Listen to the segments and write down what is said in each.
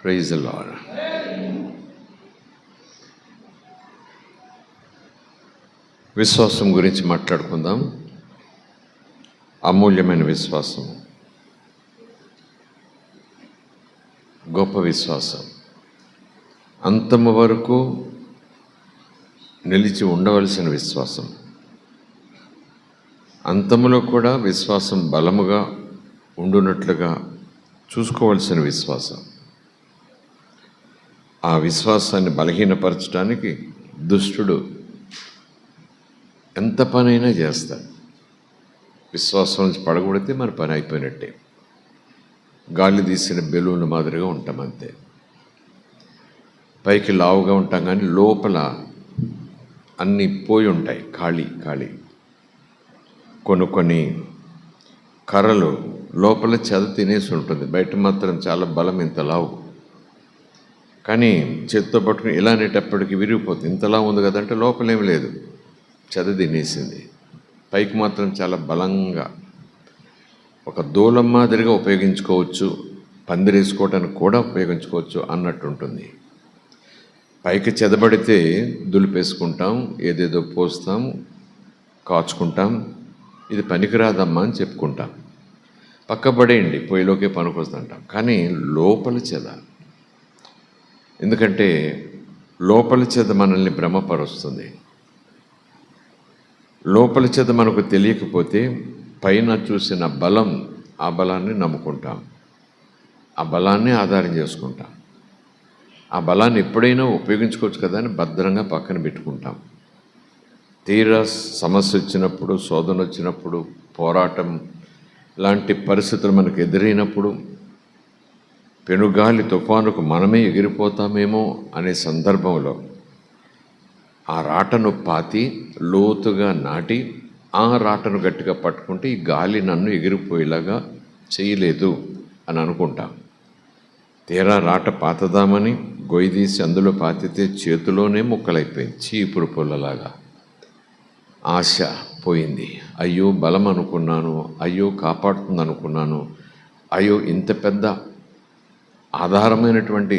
Praise the lord. విశ్వాసం గురించి మాట్లాడుకుందాం. అమూల్యమైన విశ్వాసం, గొప్ప విశ్వాసం, అంతము వరకు నిలిచి ఉండవలసిన విశ్వాసం, అంతములో కూడా విశ్వాసం బలముగా ఉండునట్లుగా చూసుకోవలసిన విశ్వాసం. ఆ విశ్వాసాన్ని బలహీనపరచడానికి దుష్టుడు ఎంత పనైనా చేస్తాడు. విశ్వాసం నుంచి పడగొడితే మన పని అయిపోయినట్టే. గాలి తీసిన బెలూన్ మాదిరిగా ఉంటాం అంతే. పైకి లావుగా ఉంటాం కానీ లోపల అన్నీ పోయి ఉంటాయి, ఖాళీ. కొన్ని కర్రలు లోపల చెద తినేసి ఉంటుంది, బయట మాత్రం చాలా బలం, ఇంత లావు. కానీ చేత్తో పట్టుకుని ఇలా అనేటప్పటికి విరిగిపోతుంది. ఇంతలా ఉంది కదంటే లోపలేమి లేదు, చెద తినేసింది. పైకి మాత్రం చాలా బలంగా ఒక దూలం మాదిరిగా ఉపయోగించుకోవచ్చు, పందిరేసుకోవడానికి కూడా ఉపయోగించుకోవచ్చు అన్నట్టు ఉంటుంది. పైకి చెదబడితే దులిపేసుకుంటాం, ఏదేదో పోస్తాం, కాచుకుంటాం, ఇది పనికిరాదమ్మా అని చెప్పుకుంటాం. పక్కబడేయండి, పొయ్యిలోకే పనికొస్తుంటాం. కానీ లోపల చెద, ఎందుకంటే లోపల చెద మనల్ని భ్రమపరుస్తుంది. లోపల చెద మనకు తెలియకపోతే పైన చూసిన బలం, ఆ బలాన్ని నమ్ముకుంటాం, ఆ బలాన్ని ఆధారం చేసుకుంటాం. ఆ బలాన్ని ఎప్పుడైనా ఉపయోగించుకోవచ్చు కదా అని భద్రంగా పక్కన పెట్టుకుంటాం. తీరా సమస్య వచ్చినప్పుడు, శోధన వచ్చినప్పుడు, పోరాటం లాంటి పరిస్థితులు మనకు ఎదురైనప్పుడు, పెనుగాలి తుఫానుకు మనమే ఎగిరిపోతామేమో అనే సందర్భంలో ఆ రాటను పాతి లోతుగా నాటి ఆ రాటను గట్టిగా పట్టుకుంటే ఈ గాలి నన్ను ఎగిరిపోయేలాగా చేయలేదు అని అనుకుంటాం. తీరా రాట పాతదామని గొయ్యి తీసి అందులో పాతితే చేతిలోనే ముక్కలైపోయింది, చీపురు పుల్లలాగా. ఆశ పోయింది. అయ్యో బలం అనుకున్నాను, అయ్యో కాపాడుతుంది అనుకున్నాను, అయ్యో ఇంత పెద్ద ఆధారమైనటువంటి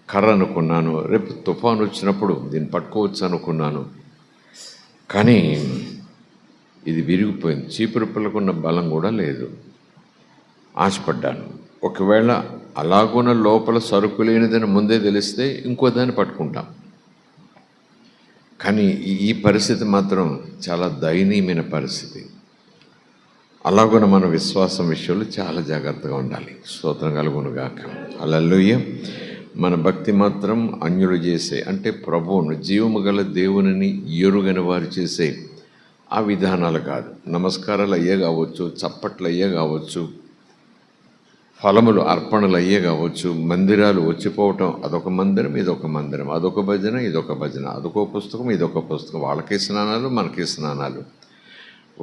కర్ర అనుకున్నాను, రేపు తుఫాను వచ్చినప్పుడు దీన్ని పట్టుకోవచ్చు అనుకున్నాను. కానీ ఇది విరిగిపోయింది, చీపురు పుల్లకున్న బలం కూడా లేదు. ఆశపడ్డాను. ఒకవేళ అలాగున్న లోపల సరుకు లేనిదని ముందే తెలిస్తే ఇంకో దాన్ని పట్టుకుంటాం. కానీ ఈ పరిస్థితి మాత్రం చాలా దయనీయమైన పరిస్థితి. అలాగున మన విశ్వాసం విషయంలో చాలా జాగ్రత్తగా ఉండాలి. స్తోత్రం కలుగునుగాక. హల్లెలూయా. మన భక్తి మాత్రం అన్యులు చేసే, అంటే ప్రభువును, జీవము గల దేవునిని ఎరుగని వారు చేసే ఆ విధానాలు కాదు. నమస్కారాలు అయ్యే కావచ్చు, చప్పట్లు అయ్యే కావచ్చు, ఫలములు అర్పణలు అయ్యే కావచ్చు, మందిరాలు వచ్చిపోవటం, అదొక మందిరం ఇదొక మందిరం, అదొక భజన ఇదొక భజన, అదొక పుస్తకం ఇదొక పుస్తకం, వాళ్ళకి స్నానాలు మనకి స్నానాలు,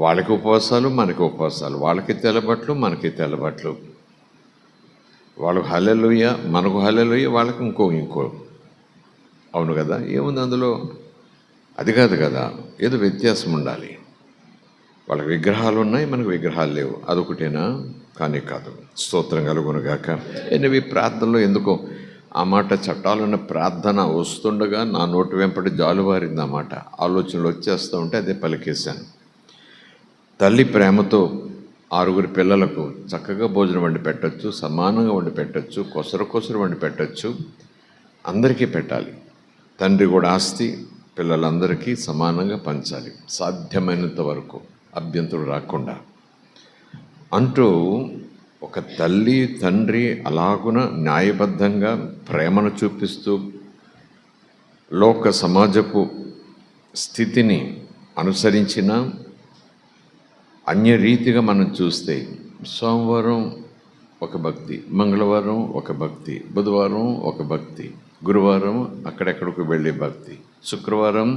వాళ్ళకి ఉపవాసాలు మనకి ఉపవాసాలు, వాళ్ళకి తెల్లబట్లు మనకి తెల్లబట్లు, వాళ్ళకు హల్లెలూయ మనకు హల్లెలూయ, వాళ్ళకి ఇంకో. అవును కదా, ఏముంది అందులో? అది కాదు కదా, ఏదో వ్యత్యాసం ఉండాలి. వాళ్ళకి విగ్రహాలు ఉన్నాయి, మనకు విగ్రహాలు లేవు, అదొకటేనా? కానీ కాదు. స్తోత్రం కలుగునుగాక. ఎనివి ప్రార్థనలో ఎందుకో ఆ మాట, చట్టాలున్న ప్రార్థన వస్తుండగా నా నోటి వెంపటి జాలువారింది. ఆ మాట ఆలోచనలు వచ్చేస్తూ ఉంటే అదే పలికేశాను. తల్లి ప్రేమతో 6 పిల్లలకు చక్కగా భోజనం వండి పెట్టచ్చు, సమానంగా వండి పెట్టచ్చు, కొసరు వండి పెట్టచ్చు, అందరికీ పెట్టాలి. తండ్రి కూడా ఆస్తి పిల్లలందరికీ సమానంగా పంచాలి, సాధ్యమైనంత వరకు అభ్యంతరం రాకుండా అంటూ ఒక తల్లి తండ్రి అలాగున న్యాయబద్ధంగా ప్రేమను చూపిస్తూ లోక సమాజపు స్థితిని అనుసరించిన అన్య రీతిగా మనం చూస్తే సోమవారం ఒక భక్తి, మంగళవారం ఒక భక్తి, బుధవారం ఒక భక్తి, గురువారం అక్కడెక్కడికి వెళ్ళే భక్తి, శుక్రవారం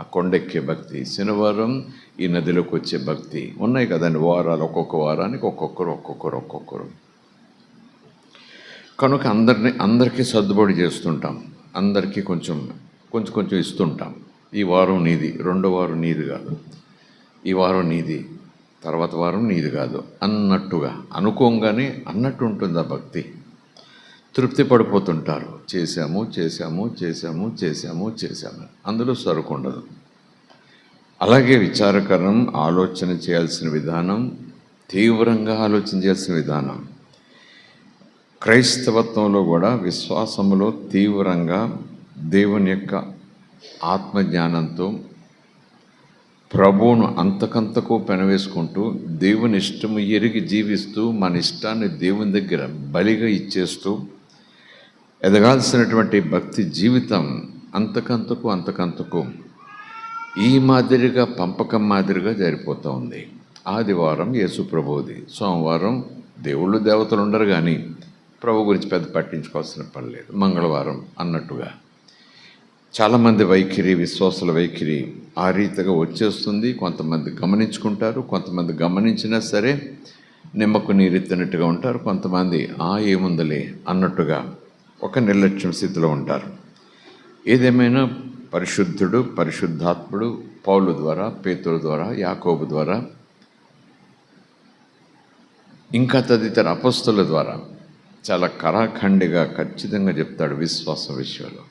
ఆ కొండెక్కే భక్తి, శనివారం ఈ నదిలోకి వచ్చే భక్తి ఉన్నాయి కదండి. వారాలు, ఒక్కొక్క వారానికి ఒక్కొక్కరు. కనుక అందరికీ సర్దుబాటు చేస్తుంటాం, అందరికీ కొంచెం ఇస్తుంటాం. ఈ వారం నీది, రెండో వారం నీది కాదు, ఈ వారం నీది, తర్వాత వారం నీది కాదు అన్నట్టుగా అనుకోగానే అన్నట్టు ఉంటుంది ఆ భక్తి. తృప్తి పడిపోతుంటారు. చేశాము చేశాము చేశాము చేశాము చేశాము, అందులో సరుకు ఉండదు. అలాగే విచారకరం, ఆలోచన చేయాల్సిన విధానం, తీవ్రంగా ఆలోచన చేయాల్సిన విధానం. క్రైస్తవత్వంలో కూడా విశ్వాసములో తీవ్రంగా దేవుని యొక్క ఆత్మజ్ఞానంతో ప్రభువును అంతకంతకు పెనవేసుకుంటూ దేవుని ఇష్టము ఎరిగి జీవిస్తూ మన ఇష్టాన్ని దేవుని దగ్గర బలిగా ఇచ్చేస్తూ ఎదగాల్సినటువంటి భక్తి జీవితం అంతకంతకు ఈ మాదిరిగా పంపకం మాదిరిగా జరిపోతూ ఉంది. ఆదివారం యేసు ప్రభువుది, సోమవారం దేవుళ్ళు దేవతలు ఉండరు కానీ ప్రభు గురించి పెద్ద పట్టించుకోవాల్సిన పని లేదు, మంగళవారం అన్నట్టుగా చాలామంది వైఖరి, విశ్వాసుల వైఖరి ఆ రీతిగా వచ్చేస్తుంది. కొంతమంది గమనించుకుంటారు, కొంతమంది గమనించినా సరే నిమ్మకు నీరెత్తినట్టుగా ఉంటారు, కొంతమంది ఏముందలే అన్నట్టుగా ఒక నిర్లక్ష్యం స్థితిలో ఉంటారు. ఏదేమైనా పరిశుద్ధుడు, పరిశుద్ధాత్ముడు పౌలు ద్వారా, పేతురు ద్వారా, యాకోబు ద్వారా, ఇంకా తదితర అపొస్తలుల ద్వారా చాలా కరాఖండిగా ఖచ్చితంగా చెప్తాడు విశ్వాసం విషయంలో.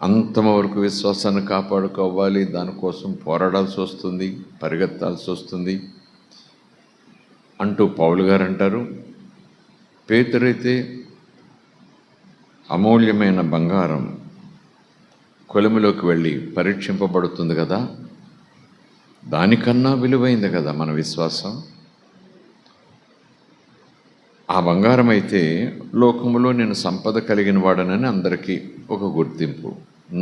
అంతమ వరకు విశ్వాసాన్ని కాపాడుకోవాలి, దానికోసం పోరాడాల్సి వస్తుంది, పరిగెత్తాల్సి వస్తుంది అంటూ పౌలు గారు అంటారు. పేతురైతే అమూల్యమైన బంగారం కొలిమిలోకి వెళ్ళి పరీక్షింపబడుతుంది కదా, దానికన్నా విలువైంది కదా మన విశ్వాసం. ఆ బంగారం అయితే లోకములో నేను సంపద కలిగిన వాడనని అందరికీ ఒక గుర్తింపు,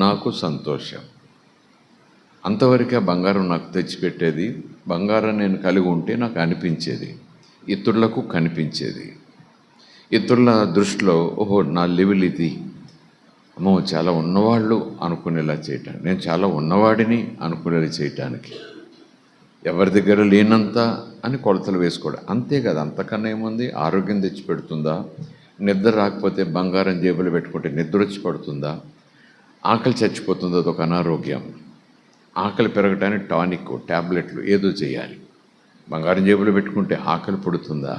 నాకు సంతోషం. అంతవరకే బంగారం నాకు తెచ్చిపెట్టేది. బంగారం నేను కలిగి ఉంటే నాకు అనిపించేది, ఇతరులకు కనిపించేది. ఇతరుల దృష్టిలో ఓహో నా లెవెల్ ఇది, అమ్మో చాలా ఉన్నవాళ్ళు అనుకునేలా చేయటానికి, నేను చాలా ఉన్నవాడిని అనుకునేలా చేయటానికి, ఎవరి దగ్గర లేనంత అని కొలతలు వేసుకోవడం, అంతే కదా. అంతకన్నా ఏముంది? ఆరోగ్యం తెచ్చిపెడుతుందా? నిద్ర రాకపోతే బంగారం జేబులు పెట్టుకుంటే నిద్ర వచ్చి పడుతుందా? ఆకలి చచ్చిపోతుంది, అదొక అనారోగ్యం. ఆకలి పెరగటానికి టానిక్, ట్యాబ్లెట్లు ఏదో చేయాలి. బంగారం జేబులు పెట్టుకుంటే ఆకలి పుడుతుందా?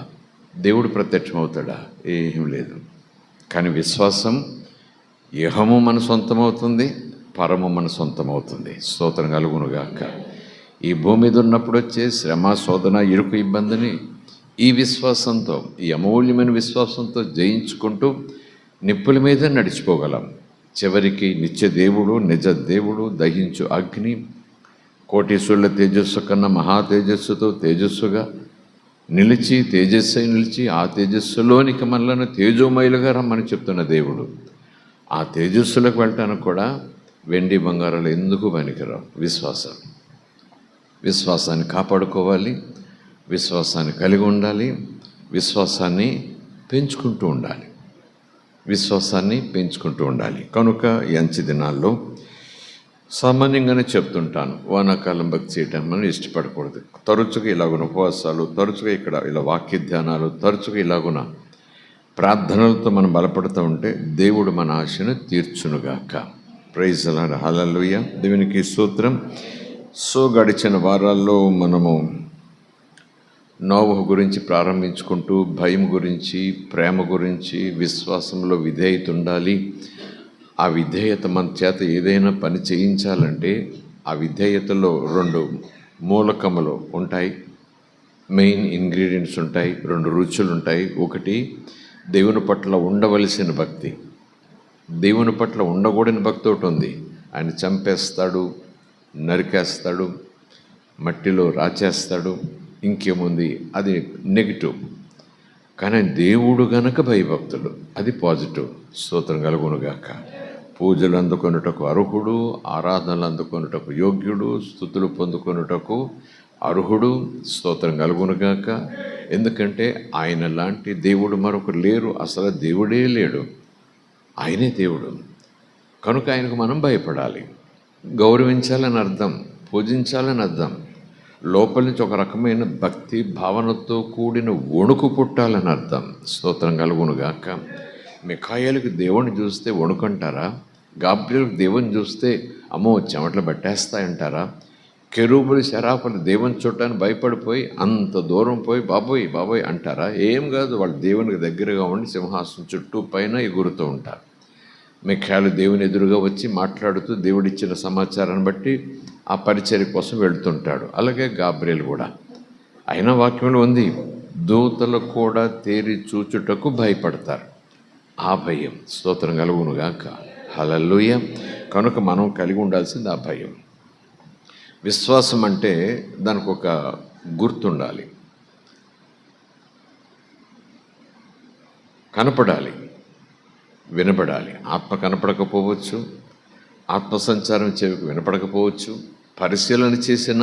దేవుడు ప్రత్యక్షమవుతాడా? ఏం లేదు. కానీ విశ్వాసం ఇహము మన సొంతమవుతుంది, పరము మన సొంతమవుతుంది. స్తోత్రం కలుగునుగాక. ఈ భూమి మీద ఉన్నప్పుడు వచ్చే శ్రమ, శోధన, ఇరుకు, ఇబ్బందిని ఈ విశ్వాసంతో, ఈ అమూల్యమైన విశ్వాసంతో జయించుకుంటూ నిప్పుల మీద నడిచిపోగలం. చివరికి నిత్య దేవుడు, నిజ దేవుడు, దహించు అగ్ని, కోటీశ్వరుల తేజస్సు కన్నా మహా తేజస్సుతో తేజస్సుగా నిలిచి, తేజస్సై నిలిచి ఆ తేజస్సులోనికి మనలను తేజోమయులుగా రమ్మని చెప్తున్న దేవుడు. ఆ తేజస్సులకు వెళ్ళటానికి కూడా వెండి బంగారాలు ఎందుకు పనికిరావు. విశ్వాసాన్ని కాపాడుకోవాలి, విశ్వాసాన్ని కలిగి ఉండాలి, విశ్వాసాన్ని పెంచుకుంటూ ఉండాలి. కనుక ఈ అంచె దినాల్లో సామాన్యంగానే చెప్తుంటాను, వానాకాలం భక్తి చేయటం మనం ఇష్టపడకూడదు. తరచుగా ఇలాగున ఉపవాసాలు, తరచుగా ఇక్కడ ఇలా వాక్య ధ్యానాలు, తరచుగా ఇలాగున ప్రార్థనలతో మనం బలపడుతూ ఉంటే దేవుడు మన ఆశను తీర్చునుగాక. Praise the lord, hallelujah. దేవునికి స్తోత్రం. గడిచిన వారాల్లో మనము నోవహు గురించి ప్రారంభించుకుంటూ భయం గురించి, ప్రేమ గురించి, విశ్వాసంలో విధేయత ఉండాలి. ఆ విధేయత మన చేత ఏదైనా పని చేయించాలంటే ఆ విధేయతలో 2 మూలకములు ఉంటాయి, మెయిన్ ఇంగ్రీడియంట్స్ ఉంటాయి, 2 రుచులు ఉంటాయి. ఒకటి దేవుని పట్ల ఉండవలసిన భక్తి, దేవుని పట్ల ఉండకూడని భక్తి ఒకటి ఉంది. ఆయన చంపేస్తాడు, నరికేస్తాడు, మట్టిలో రాచేస్తాడు, ఇంకేముంది, అది నెగిటివ్. కానీ దేవుడు గనక భయభక్తుడు, అది పాజిటివ్. స్తోత్రం కలుగునుగాక. పూజలు అందుకొనుటకు అర్హుడు, ఆరాధనలు అందుకొనుటకు యోగ్యుడు, స్తుతులు పొందుకొనుటకు అర్హుడు. స్తోత్రం కలుగునుగాక. ఎందుకంటే ఆయన లాంటి దేవుడు మరొకరు లేరు, అసలు దేవుడే లేడు, ఆయనే దేవుడు. కనుక ఆయనకు మనం భయపడాలి, గౌరవించాలని అర్థం, పూజించాలని అర్థం. లోపల నుంచి ఒక రకమైన భక్తి భావనతో కూడిన వణుకు పుట్టాలని అర్థం. స్తోత్రం కలుగునుగాక. మిఖాయేలుకి దేవుణ్ణి చూస్తే వణుకంటారా? గాబ్రియల్కి దేవుని చూస్తే అమ్మో చెమటలు పట్టేస్తాయంటారా? కెరూబులు శరాపులు దేవుని చూడటానికి భయపడిపోయి అంత దూరం పోయి బాబోయ్ బాబోయ్ అంటారా? ఏం కాదు, వాళ్ళు దేవునికి దగ్గరగా ఉండి సింహాసనం చుట్టూ పైన ఎగురుతూ ఉంటారు. మిఖాయేలు దేవుని ఎదురుగా వచ్చి మాట్లాడుతూ దేవుడిచ్చిన సమాచారాన్ని బట్టి ఆ పరిచర్య కోసం వెళుతుంటాడు. అలాగే గాబ్రియలు కూడా. అయినా వాక్యంలో ఉంది, దూతలు కూడా తేరి చూచుటకు భయపడతారు. ఆ భయం స్తోత్రం కలుగునుగాక. హల్లెలూయా. కనుక మనం కలిగి ఉండాల్సింది ఆ భయం. విశ్వాసం అంటే దానికి ఒక గుర్తుండాలి, కనపడాలి, వినపడాలి. ఆత్మ కనపడకపోవచ్చు, ఆత్మ సంచారం చెవికి వినపడకపోవచ్చు, పరిశీలన చేసిన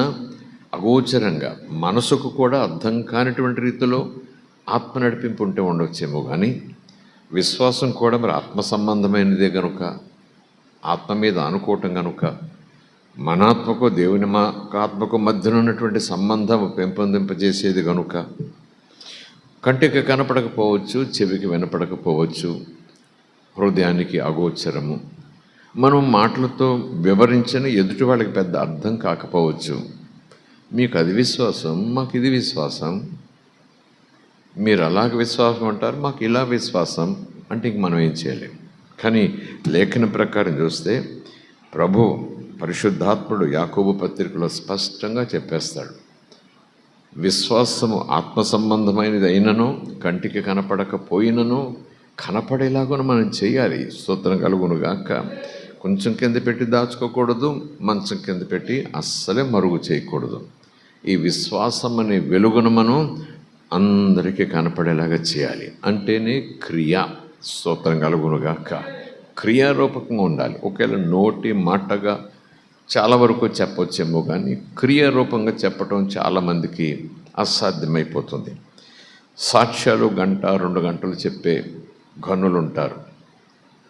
అగోచరంగా మనసుకు కూడా అర్థం కానిటువంటి రీతిలో ఆత్మ నడిపింపు ఉంటే ఉండొచ్చేమో. కానీ విశ్వాసం కూడా మరి ఆత్మ సంబంధమైనదే కనుక, ఆత్మ మీద అనుకోవటం కనుక, మన ఆత్మకు దేవుని ఆత్మకు మధ్యన ఉన్నటువంటి సంబంధం పెంపొందింపజేసేది కనుక కంటికి కనపడకపోవచ్చు, చెవికి వినపడకపోవచ్చు, హృదయానికి అగోచరము, మనం మాటలతో వివరించిన ఎదుటి వాళ్ళకి పెద్ద అర్థం కాకపోవచ్చు. మీకు అది విశ్వాసం, మాకు ఇది విశ్వాసం, మీరు అలాగ విశ్వాసం అంటారు, మాకు ఇలా విశ్వాసం అంటే ఇంక మనం ఏం చేయలేం. కానీ లేఖన ప్రకారం చూస్తే ప్రభు పరిశుద్ధాత్ముడు యాకోబు పత్రికలో స్పష్టంగా చెప్పేస్తాడు, విశ్వాసము ఆత్మ సంబంధమైనది అయినను కంటికి కనపడకపోయినను కనపడేలాగా మనం చేయాలి. స్తోత్రం కలుగునుగాక. కొంచెం కింద పెట్టి దాచుకోకూడదు, మంచం కింద పెట్టి అస్సలే మరుగు చేయకూడదు. ఈ విశ్వాసం అనే వెలుగును మనం అందరికీ కనపడేలాగా చేయాలి. అంటేనే క్రియ. స్తోత్రం కలుగునుగాక. క్రియారూపకంగా ఉండాలి. ఒకవేళ నోటి మాటగా చాలా వరకు చెప్పొచ్చేమో, కానీ క్రియారూపంగా చెప్పటం చాలామందికి అసాధ్యమైపోతుంది. సాక్ష్యాలు 1-2 గంటలు చెప్పే గనులు ఉంటారు.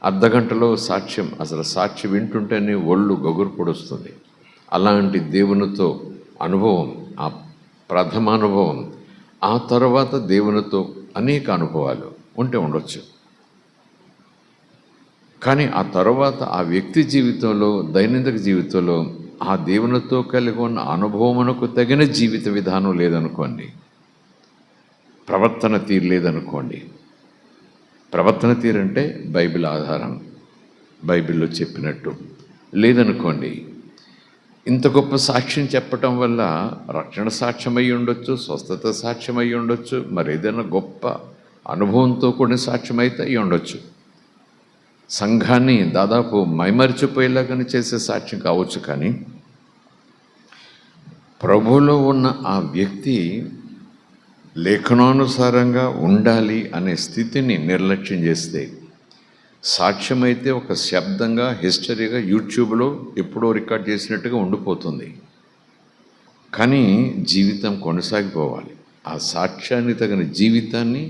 అర్ధగంటలో సాక్ష్యం, అసలు సాక్షి వింటుంటేనే ఒళ్ళు గగురు పొడుస్తుంది. అలాంటి దేవునితో అనుభవం, ఆ ప్రథమ అనుభవం, ఆ తర్వాత దేవునితో అనేక అనుభవాలు ఉంటే ఉండొచ్చు. కానీ ఆ తర్వాత ఆ వ్యక్తి జీవితంలో, దైనందిక జీవితంలో ఆ దేవునితో కలిగి ఉన్న అనుభవమునకు తగిన జీవిత విధానం లేదనుకోండి, ప్రవర్తన తీరు లేదనుకోండి. ప్రవర్తన తీరంటే బైబిల్ ఆధారం, బైబిల్లో చెప్పినట్టు లేదనుకోండి. ఇంత గొప్ప సాక్ష్యం చెప్పటం వల్ల రక్షణ సాక్ష్యం అయి ఉండొచ్చు, స్వస్థత సాక్ష్యం అయి ఉండొచ్చు, మరి ఏదైనా గొప్ప అనుభవంతో కూడిన సాక్ష్యం అయితే అయి ఉండొచ్చు. సంఘాన్ని దాదాపు మైమరిచిపోయేలాగానే చేసే సాక్ష్యం కావచ్చు. కానీ ప్రభువులో ఉన్న ఆ వ్యక్తి లేఖనానుసారంగా ఉండాలి అనే స్థితిని నిర్లక్ష్యం చేస్తే సాక్ష్యం అయితే ఒక శబ్దంగా, హిస్టరీగా యూట్యూబ్లో ఎప్పుడో రికార్డ్ చేసినట్టుగా ఉండిపోతుంది. కానీ జీవితం కొనసాగిపోవాలి. ఆ సాక్ష్యాన్ని తగిన జీవితాన్ని,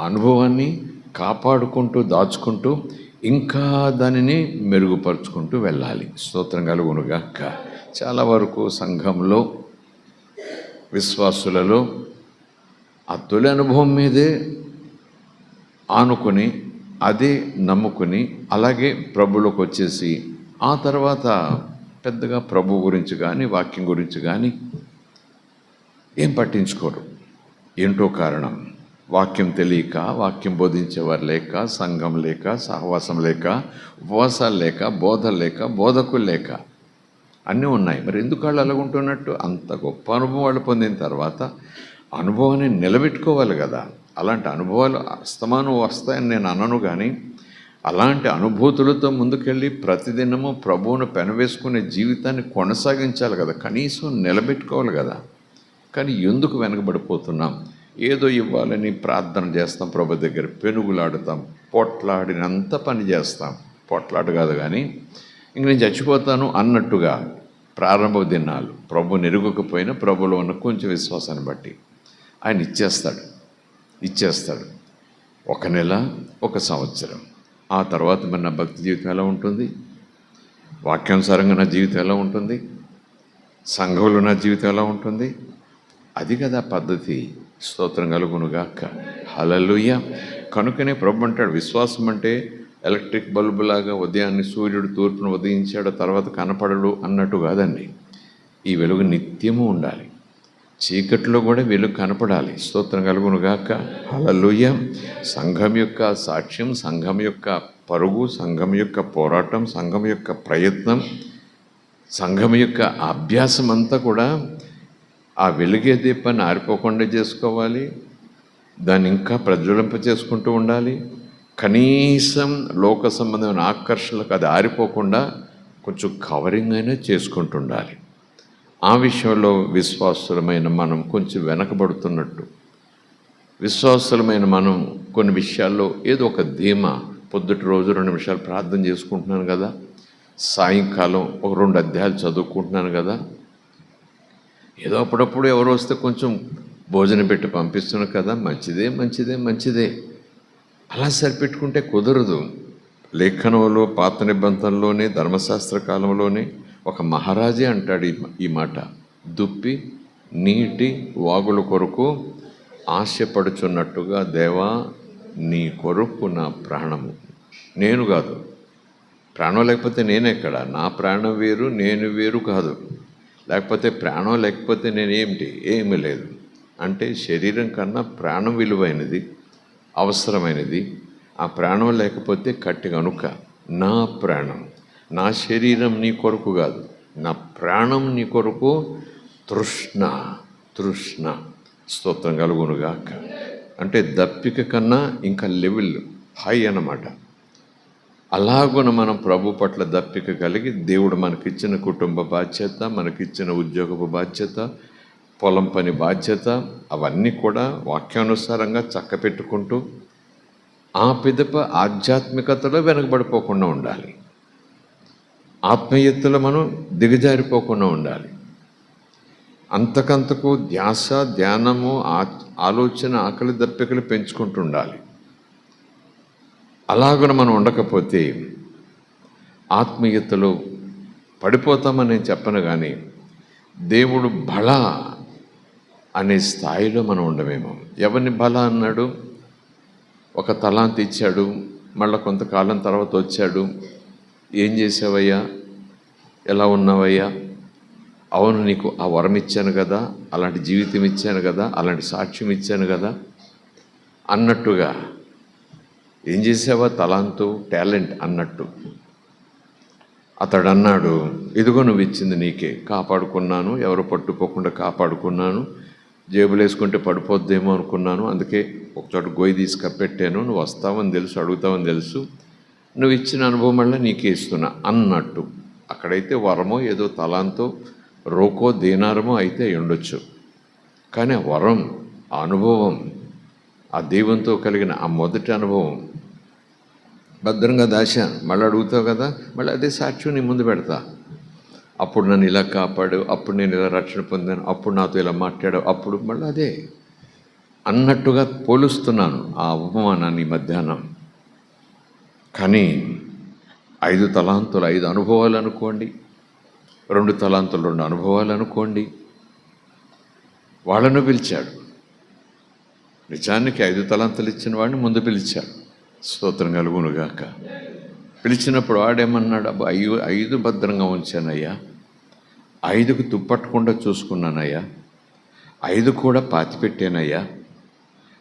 అనుభవాన్ని కాపాడుకుంటూ, దాచుకుంటూ, ఇంకా దానిని మెరుగుపరుచుకుంటూ వెళ్ళాలి. స్తోత్రం కలుగునుగాక. చాలా వరకు సంఘంలో, విశ్వాసులలో ఆ తొలి అనుభవం మీదే ఆనుకొని, అదే నమ్ముకుని, అలాగే ప్రభులోకి వచ్చేసి ఆ తర్వాత పెద్దగా ప్రభు గురించి కానీ, వాక్యం గురించి కానీ ఏం పట్టించుకోరు. ఏంటో కారణం, వాక్యం తెలియక, వాక్యం బోధించేవారు లేక, సంఘం లేక, సహవాసం లేక, ఉపవాసాలు లేక, బోధలు లేక, బోధకులు లేక, అన్నీ ఉన్నాయి. మరి ఎందుకు వాళ్ళు అలాగుంటున్నట్టు? అంత గొప్ప అనుభవం వాళ్ళు పొందిన తర్వాత అనుభవాన్ని నిలబెట్టుకోవాలి కదా. అలాంటి అనుభవాలు అస్తమానం వస్తాయని నేను అనను, కానీ అలాంటి అనుభూతులతో ముందుకెళ్ళి ప్రతిదినము ప్రభువును పెనవేసుకునే జీవితాన్ని కొనసాగించాలి కదా, కనీసం నిలబెట్టుకోవాలి కదా. కానీ ఎందుకు వెనకబడిపోతున్నాం? ఏదో ఇవ్వాలని ప్రార్థన చేస్తాం, ప్రభు దగ్గర పెనుగులాడుతాం, పొట్లాడినంత పని చేస్తాం. పొట్లాడు కాదు కానీ ఇంక నేను చచ్చిపోతాను అన్నట్టుగా ప్రారంభ దినాలు ప్రభు నెరుగుకపోయినా ప్రభులో ఉన్న కొంచెం విశ్వాసాన్ని బట్టి ఆయన ఇచ్చేస్తాడు. 1 నెల, 1 సంవత్సరం. ఆ తర్వాత మరి నా భక్తి జీవితం ఎలా ఉంటుంది? వాక్యానుసారంగా నా జీవితం ఎలా ఉంటుంది? సంఘంలో నా జీవితం ఎలా ఉంటుంది? అది కదా పద్ధతి. స్తోత్రం కలుగునుగాక. హల్లెలూయా. కనుకనే ప్రభు అంటాడు, విశ్వాసం అంటే ఎలక్ట్రిక్ బల్బులాగా ఉదయాన్నే సూర్యుడు తూర్పును ఉదయించాడు, తర్వాత కనపడడు అన్నట్టు కాదండి. ఈ వెలుగు నిత్యము ఉండాలి. చీకట్లో కూడా వెలుగు కనపడాలి. స్తోత్రం కలుగును గాక. హల్లెలూయా. సంఘం యొక్క సాక్ష్యం, సంఘం యొక్క పరుగు, సంఘం యొక్క పోరాటం, సంఘం యొక్క ప్రయత్నం, సంఘం యొక్క అభ్యాసం అంతా కూడా ఆ వెలుగే దీపాన్ని ఆరిపోకుండా చేసుకోవాలి. దాన్ని ఇంకా ప్రజ్వలింప చేసుకుంటూ ఉండాలి. కనీసం లోక సంబంధమైన ఆకర్షణలకు అది ఆరిపోకుండా కొంచెం కవరింగ్ అయినా చేసుకుంటూ ఉండాలి. ఆ విషయంలో విశ్వాసులమైన మనం కొంచెం వెనకబడుతున్నట్టు, విశ్వాసులమైన మనం కొన్ని విషయాల్లో ఏదో ఒక ధీమా, పొద్దుటి రోజు 2 నిమిషాలు ప్రార్థన చేసుకుంటున్నాను కదా, సాయంకాలం ఒక 2 అధ్యాయాలు చదువుకుంటున్నాను కదా, ఏదో అప్పుడప్పుడు ఎవరు వస్తే కొంచెం భోజనం పెట్టి పంపిస్తున్నాను కదా, మంచిదే మంచిదే మంచిదే అలా సరిపెట్టుకుంటే కుదరదు. లేఖనంలో పాత నిబంధనలోనే ధర్మశాస్త్ర కాలంలోనే ఒక మహారాజే అంటాడు ఈ మాట, దుప్పి నీటి వాగుల కొరకు ఆశపడుచున్నట్టుగా దేవా నీ కొరకు నా ప్రాణము. నేను కాదు, ప్రాణం లేకపోతే నేనెక్కడ, నా ప్రాణం వేరు నేను వేరు కాదు. లేకపోతే ప్రాణం లేకపోతే నేనేమిటి, ఏమీ లేదు. అంటే శరీరం కన్నా ప్రాణం విలువైనది, అవసరమైనది. ఆ ప్రాణం లేకపోతే కట్టి కనుక నా ప్రాణం, నా శరీరం నీ కొరకు కాదు, నా ప్రాణం నీ కొరకు తృష్ణ తృష్ణ. స్తోత్రం కలుగునుగాక. అంటే దప్పిక కన్నా ఇంకా లెవెల్ హై అన్నమాట. అలాగున మనం ప్రభు పట్ల దప్పిక కలిగి, దేవుడు మనకిచ్చిన కుటుంబ బాధ్యత, మనకిచ్చిన ఉద్యోగపు బాధ్యత, పొలం పని బాధ్యత, అవన్నీ కూడా వాక్యానుసారంగా చక్కపెట్టుకుంటూ ఆ పిదప ఆధ్యాత్మికతలో వెనకబడిపోకుండా ఉండాలి. ఆత్మీయతలో మనం దిగజారిపోకుండా ఉండాలి. అంతకంతకు ధ్యాస, ధ్యానము, ఆలోచన, ఆకలి దప్పికలు పెంచుకుంటూ ఉండాలి. అలాగన మనం ఉండకపోతే ఆత్మీయతలో పడిపోతామని నేను చెప్పను, కానీ దేవుడు బల అనే స్థాయిలో మనం ఉండమేమో. ఎవరిని బల అన్నాడు? ఒక తలాంతి ఇచ్చాడు, మళ్ళీ కొంతకాలం తర్వాత వచ్చాడు, ఏం చేసావయ్యా, ఎలా ఉన్నావయ్యా, అవును నీకు ఆ వరం ఇచ్చాను కదా, అలాంటి జీవితం ఇచ్చాను కదా, అలాంటి సాక్ష్యం ఇచ్చాను కదా అన్నట్టుగా, ఏం చేసావా తలాంతు, టాలెంట్ అన్నట్టు. అతడు అన్నాడు, ఇదిగో నువ్వు ఇచ్చింది నీకే, కాపాడుకున్నాను, ఎవరు పట్టుకోకుండా కాపాడుకున్నాను, జేబులు వేసుకుంటే పడిపోద్దేమో అనుకున్నాను, అందుకే ఒకచోట గొయ్యి తీసి కప్పెట్టాను, నువ్వు వస్తావని తెలుసు, అడుగుతావని తెలుసు, నువ్వు ఇచ్చిన అనుభవం వల్ల నీకే ఇస్తున్నా అన్నట్టు. అక్కడైతే వరమో ఏదో తలాంతో రోకో దీనారమో అయితే ఉండొచ్చు, కానీ ఆ వరం, ఆ అనుభవం, ఆ దేవునితో కలిగిన ఆ మొదటి అనుభవం భద్రంగా దాచాను. మళ్ళీ అడుగుతావు కదా, మళ్ళీ అదే సాక్ష్యం నీ ముందు పెడతా. అప్పుడు నన్ను ఇలా కాపాడు, అప్పుడు నేను ఇలా రక్షణ పొందాను, అప్పుడు నాతో ఇలా మాట్లాడావు, అప్పుడు మళ్ళీ అదే అన్నట్టుగా పోలుస్తున్నాను ఆ ఉపమానాన్ని మధ్యాహ్నం. కానీ 5 తలాంతులు 5 అనుభవాలు అనుకోండి, 2 తలాంతులు 2 అనుభవాలు అనుకోండి, వాళ్ళను పిలిచాడు. నిజానికి 5 తలాంతులు ఇచ్చిన వాడిని ముందు పిలిచాడు. స్తోత్రం కలుగునుగాక. పిలిచినప్పుడు వాడేమన్నాడు, అబ్బా 5 భద్రంగా ఉంచానయ్యా, 5కు తుప్పట్టకుండా చూసుకున్నానయ్యా, 5 కూడా పాతిపెట్టానయ్యా,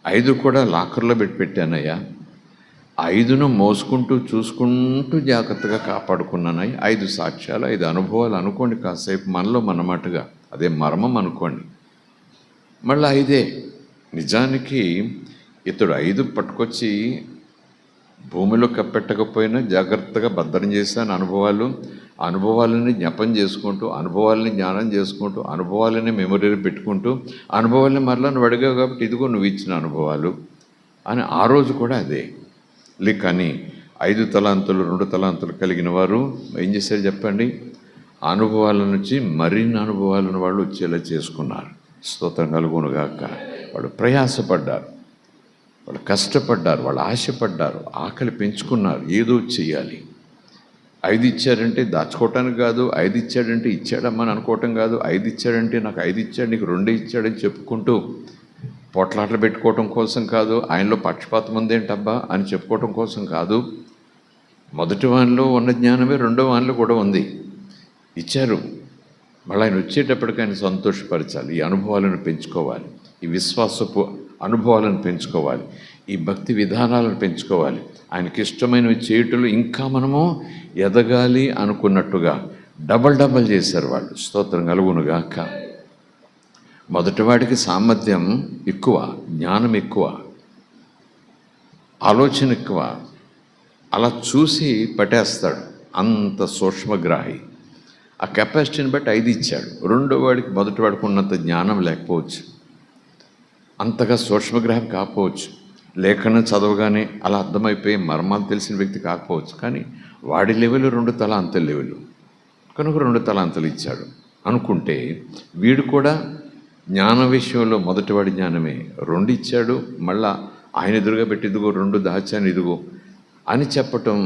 5 కూడా లాకర్లో పెట్టానయ్యా, 5ను మోసుకుంటూ చూసుకుంటూ జాగ్రత్తగా కాపాడుకున్నానయ్యా. 5 సాక్ష్యాలు, 5 అనుభవాలు అనుకోండి, కాసేపు మనలో మనమాటగా, అదే మర్మం అనుకోండి. మళ్ళీ 5 నిజానికి ఇతడు 5 పట్టుకొచ్చి భూమిలో కప్పెట్టకపోయినా జాగ్రత్తగా భద్రం చేశాను అనుభవాలని జ్ఞాపం చేసుకుంటూ, అనుభవాలని జ్ఞానం చేసుకుంటూ, అనుభవాలని మెమొరీలు పెట్టుకుంటూ, అనుభవాలని మరలా నువ్వు అడిగావు కాబట్టి ఇదిగో నువ్వు ఇచ్చిన అనుభవాలు అని ఆ రోజు కూడా అదే. కానీ 5 తలాంతులు 2 తలాంతులు కలిగిన వారు ఏం చేశారు చెప్పండి? అనుభవాల నుంచి మరిన్ని అనుభవాలను వాళ్ళు వచ్చేలా చేసుకున్నారు. స్తోత్రం కలుగునుగాక. వాళ్ళు ప్రయాసపడ్డారు, వాళ్ళు కష్టపడ్డారు, వాళ్ళు ఆశపడ్డారు, ఆకలి పెంచుకున్నారు, ఏదో చేయాలి. 5 ఇచ్చాడంటే దాచుకోవటానికి కాదు, 5 ఇచ్చాడంటే ఇచ్చాడమ్మని అనుకోవటం కాదు, 5 ఇచ్చాడంటే నాకు 5 ఇచ్చాడు నీకు 2 ఇచ్చాడని చెప్పుకుంటూ పొట్లాట్లు పెట్టుకోవటం కోసం కాదు, ఆయనలో పక్షపాతం ఉందేంటబ్బా అని చెప్పుకోవటం కోసం కాదు. మొదటి వానిలో ఉన్న జ్ఞానమే రెండో వానిలో కూడా ఉంది. ఇచ్చారు, మళ్ళీ ఆయన వచ్చేటప్పటికి ఆయన సంతోషపరచాలి. ఈ అనుభవాలను పెంచుకోవాలి, ఈ విశ్వాసపు అనుభవాలను పెంచుకోవాలి, ఈ భక్తి విధానాలను పెంచుకోవాలి. ఆయనకి ఇష్టమైనవి చేయటంలో ఇంకా మనము ఎదగాలి అనుకున్నట్టుగా డబల్ చేశారు వాళ్ళు. స్తోత్రం కలుగునుగాక. మొదటివాడికి సామర్థ్యం ఎక్కువ, జ్ఞానం ఎక్కువ, ఆలోచన ఎక్కువ. అలా చూసి పట్టేస్తాడు, అంత సూక్ష్మగ్రాహి. ఆ కెపాసిటీని బట్టి 5 ఇచ్చాడు. రెండో వాడికి మొదటివాడికి ఉన్నంత జ్ఞానం లేకపోవచ్చు, అంతగా సూక్ష్మగ్రహం కాకపోవచ్చు, లేఖనం చదవగానే అలా అర్థమైపోయి మర్మాలు తెలిసిన వ్యక్తి కాకపోవచ్చు. కానీ వాడి లెవెల్ 2 తలాంతుల లెవెల్ కనుక 2 తలాంతులు ఇచ్చాడు అనుకుంటే, వీడు కూడా జ్ఞాన విషయంలో మొదటివాడి జ్ఞానమే 2 ఇచ్చాడు. మళ్ళా ఆయన ఎదురుగా పెట్టి ఇదిగో 2 దాచాను ఇదిగో అని చెప్పటం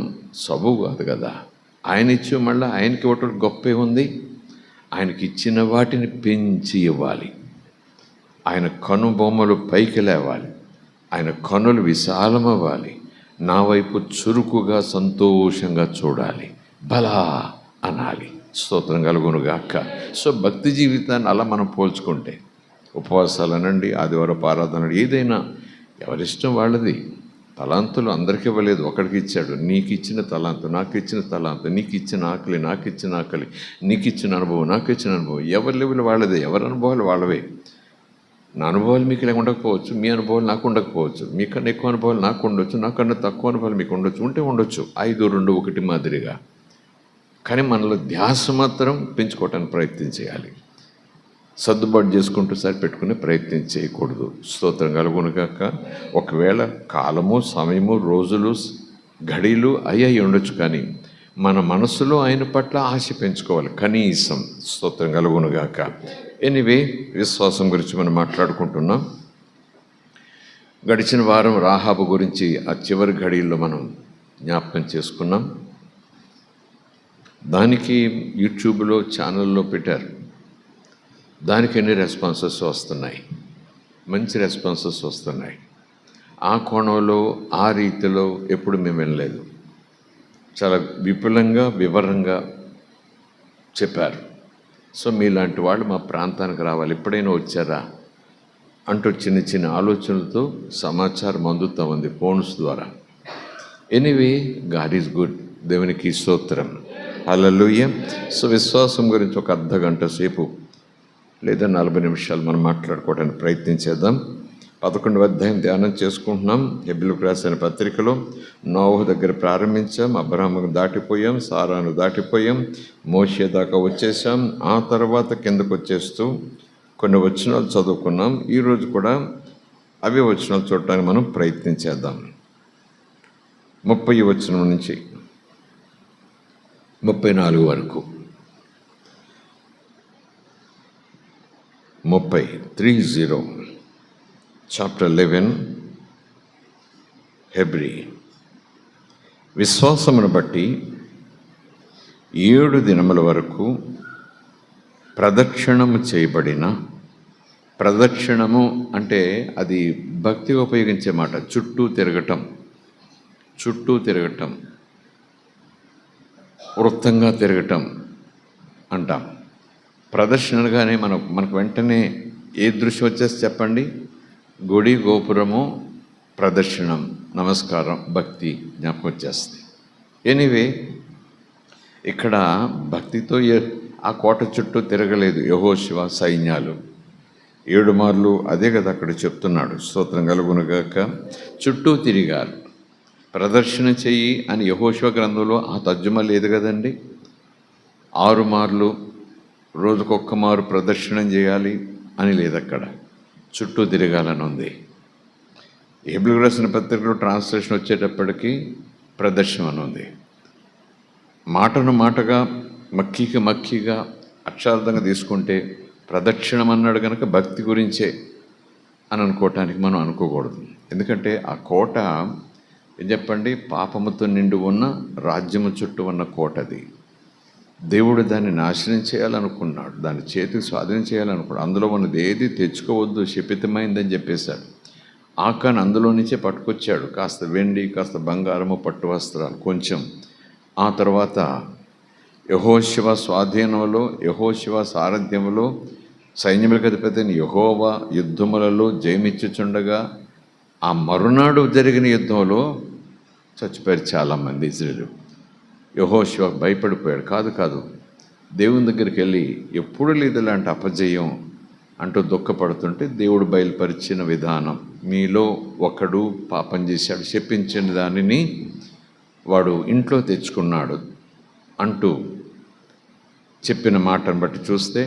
సబబు కాదు కదా. ఆయన ఇచ్చి మళ్ళీ ఆయనకి ఇవ్వటం గొప్పే ఉంది. ఆయనకి ఇచ్చిన వాటిని పెంచి ఇవ్వాలి. ఆయన కనుబొమ్మలు పైకి లేవాలి, ఆయన కనులు విశాలమవ్వాలి, నా వైపు చురుకుగా సంతోషంగా చూడాలి, బలా అనాలి. స్తోత్రం కలుగునుగాక. సో భక్తి జీవితాన్ని అలా మనం పోల్చుకుంటే, ఉపవాసాలు అనండి, ఆదివారపు ఆరాధన, ఏదైనా ఎవరిష్టం వాళ్ళది. తలాంతులు అందరికీ ఇవ్వలేదు, ఒకడికి ఇచ్చాడు. నీకు ఇచ్చిన తలాంతు, నాకు ఇచ్చిన తలాంతు, నీకు ఇచ్చిన ఆకలి, నాకు ఇచ్చిన ఆకలి, నీకు ఇచ్చిన అనుభవం, నాకు ఇచ్చిన అనుభవం, ఎవరి లెవెల్ వాళ్ళదే, ఎవరి అనుభవాలు వాళ్ళవే. నా అనుభవాలు మీకు ఉండకపోవచ్చు, మీ అనుభవాలు నాకు ఉండకపోవచ్చు, మీకన్నా ఎక్కువ అనుభవాలు నాకు ఉండొచ్చు, నాకన్నా తక్కువ అనుభవాలు మీకు ఉండొచ్చు, ఉండొచ్చు 5, 2, 1 మాదిరిగా. కానీ మనలో ధ్యాస మాత్రం పెంచుకోవటానికి ప్రయత్నం చేయాలి. సర్దుబాటు చేసుకుంటూ సరిపెట్టుకునే ప్రయత్నం చేయకూడదు. స్తోత్రం కలుగునుగాక. ఒకవేళ కాలము, సమయము, రోజులు, ఘడియలు అయ్యాయి ఉండొచ్చు, కానీ మన మనసులో ఆయన పట్ల ఆశ పెంచుకోవాలి కనీసం. స్తోత్రం కలుగునుగాక. ఎనీవే, విశ్వాసం గురించి మనం మాట్లాడుకుంటున్నాం. గడిచిన వారం రాహాబు గురించి ఆ చివరి ఘడియల్లో మనం జ్ఞాపకం చేసుకున్నాం. దానికి యూట్యూబ్లో ఛానల్లో పెట్టారు. దానికి ఎన్ని రెస్పాన్సెస్ వస్తున్నాయి, మంచి రెస్పాన్సెస్ వస్తున్నాయి. ఆ కోణంలో, ఆ రీతిలో ఎప్పుడు మేము వినలేదు. చాలా విపులంగా, వివరంగా చెప్పారు. సో మీలాంటి వాళ్ళు మా ప్రాంతానికి రావాలి, ఎప్పుడైనా వచ్చారా అంటూ చిన్న చిన్న ఆలోచనలతో సమాచారం అందుతూ ఉంది ఫోన్స్ ద్వారా. Anyway, God is good. దేవునికి స్తోత్రం. హల్లెలూయా. సో విశ్వాసం గురించి ఒక అర్ధ గంట సేపు లేదా 40 నిమిషాలు మనం మాట్లాడుకోవడానికి ప్రయత్నం చేద్దాం. 11వ అధ్యాయం ధ్యానం చేసుకుంటున్నాం. హెబ్రీయులకు రాసిన పత్రికలో నోవహు దగ్గర ప్రారంభించాం, అబ్రాహామును దాటిపోయాం, సారాను దాటిపోయాం, మోషే దాకా వచ్చేసాం. ఆ తర్వాత కిందకు వచ్చేస్తూ కొన్ని వచనాలు చదువుకున్నాం. ఈరోజు కూడా అవే వచనాలు చూడటానికి మనం ప్రయత్నం చేద్దాం. 30వ వచనం నుంచి 34 వరకు. 30 చాప్టర్ 11 హెబ్రీ. విశ్వాసమును బట్టి 7 దినముల వరకు ప్రదక్షిణము చేయబడిన, ప్రదక్షిణము అంటే అది భక్తి ఉపయోగించే మాట, చుట్టూ తిరగటం, వృత్తంగా తిరగటం అంటాం. ప్రదర్శనగానే మనకు వెంటనే ఏ దృశ్యం వచ్చేసి చెప్పండి? గుడి, గోపురము, ప్రదర్శనం, నమస్కారం, భక్తి జ్ఞాపకం వచ్చేస్తుంది. ఎనీవే, ఇక్కడ భక్తితో ఆ కోట చుట్టూ తిరగలేదు యెహోషువ సైన్యాలు. 7 మార్లు అదే కదా అక్కడ చెప్తున్నాడు. స్తోత్రం కలుగునుగాక. చుట్టూ తిరిగారు. ప్రదర్శన చెయ్యి అని యెహోషువ గ్రంథంలో ఆ తర్జుమా లేదు కదండి. 6 మార్లు, రోజుకొక్క మారు ప్రదర్శనం చేయాలి అని లేదు అక్కడ. చుట్టూ తిరగాలని ఉంది. హెబ్రీయులకు రాసిన పత్రికలో ట్రాన్స్లేషన్ వచ్చేటప్పటికి ప్రదర్శన అని ఉంది. మాటను మాటగా, మక్కిగా అక్షార్థంగా తీసుకుంటే ప్రదక్షిణం అన్నాడు కనుక భక్తి గురించే అని అనుకోవటానికి మనం అనుకోకూడదు. ఎందుకంటే ఆ కోట ఏం చెప్పండి, పాపముతో నిండి ఉన్న రాజ్యము చుట్టూ ఉన్న కోటది. దేవుడు దాన్ని నాశనం చేయాలనుకున్నాడు, దాన్ని చేతికి స్వాధీనం చేయాలనుకున్నాడు. అందులో ఉన్నది ఏది తెచ్చుకోవద్దు, శపితమైందని చెప్పేశాడు. ఆకాన్ అందులో నుంచే పట్టుకొచ్చాడు. కాస్త వెండి, కాస్త బంగారము, పట్టు వస్త్రాలు కొంచెం. ఆ తర్వాత యెహోషువ స్వాధీనంలో, యెహోషువ సారథ్యములో, సైన్యములకు అధిపతి అయిన యెహోవా యుద్ధములలో జయమిచ్చుచుండగా ఆ మరునాడు జరిగిన యుద్ధంలో చచ్చిపోయారు చాలామంది ఇశ్రాయేలు. యెహోషువ భయపడిపోయాడు. కాదు, దేవుని దగ్గరికి వెళ్ళి ఎప్పుడు లేదు ఇలాంటి అపజయం అంటూ దుఃఖపడుతుంటే దేవుడు బయలుపరిచిన విధానం, మీలో ఒకడు పాపం చేశాడు, చెప్పించిన దానిని వాడు ఇంట్లో తెచ్చుకున్నాడు అంటూ చెప్పిన మాటను బట్టి చూస్తే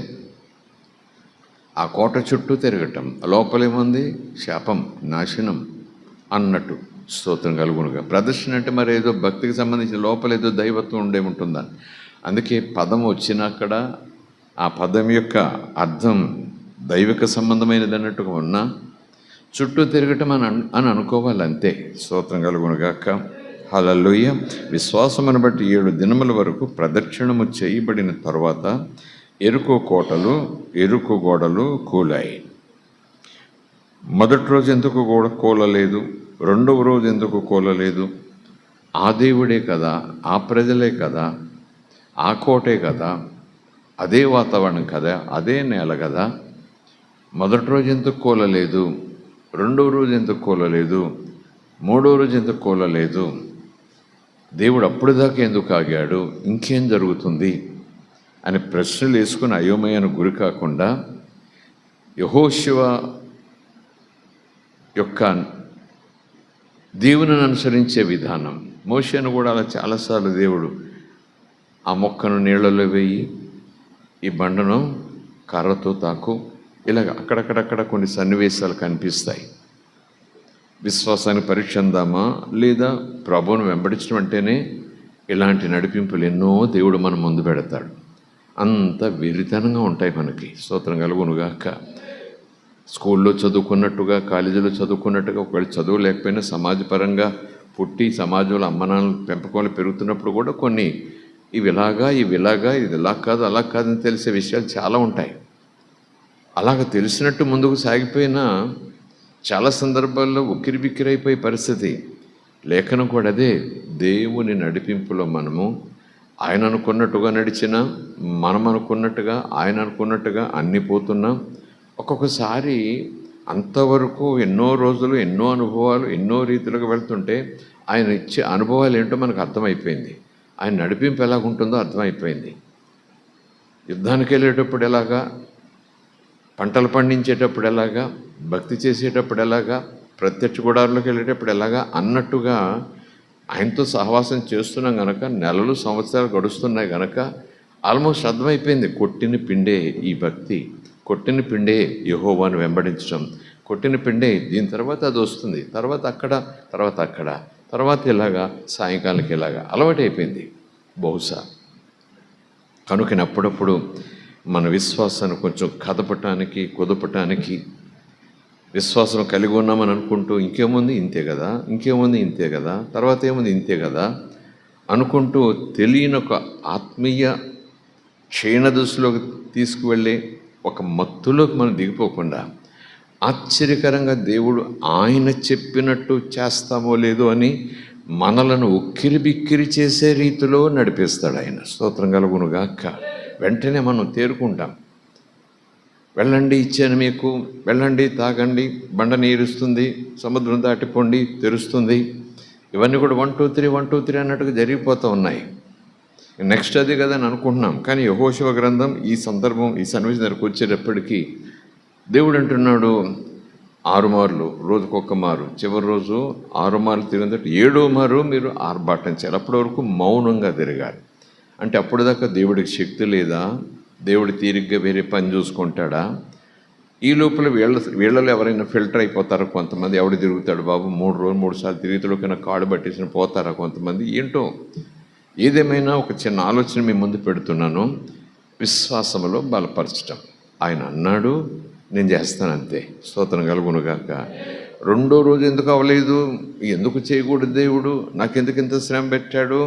ఆ కోట చుట్టూ తిరగటం, లోపలేముంది శాపం, నాశనం అన్నట్టు. స్తోత్రం కలుగునుగా. ప్రదర్శన అంటే మరి ఏదో భక్తికి సంబంధించిన లోపల ఏదో దైవత్వం ఉంటుందని. అందుకే పదం వచ్చినక్కడ ఆ పదం యొక్క అర్థం దైవిక సంబంధమైనది అన్నట్టుగా ఉన్నా చుట్టూ తిరగటం అని అనుకోవాలి అంతే. స్తోత్రం కలుగునుగాక. హల్లెలూయ. విశ్వాసమును బట్టి 7 దినముల వరకు ప్రదక్షిణము చేయబడిన తర్వాత ఎరుకో కోటలు, ఎరుకు గోడలు కూలాయి. మొదటి రోజు ఎందుకు కూలలేదు, రెండవ రోజు ఎందుకు కూలలేదు? ఆ దేవుడే కదా, ఆ ప్రజలే కదా, ఆ కోటే కదా, అదే వాతావరణం కదా, అదే నేల కదా. మొదటి రోజు ఎందుకు కూలలేదు, రెండవ రోజు ఎందుకు కూలలేదు, మూడవ రోజు ఎందుకు కూలలేదు? దేవుడు అప్పుడు దాకా ఎందుకు ఆగాడు, ఇంకేం జరుగుతుంది అని ప్రశ్నలు వేసుకుని అయోమయాన్ని గురి కాకుండా యెహోషువ యొక్క దేవుని అనుసరించే విధానం, మోషేను కూడా అలా చాలాసార్లు దేవుడు ఆ మొక్కను నీళ్ళలో వేయి, ఈ బండను కర్రతో తాకు, ఇలాగ అక్కడక్కడక్కడ కొన్ని సన్నివేశాలు కనిపిస్తాయి. విశ్వాసాన్ని పరీక్ష అందామా లేదా ప్రభువును వెంబడించడం అంటేనే ఇలాంటి నడిపింపులు ఎన్నో దేవుడు మన ముందు పెడతాడు. అంత వెరితనంగా ఉంటాయి మనకి. స్తోత్రం కలుగునుగాక. స్కూల్లో చదువుకున్నట్టుగా, కాలేజీలో చదువుకున్నట్టుగా, ఒకవేళ చదువు లేకపోయినా సమాజపరంగా పుట్టి సమాజంలో అమ్మనాన్నల పెంపకంలో పెరుగుతున్నప్పుడు కూడా కొన్ని ఇవిలాగా ఇది ఇలా కాదు అలా కాదని తెలిసే విషయాలు చాలా ఉంటాయి. అలాగ తెలిసినట్టు ముందుకు సాగిపోయినా చాలా సందర్భాల్లో ఉక్కిరిబిక్కిరైపోయే పరిస్థితి. లేఖనం కూడా అదే. దేవుని నడిపింపులో మనము ఆయన అనుకున్నట్టుగా నడిచినా, మనం అనుకున్నట్టుగా, ఆయన అనుకున్నట్టుగా అన్నీ పోతున్నాం. ఒక్కొక్కసారి అంతవరకు ఎన్నో రోజులు, ఎన్నో అనుభవాలు, ఎన్నో రీతిలుగా వెళ్తుంటే ఆయన ఇచ్చే అనుభవాలు ఏంటో మనకు అర్థమైపోయింది. ఆయన నడిపింపు ఎలాగుంటుందో అర్థమైపోయింది. యుద్ధానికి వెళ్ళేటప్పుడు ఎలాగా, పంటలు పండించేటప్పుడు ఎలాగా, భక్తి చేసేటప్పుడు ఎలాగా, ప్రత్యక్ష గుడారులోకి వెళ్ళేటప్పుడు ఎలాగా అన్నట్టుగా ఆయనతో సహవాసం చేస్తున్నాం కనుక, నెలలు సంవత్సరాలు గడుస్తున్నాయి కనుక ఆల్మోస్ట్ అర్థమైపోయింది. కొట్టిన పిండే ఈ భక్తి, కొట్టిన పిండే యెహోవాను వెంబడించడం, కొట్టిన పిండే దీని తర్వాత అది వస్తుంది, తర్వాత అక్కడ, తర్వాత ఇలాగా, సాయంకాలానికి ఇలాగా అలవాటు అయిపోయింది బహుశా. కనుక అప్పుడప్పుడు మన విశ్వాసాన్ని కొంచెం కదపటానికి, కుదపటానికి, విశ్వాసం కలిగి ఉన్నామని అనుకుంటూ ఇంకేముంది ఇంతే కదా, ఇంకేముంది ఇంతే కదా, తర్వాత ఏముంది ఇంతే కదా అనుకుంటూ తెలియని ఒక ఆత్మీయ క్షీణ దశలోకి తీసుకువెళ్ళే ఒక మత్తులోకి మనం దిగిపోకుండా ఆశ్చర్యకరంగా దేవుడు ఆయన చెప్పినట్టు చేస్తామో లేదో అని మనలను ఉక్కిరి చేసే రీతిలో నడిపిస్తాడు ఆయన. స్తోత్రం కలుగునుగాక. వెంటనే మనం తేరుకుంటాం. వెళ్ళండి ఇచ్చాను మీకు, వెళ్ళండి తాగండి, బండ నీరుస్తుంది, సముద్రం దాటిపోండి తెరుస్తుంది, ఇవన్నీ కూడా 1 2 3 1 2 3 అన్నట్టుగా జరిగిపోతూ ఉన్నాయి. నెక్స్ట్ అది కదా అని అనుకుంటున్నాం. కానీ యెహోషువ గ్రంథం ఈ సందర్భం, ఈ సన్నివేశం దగ్గరకు వచ్చేటప్పటికీ దేవుడు అంటున్నాడు 6 మార్లు, రోజుకొక మారు, చివరి రోజు 6 మార్లు తిరిగిన తర్వాత 7వ మారు మీరు ఆర్భాటం చేయాలి. అప్పటి వరకు మౌనంగా తిరగాలి. అంటే అప్పుడు దాకా దేవుడికి శక్తి లేదా, దేవుడు తీరిగ్గా వేరే పని చూసుకుంటాడా? ఈ లోపల వీళ్ళలో ఎవరైనా ఫిల్టర్ అయిపోతారా కొంతమంది? ఎవడు తిరుగుతాడు బాబు 3 సార్లు తిరుగుతులోకైనా కాడు పట్టేసిన పోతారా కొంతమంది? ఏంటో. ఏదేమైనా ఒక చిన్న ఆలోచన మీ ముందు పెడుతున్నాను. విశ్వాసంలో బలపరచటం. ఆయన అన్నాడు, నేను చేస్తాను అంతే. స్తోత్రం కలుగునుగాక. రెండో రోజు ఎందుకు అవ్వలేదు, ఎందుకు చేయకూడదు దేవుడు, నాకెందుకు ఇంత శ్రమ పెట్టాడు?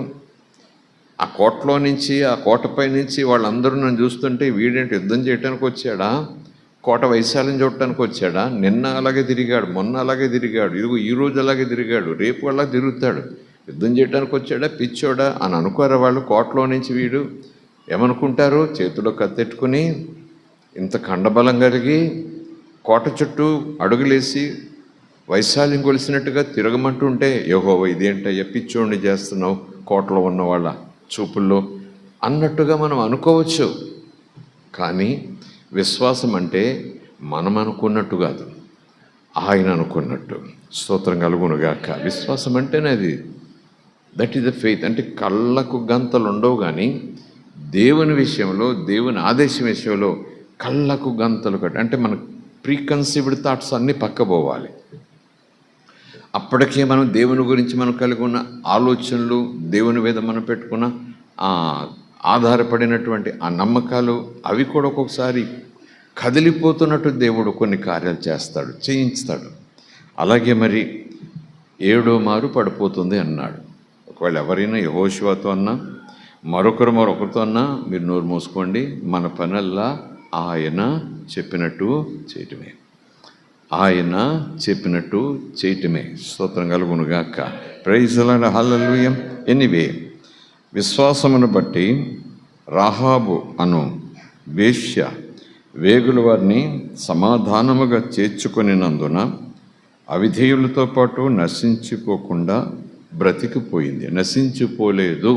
ఆ కోటలో నుంచి, ఆ కోటపై నుంచి వాళ్ళందరూ నన్ను చూస్తుంటే వీడేంటి యుద్ధం చేయడానికి వచ్చాడా, కోట వైశాల్యం చూడటానికి వచ్చాడా? నిన్న అలాగే తిరిగాడు, మొన్న అలాగే తిరిగాడు, ఇదిగో ఈరోజు అలాగే తిరిగాడు, రేపు అలా తిరుగుతాడు, యుద్ధం చేయడానికి వచ్చాడా, పిచ్చోడా అని అనుకోరా వాళ్ళు? కోటలో నుంచి వీడు ఏమనుకుంటారు? చేతిలో కత్తెట్టుకుని ఇంత కండబలం కలిగి కోట చుట్టూ అడుగులేసి వైశాల్యం కొలిసినట్టుగా తిరగమంటుంటే, యెహోవా ఇదేంటయ్యా పిచ్చోడిని చేస్తున్నావు కోటలో ఉన్న వాళ్ళ చూపుల్లో అన్నట్టుగా మనం అనుకోవచ్చు. కానీ విశ్వాసం అంటే మనం అనుకున్నట్టు కాదు, ఆయన అనుకున్నట్టు. స్తోత్రం కలుగునుగాక. విశ్వాసం అంటేనే అది, దట్ ఈస్ ద ఫెయిత్. అంటే కళ్ళకు గంతలు ఉండవు, కానీ దేవుని విషయంలో, దేవుని ఆదేశం విషయంలో కళ్ళకు గంతలు కట్ట. అంటే మన ప్రీకన్సీవ్డ్ థాట్స్ అన్నీ పక్కపోవాలి. అప్పటికే మనం దేవుని గురించి మనం కలిగి ఉన్న ఆలోచనలు, దేవుని మీద మనం పెట్టుకున్న ఆధారపడినటువంటి ఆ నమ్మకాలు, అవి కూడా ఒక్కొక్కసారి కదిలిపోతున్నట్టు దేవుడు కొన్ని కార్యాలు చేస్తాడు, చేయిస్తాడు. అలాగే మరి 7వ మారు పడిపోతుంది అన్నాడు. ఒకవేళ ఎవరైనా యెహోషువతో అన్నా, మరొకరితో అన్నా, మీరు నోరు మూసుకోండి, మన పనల్లా ఆయన చెప్పినట్టు చేయటమే, ఆయన చెప్పినట్టు చేయటమే. స్తోత్రం కలుగునుగాక. Praise the lord, hallelujah. Anyway, విశ్వాసమును బట్టి రాహాబు అను వేశ్య వేగుల వారిని సమాధానముగా చేర్చుకొనినందున అవిధేయులతో పాటు నశించిపోకుండా బ్రతికిపోయింది. నశించిపోలేదు,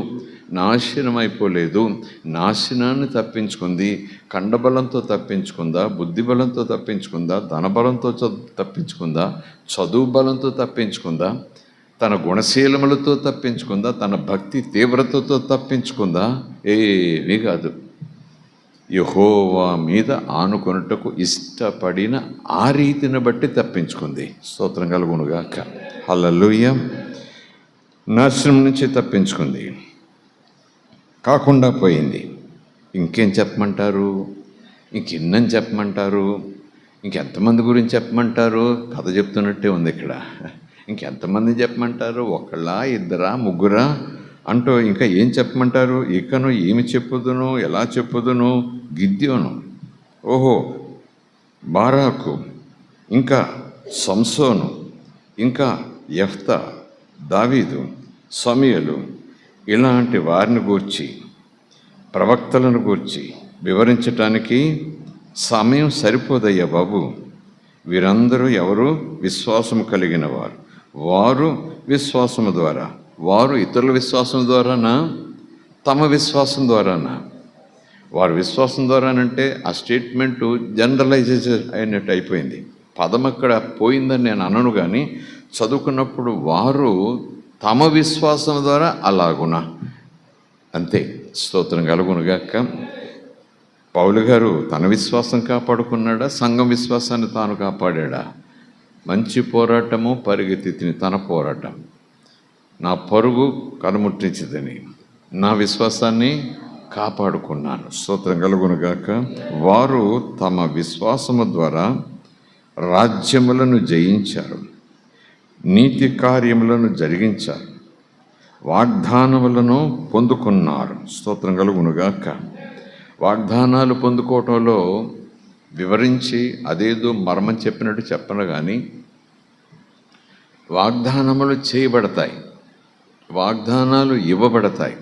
నాశనమైపోలేదు. నాశనాన్ని తప్పించుకుంది. కండబలంతో తప్పించుకుందా, బుద్ధిబలంతో తప్పించుకుందా, ధనబలంతో తప్పించుకుందా, చదువు బలంతో తప్పించుకుందా, తన గుణశీలములతో తప్పించుకుందా, తన భక్తి తీవ్రతతో తప్పించుకుందా? ఏమీ కాదు. యెహోవా మీద ఆనుకొనుటకు ఇష్టపడిన ఆ రీతిని బట్టి తప్పించుకుంది. స్తోత్రం కలుగునుగాక. హల్లెలూయా. నాశనం నుంచి తప్పించుకుంది, కాకుండా పోయింది. ఇంకేం చెప్పమంటారు? ఇంకెన్నని చెప్పమంటారు? ఇంకెంతమంది గురించి చెప్పమంటారు? కథ చెప్తున్నట్టే ఉంది ఇక్కడ. ఇంకెంతమంది చెప్పమంటారు? ఒకళ్ళా, ఇద్దరా, ముగ్గురా అంటూ ఇంకా ఏం చెప్పమంటారు? ఇకను ఏమి చెప్పుదును, ఎలా చెప్పుదును? గిద్యోను, ఓహో బారాకు, ఇంకా సంసోను, ఇంకా యెఫ్తా, దావీదు, సమూయేలు, ఇలాంటి వారిని గూర్చి, ప్రవక్తలను గూర్చి వివరించటానికి సమయం సరిపోదయ్యా బాబు. వీరందరూ ఎవరు? విశ్వాసం కలిగిన వారు. వారు విశ్వాసము ద్వారా, వారు ఇతరుల విశ్వాసం ద్వారానా, తమ విశ్వాసం ద్వారానా? వారు విశ్వాసం ద్వారానంటే ఆ స్టేట్మెంటు జనరలైజేషన్ అయినట్టు అయిపోయింది. పదం అక్కడ పోయిందని నేను అనను, కానీ చదువుకున్నప్పుడు వారు తమ విశ్వాసం ద్వారా అలాగునా, అంతే. స్తోత్రం కలుగునుగాక. పౌలు గారు తన విశ్వాసం కాపాడుకున్నాడా, సంఘం విశ్వాసాన్ని తాను కాపాడా? మంచి పోరాటము పరిగెత్తిని తన పోరాటం, నా పరుగు కనుముట్టించదని నా విశ్వాసాన్ని కాపాడుకున్నాను. స్తోత్రం కలుగునుగాక. వారు తమ విశ్వాసము ద్వారా రాజ్యములను జయించారు, నీతి కార్యములను జరిగించారు, వాగ్దానములను పొందుకున్నారు. స్తోత్రం కలుగునుగాక. వాగ్దానాలు పొందుకోవటంలో వివరించి అదేదో మర్మం చెప్పినట్టు చెప్పను, కానీ వాగ్దానములు చేయబడతాయి, వాగ్దానాలు ఇవ్వబడతాయి.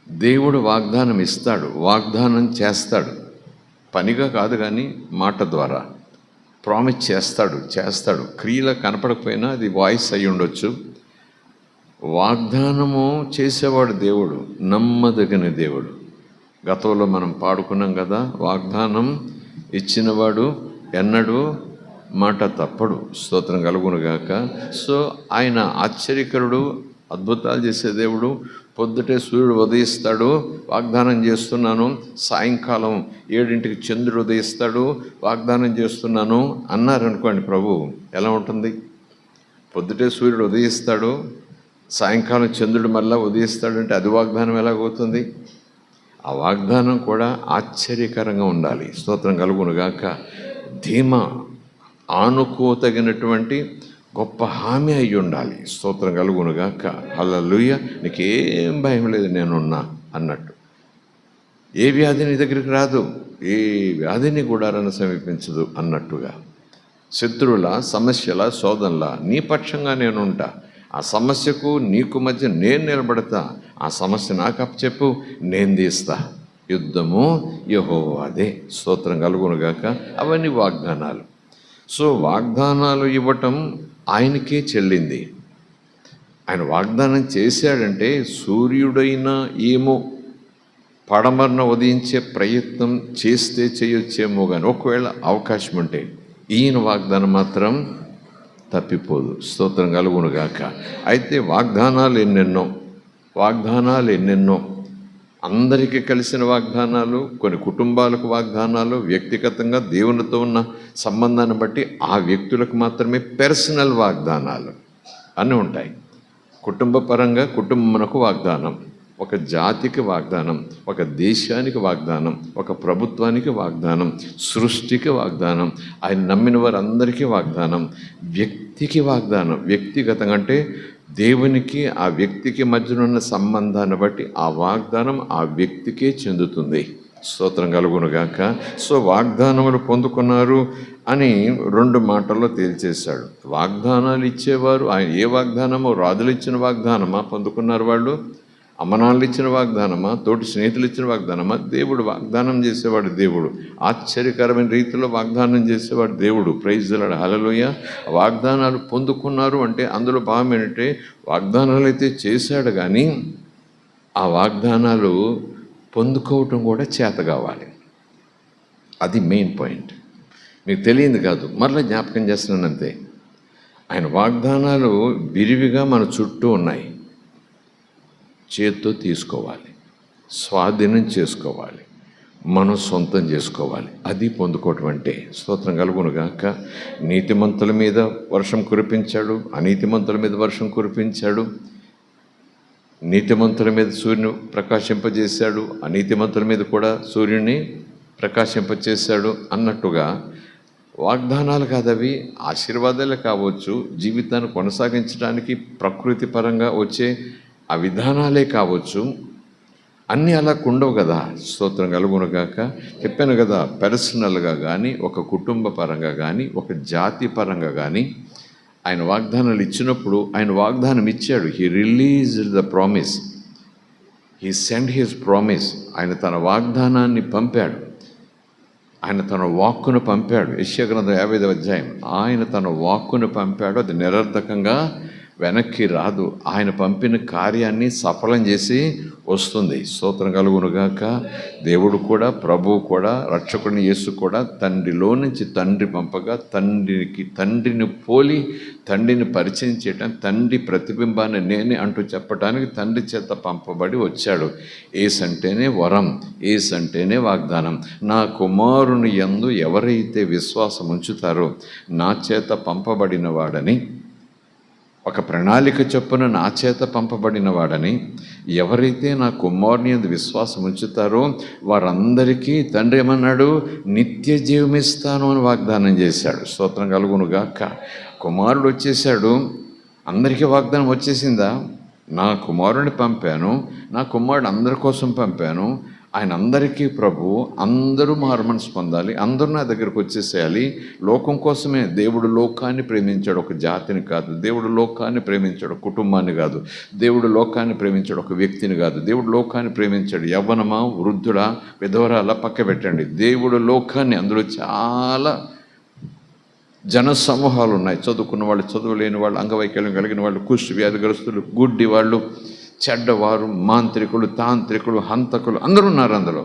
దేవుడు వాగ్దానం ఇస్తాడు, వాగ్దానం చేస్తాడు. పనిగా కాదు, కానీ మాట ద్వారా ప్రామిస్ చేస్తాడు. క్రియలో కనపడకపోయినా అది వాయిస్ అయి ఉండొచ్చు. వాగ్దానము చేసేవాడు దేవుడు, నమ్మదగిన దేవుడు. గతంలో మనం పాడుకున్నాం కదా, వాగ్దానం ఇచ్చినవాడు ఎన్నడూ మాట తప్పడు. స్తోత్రం కలుగునుగాక. సో ఆయన ఆశ్చర్యకరుడు, అద్భుతాలు చేసే దేవుడు. పొద్దుటే సూర్యుడు ఉదయిస్తాడు, వాగ్దానం చేస్తున్నాను, సాయంకాలం 7ంటికి చంద్రుడు ఉదయిస్తాడు, వాగ్దానం చేస్తున్నాను అన్నారనుకోండి ప్రభు, ఎలా ఉంటుంది? పొద్దుటే సూర్యుడు ఉదయిస్తాడు, సాయంకాలం చంద్రుడు మళ్ళీ ఉదయిస్తాడంటే అది వాగ్దానం ఎలాగవుతుంది? ఆ వాగ్దానం కూడా ఆశ్చర్యకరంగా ఉండాలి. స్తోత్రం కలుగునుగాక. ధీమా, ఆనుకోతగినటువంటి గొప్ప హామీ అయి ఉండాలి. స్తోత్రం కలుగునుగాక. హల్లెలూయా. నీకేం భయం లేదు, నేనున్నా అన్నట్టు. ఏ వ్యాధి నీ దగ్గరికి రాదు, ఏ వ్యాధిని గుడారాన్ని సమీపించదు అన్నట్టుగా. శత్రువుల, సమస్యల, శోధనల నీ పక్షంగా నేనుంటా ఆ సమస్యకు నీకు మధ్య నేను నిలబడతా, ఆ సమస్య నాకు అప్పచెప్పు, నేను తీస్తా. యుద్ధము యెహోవాదే. స్తోత్రం కలుగునుగాక. అవన్నీ వాగ్దానాలు. సో వాగ్దానాలు ఇవ్వటం ఆయనకే చెల్లింది. ఆయన వాగ్దానం చేశాడంటే సూర్యుడైనా ఏమో పడమరన ఉదయించే ప్రయత్నం చేస్తే చేయొచ్చేమో కానీ ఒకవేళ అవకాశం ఉంటే ఈయన వాగ్దానం మాత్రం తప్పిపోదు. స్తోత్రం కలుగునుగాక. అయితే వాగ్దానాలు ఎన్నెన్నో, అందరికీ కలిసిన వాగ్దానాలు, కొన్ని కుటుంబాలకు వాగ్దానాలు, వ్యక్తిగతంగా దేవునితో ఉన్న సంబంధాన్ని బట్టి ఆ వ్యక్తులకు మాత్రమే పర్సనల్ వాగ్దానాలు అన్నీ ఉంటాయి. కుటుంబ పరంగా కుటుంబమునకు వాగ్దానం, ఒక జాతికి వాగ్దానం, ఒక దేశానికి వాగ్దానం, ఒక ప్రభుత్వానికి వాగ్దానం, సృష్టికి వాగ్దానం, ఆయన నమ్మిన వారందరికీ వాగ్దానం, వ్యక్తికి వాగ్దానం. వ్యక్తిగతంగా అంటే దేవునికి ఆ వ్యక్తికి మధ్యనున్న సంబంధాన్ని బట్టి ఆ వాగ్దానం ఆ వ్యక్తికే చెందుతుంది. స్తోత్రం కలుగునుగాక. సో వాగ్దానములు పొందుకున్నారు అని 2 మాటల్లో తేల్చేశాడు. వాగ్దానాలు ఇచ్చేవారు ఆయన. ఏ వాగ్దానమో? రాజులు ఇచ్చిన వాగ్దానమా పొందుకున్నారు వాళ్ళు? అమ్మనాళ్ళు ఇచ్చిన వాగ్దానమా? తోటి స్నేహితులు ఇచ్చిన వాగ్దానమా? దేవుడు వాగ్దానం చేసేవాడు. దేవుడు ఆశ్చర్యకరమైన రీతిలో వాగ్దానం చేసేవాడు దేవుడు. ప్రైజ్ ది లార్డ్, హల్లెలూయా. వాగ్దానాలు పొందుకున్నారు అంటే అందులో భావం ఏంటంటే వాగ్దానాలు అయితే చేశాడు, కానీ ఆ వాగ్దానాలు పొందుకోవటం కూడా చేత కావాలి. అది మెయిన్ పాయింట్. మీకు తెలియదు కాదు, మరలా జ్ఞాపకం చేస్తున్నాను అంతే. ఆయన వాగ్దానాలు విరివిగా మన చుట్టూ ఉన్నాయి. చేత్తో తీసుకోవాలి, స్వాధీనం చేసుకోవాలి, మనం సొంతం చేసుకోవాలి. అది పొందుకోవటం అంటే. స్తోత్రం కలుగునుగాక. నీతిమంతుల మీద వర్షం కురిపించాడు, అనీతిమంతుల మీద వర్షం కురిపించాడు. నీతిమంతుల మీద సూర్యుని ప్రకాశింపజేశాడు, అనీతిమంతుల మీద కూడా సూర్యుని ప్రకాశింపచేశాడు అన్నట్టుగా వాగ్దానాలు కాదవి, ఆశీర్వాదాలే కావచ్చు, జీవితాన్ని కొనసాగించడానికి ప్రకృతి పరంగా వచ్చే ఆ విధానాలే కావచ్చు. అన్నీ అలా ఉండవు కదా. స్తోత్రం కలుగునుగాక. చెప్పాను కదా, పర్సనల్గా కానీ, ఒక కుటుంబ పరంగా కానీ, ఒక జాతి పరంగా కానీ ఆయన వాగ్దానాలు ఇచ్చినప్పుడు ఆయన వాగ్దానం ఇచ్చాడు. He released the promise, he send his promise. ఆయన తన వాగ్దానాన్ని పంపాడు, ఆయన తన వాక్కును పంపాడు. యెషయా గ్రంథం 55వ అధ్యాయం. ఆయన తన వాక్కును పంపాడు, అది నిరర్ధకంగా వెనక్కి రాదు. ఆయన పంపిన కార్యాన్ని సఫలం చేసి వస్తుంది. స్తోత్రం కలుగునుగాక. దేవుడు కూడా, ప్రభువు కూడా, రక్షకుడిని యేసు కూడా తండ్రిలో నుంచి తండ్రి పంపగా తండ్రిని పోలి తండ్రిని పరిచయం చేయటం, తండ్రి ప్రతిబింబాన్ని నేనే అంటూ చెప్పడానికి తండ్రి చేత పంపబడి వచ్చాడు. యేసు అంటేనే వరం, యేసు అంటేనే వాగ్దానం. నా కుమారుని యందు ఎవరైతే విశ్వాసం ఉంచుతారో నా చేత పంపబడిన వాడని, ఒక ప్రణాళిక చొప్పున నా చేత పంపబడిన వాడని, ఎవరైతే నా కుమారుని యందు విశ్వాసం ఉంచుతారో వారందరికీ తండ్రి ఏమన్నాడు? నిత్య జీవమిస్తాను అని వాగ్దానం చేశాడు. స్తోత్రం కలుగునుగాక. కుమారుడు వచ్చేసాడు, అందరికీ వాగ్దానం వచ్చేసిందా? నా కుమారుని పంపాను, నా కుమారుడు అందరి కోసం పంపాను, ఆయన అందరికీ ప్రభు, అందరూ మారుమనసు పొందాలి, అందరూ నా దగ్గరకు వచ్చేసేయాలి. లోకం కోసమే దేవుడు లోకాన్ని ప్రేమించాడు, ఒక జాతిని కాదు. దేవుడు లోకాన్ని ప్రేమించాడు, కుటుంబాన్ని కాదు. దేవుడు లోకాన్ని ప్రేమించాడు, ఒక వ్యక్తిని కాదు. దేవుడు లోకాన్ని ప్రేమించాడు. యవ్వనమా, వృద్ధుడా, విధవరాలా పక్క పెట్టండి. దేవుడు లోకాన్ని, అందులో చాలా జన సమూహాలు ఉన్నాయి. చదువుకున్న వాళ్ళు, చదువులేని వాళ్ళు, అంగవైకల్యం కలిగిన వాళ్ళు, కుష్టి వ్యాధిగ్రస్తులు, గుడ్డి వాళ్ళు, చెడ్డవారు, మాంత్రికులు, తాంత్రికులు, హంతకులు, అందరూ ఉన్నారు అందులో.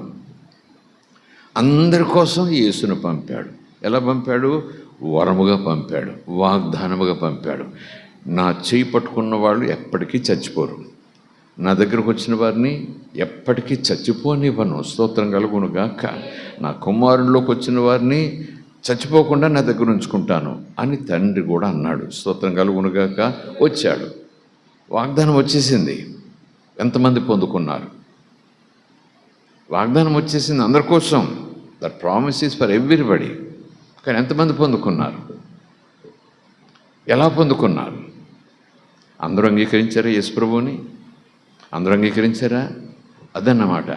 అందరి కోసం యేసును పంపాడు. ఎలా పంపాడు? వరముగా పంపాడు, వాగ్దానముగా పంపాడు. నా చేయి పట్టుకున్న వాళ్ళు ఎప్పటికీ చచ్చిపోరు. నా దగ్గరకు వచ్చిన వారిని ఎప్పటికీ చచ్చిపోనివ్వను. స్తోత్రం కలుగునుగాక. నా కుమారుల్లోకి వచ్చిన వారిని చచ్చిపోకుండా నా దగ్గర ఉంచుకుంటాను అని తండ్రి కూడా అన్నాడు. స్తోత్రం కలుగునుగాక. వచ్చాడు, వాగ్దానం వచ్చేసింది. ఎంతమంది పొందుకున్నారు? వాగ్దానం వచ్చేసింది అందరి కోసం. That promise is for everybody. కానీ ఎంతమంది పొందుకున్నారు? ఎలా పొందుకున్నారు? అందరూ అంగీకరించారా యేసు ప్రభువుని? అందరూ అంగీకరించారా? అదన్నమాట.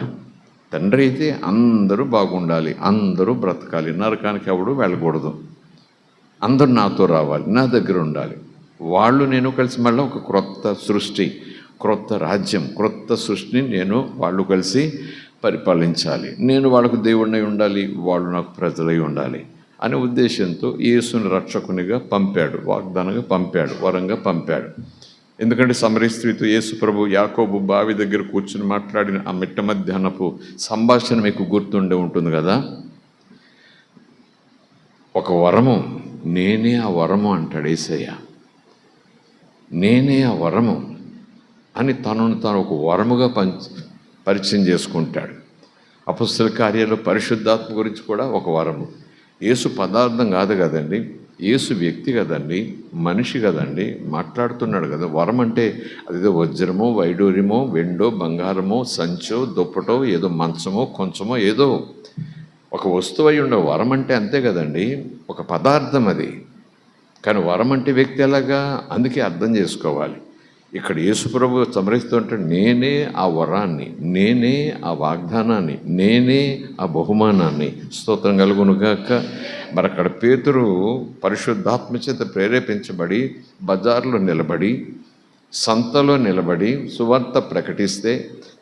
తండ్రి అయితే అందరూ బాగుండాలి, అందరూ బ్రతకాలి, నరకానికి ఎవడు వెళ్ళకూడదు, అందరూ నాతో రావాలి, నా దగ్గర ఉండాలి. వాళ్ళు నేను కలిసి మళ్ళీ ఒక క్రొత్త సృష్టి, క్రొత్త రాజ్యం, క్రొత్త సృష్టిని వాళ్ళు కలిసి పరిపాలించాలి. నేను వాళ్ళకు దేవుడినై ఉండాలి, వాళ్ళు నాకు ప్రజలై ఉండాలి అనే ఉద్దేశంతో యేసుని రక్షకునిగా పంపాడు, వాగ్దానంగా పంపాడు, వరంగా పంపాడు. ఎందుకంటే సమరీ స్త్రీతో యేసు ప్రభు యాకోబు బావి దగ్గర కూర్చుని మాట్లాడిన ఆ మిట్ట మధ్యాహ్నపు సంభాషణ మీకు గుర్తుండే ఉంటుంది కదా. ఒక వరము, నేనే ఆ వరము అంటాడు యేసయ్య. నేనే ఆ వరము అని తనను తాను ఒక వరముగా పరిచయం చేసుకుంటాడు. అపొస్తలుల కార్యాల్లో పరిశుద్ధాత్మ గురించి కూడా ఒక వరము. యేసు పదార్థం కాదు కదండి, యేసు వ్యక్తి కదండి, మనిషి కదండి, మాట్లాడుతున్నాడు కదా. వరం అంటే అదేదో వజ్రమో, వైడూర్యమో, వెండో, బంగారమో, సంచో, దుప్పటో, ఏదో మంచమో, కొంచెమో, ఏదో ఒక వస్తువు అయి ఉండే. వరం అంటే అంతే కదండి, ఒక పదార్థం అది. కానీ వరం అంటే వ్యక్తి ఎలాగా, అందుకే అర్థం చేసుకోవాలి. ఇక్కడ యేసుప్రభు సమరిస్తూ ఉంటాడు, నేనే ఆ వరాన్ని, నేనే ఆ వాగ్దానాన్ని, నేనే ఆ బహుమానాన్ని. స్తోత్రం కలుగునుగాక. మరి అక్కడ పేతురు పరిశుద్ధాత్మ చేత ప్రేరేపించబడి బజార్లో నిలబడి, సంతలో నిలబడి సువార్త ప్రకటిస్తే